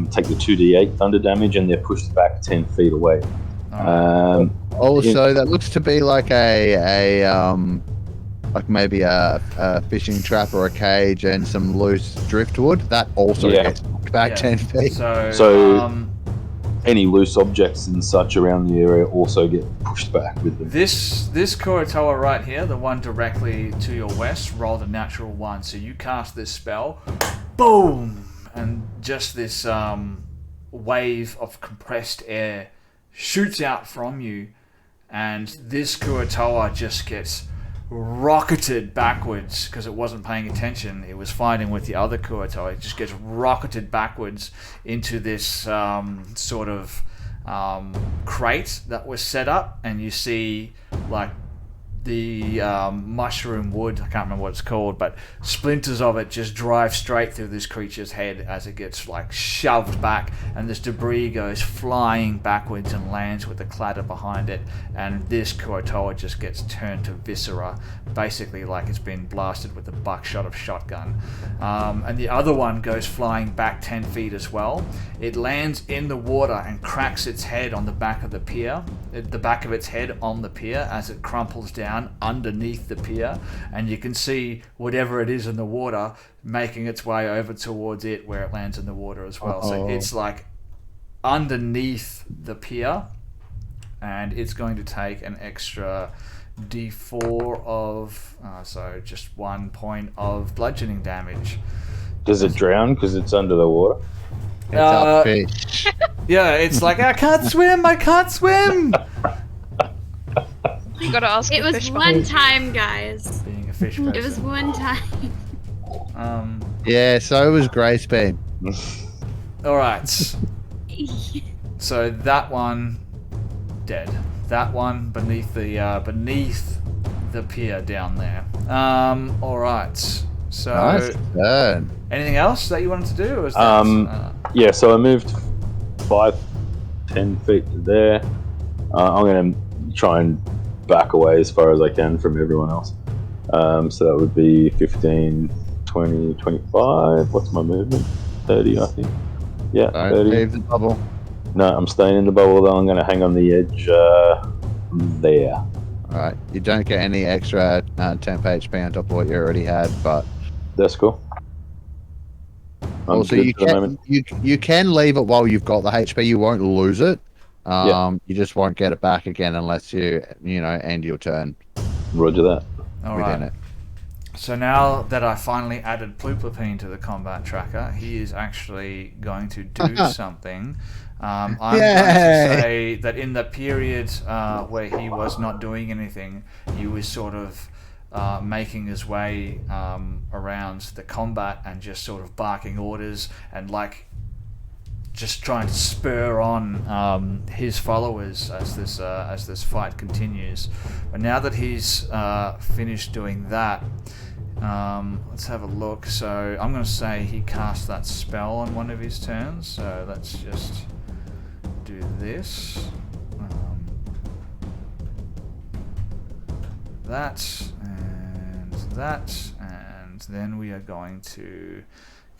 take the 2d8 thunder damage, and they're pushed back 10 feet away. Also, that looks to be like like maybe a fishing trap or a cage and some loose driftwood. That also gets pushed back 10 feet. So any loose objects and such around the area also get pushed back with them. This Kuo-toa right here, the one directly to your west, rolled a natural 1. So you cast this spell, boom, and just this wave of compressed air shoots out from you, and this Kuo-toa just gets rocketed backwards because it wasn't paying attention. It was fighting with the other Kuo-toa. It just gets rocketed backwards into this sort of crate that was set up, and you see like the mushroom wood, I can't remember what it's called, but splinters of it just drive straight through this creature's head as it gets like shoved back, and this debris goes flying backwards and lands with a clatter behind it, and this Kuo-toa just gets turned to viscera, basically like it's been blasted with a buckshot of shotgun. And the other one goes flying back 10 feet as well. It lands in the water and cracks its head on the back of the pier, the back of its head on the pier as it crumples down underneath the pier, and you can see whatever it is in the water making its way over towards it where it lands in the water as well. So it's like underneath the pier, and it's going to take an extra d4 of so just 1 point of bludgeoning damage. Does it drown because it's under the water? It's a fish. Yeah, it's like, I can't swim. You gotta ask. It was one time, guys. Being a fish person. It was one time. Yeah, so was Grace Beam. All right. So that one dead. That one beneath the pier down there. All right. So Nice turn. anything else that you wanted to do? Or is that, yeah. So I moved 5-10 feet to there. I'm gonna try and back away as far as I can from everyone else. So that would be 15, 20, 25. What's my movement? 30, I think. Yeah, Don't 30. leave the bubble. No, I'm staying in the bubble though. I'm going to hang on the edge there. Alright, you don't get any extra temp HP on top of what you already had, but That's cool. I'm also good you for the moment. you can leave it while you've got the HP. You won't lose it. You just won't get it back again unless you end your turn Roger that. all within right. it. So now that I finally added Pluplepine to the combat tracker, he is actually going to do something. I'm going to say that in the period where he was not doing anything, he was sort of making his way around the combat and just sort of barking orders and like just trying to spur on his followers as this fight continues. But now that he's finished doing that, let's have a look. So I'm going to say he cast that spell on one of his turns. So let's just do this. That, and then we are going to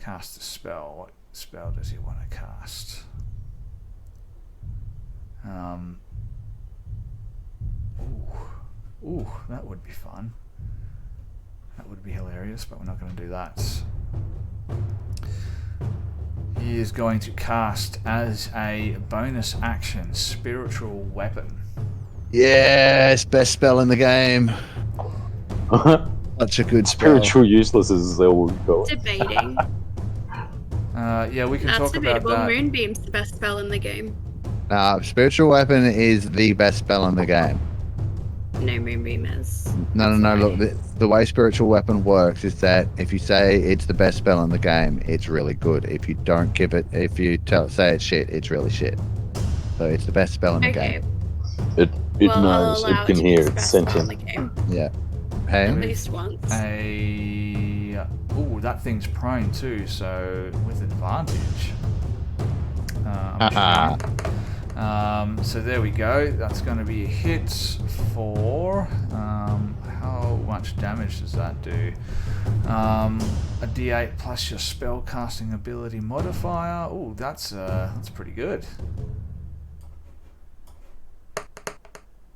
cast a spell. What spell does he want to cast? Ooh, that would be fun. That would be hilarious, but we're not going to do that. He is going to cast as a bonus action Spiritual Weapon. Yes, best spell in the game. Such a good spell. Spiritual useless is they will go. Debating. Yeah, we can That's talk about debatable. that. Moonbeam's the best spell in the game. Spiritual Weapon is the best spell in the game. No, Moonbeam is. No. Look, the way Spiritual Weapon works is that if you say it's the best spell in the game, it's really good. If you don't give it, say it's shit, it's really shit. So it's the best spell in the game. It knows, I'll allow it can to be hear, the it's best spell in sentient. the game. Yeah. Hey. At least once. Ooh, that thing's prone too, so with advantage. So there we go. That's going to be a hit for how much damage does that do? A D8 plus your spell casting ability modifier. Ooh, that's pretty good.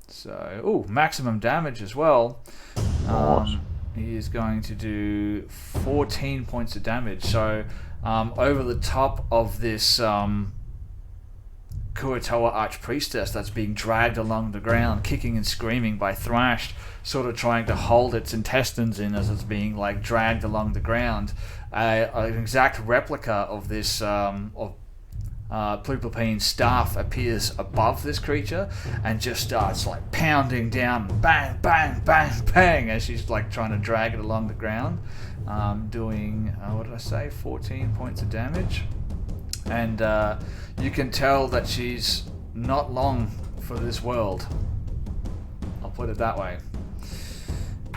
So, ooh, maximum damage as well. He is going to do 14 points of damage. So, over the top of this Kuatoa Archpriestess that's being dragged along the ground, kicking and screaming by Thrash, sort of trying to hold its intestines in as it's being like dragged along the ground. An exact replica of this Pluplepine's staff appears above this creature and just starts like pounding down, bang, bang, bang, bang, as she's like trying to drag it along the ground, doing what did I say? 14 points of damage. And you can tell that she's not long for this world. I'll put it that way.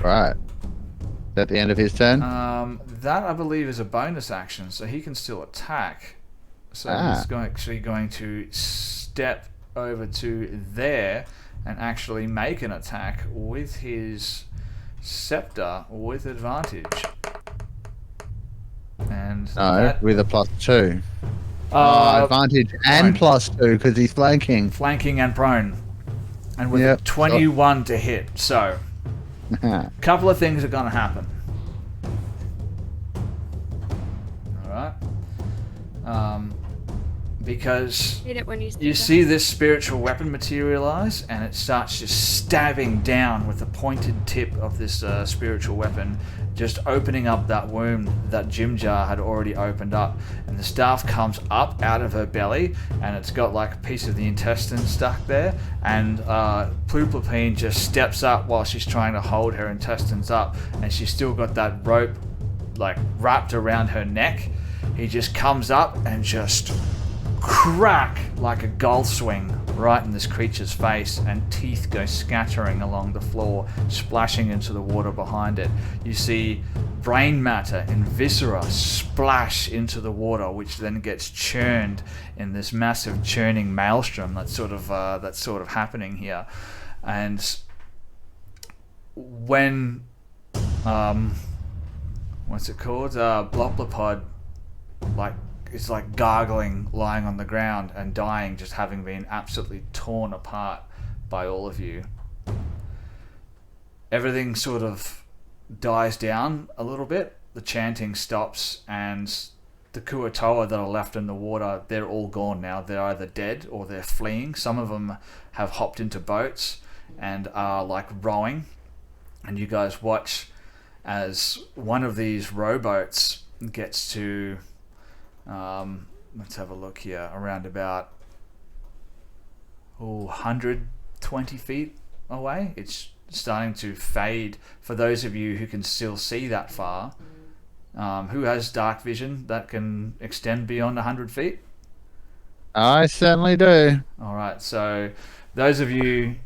Right. Is that the end of his turn? That I believe is a bonus action, so he can still attack. So he's actually going to step over to there and actually make an attack with his scepter with advantage. And with a +2. Advantage and +2 because he's flanking. Flanking and prone. And with a 21 to hit. So, a couple of things are going to happen. Alright. Because you see this spiritual weapon materialize and it starts just stabbing down with the pointed tip of this spiritual weapon, just opening up that wound that Jim Jar had already opened up, and the staff comes up out of her belly and it's got like a piece of the intestine stuck there, and Pluplepine just steps up while she's trying to hold her intestines up, and she's still got that rope like wrapped around her neck. He just comes up and just crack like a golf swing right in this creature's face, and teeth go scattering along the floor, splashing into the water behind it. You see brain matter and viscera splash into the water, which then gets churned in this massive churning maelstrom that's sort of happening here. And when what's it called? Bloplopod it's like gargling, lying on the ground and dying, just having been absolutely torn apart by all of you. Everything sort of dies down a little bit. The chanting stops, and the Kuatoa that are left in the water, they're all gone now. They're either dead or they're fleeing. Some of them have hopped into boats and are like rowing, and you guys watch as one of these rowboats gets to let's have a look here, around about 120 feet away. It's starting to fade for those of you who can still see that far. Who has dark vision that can extend beyond 100 feet? I certainly do. Alright, so those of you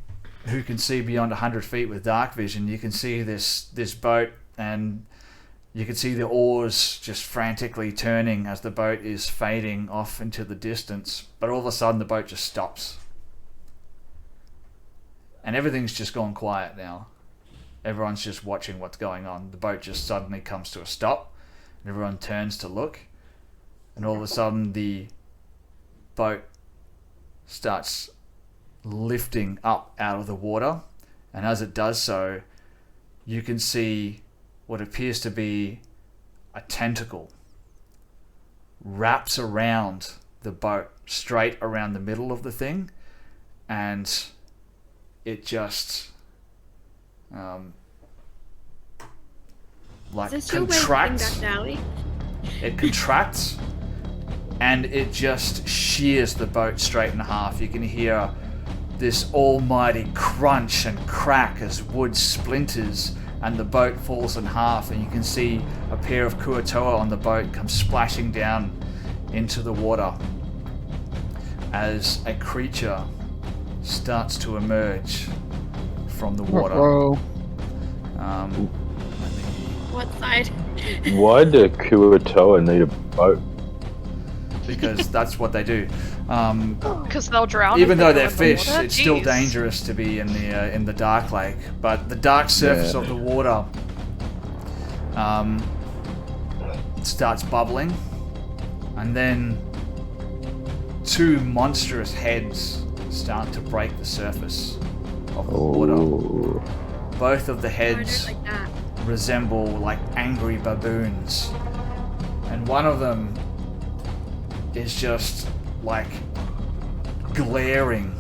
who can see beyond 100 feet with dark vision, you can see this boat, and you can see the oars just frantically turning as the boat is fading off into the distance. But all of a sudden the boat just stops. And everything's just gone quiet now. Everyone's just watching what's going on. The boat just suddenly comes to a stop, and everyone turns to look. And all of a sudden the boat starts lifting up out of the water. And as it does so, you can see what appears to be a tentacle wraps around the boat, straight around the middle of the thing, and it just like contracts. It contracts, and it just shears the boat straight in half. You can hear this almighty crunch and crack as wood splinters, and the boat falls in half, and you can see a pair of Kuatoa on the boat come splashing down into the water as a creature starts to emerge from the water. What side? Why do Kuatoa need a boat? Because that's what they do. Because they'll drown. Even though they're fish, it's still dangerous to be in the dark lake. But the dark surface of the water starts bubbling, and then two monstrous heads start to break the surface of the water. Both of the heads resemble like angry baboons, and one of them is just like glaring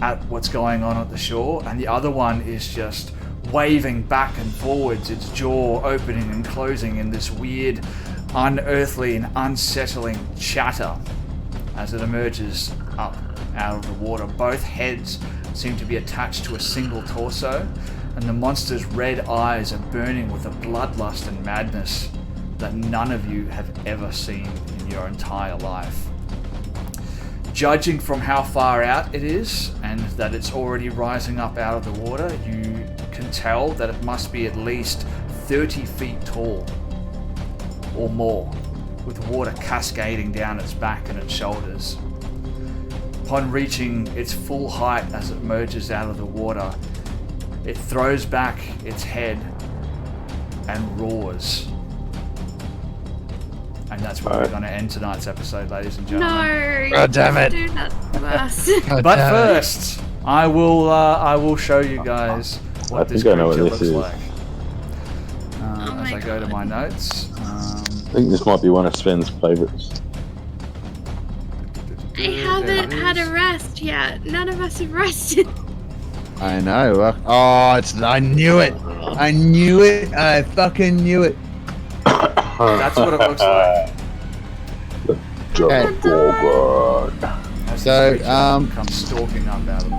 at what's going on at the shore, and the other one is just waving back and forwards, its jaw opening and closing in this weird, unearthly and unsettling chatter as it emerges up out of the water. Both heads seem to be attached to a single torso, and the monster's red eyes are burning with a bloodlust and madness that none of you have ever seen in your entire life. Judging from how far out it is and that it's already rising up out of the water, you can tell that it must be at least 30 feet tall or more, with water cascading down its back and its shoulders. Upon reaching its full height as it emerges out of the water, it throws back its head and roars. And that's where we're going to end tonight's episode, ladies and gentlemen. No! God damn it! Do that to us. But first, I will show you guys what this creature looks like. As I go to my notes. I think this might be one of Sven's favourites. I haven't had a rest yet. None of us have rested. I know. I knew it. I knew it. I fucking knew it. That's what it looks like. Okay. So, comes stalking up out of the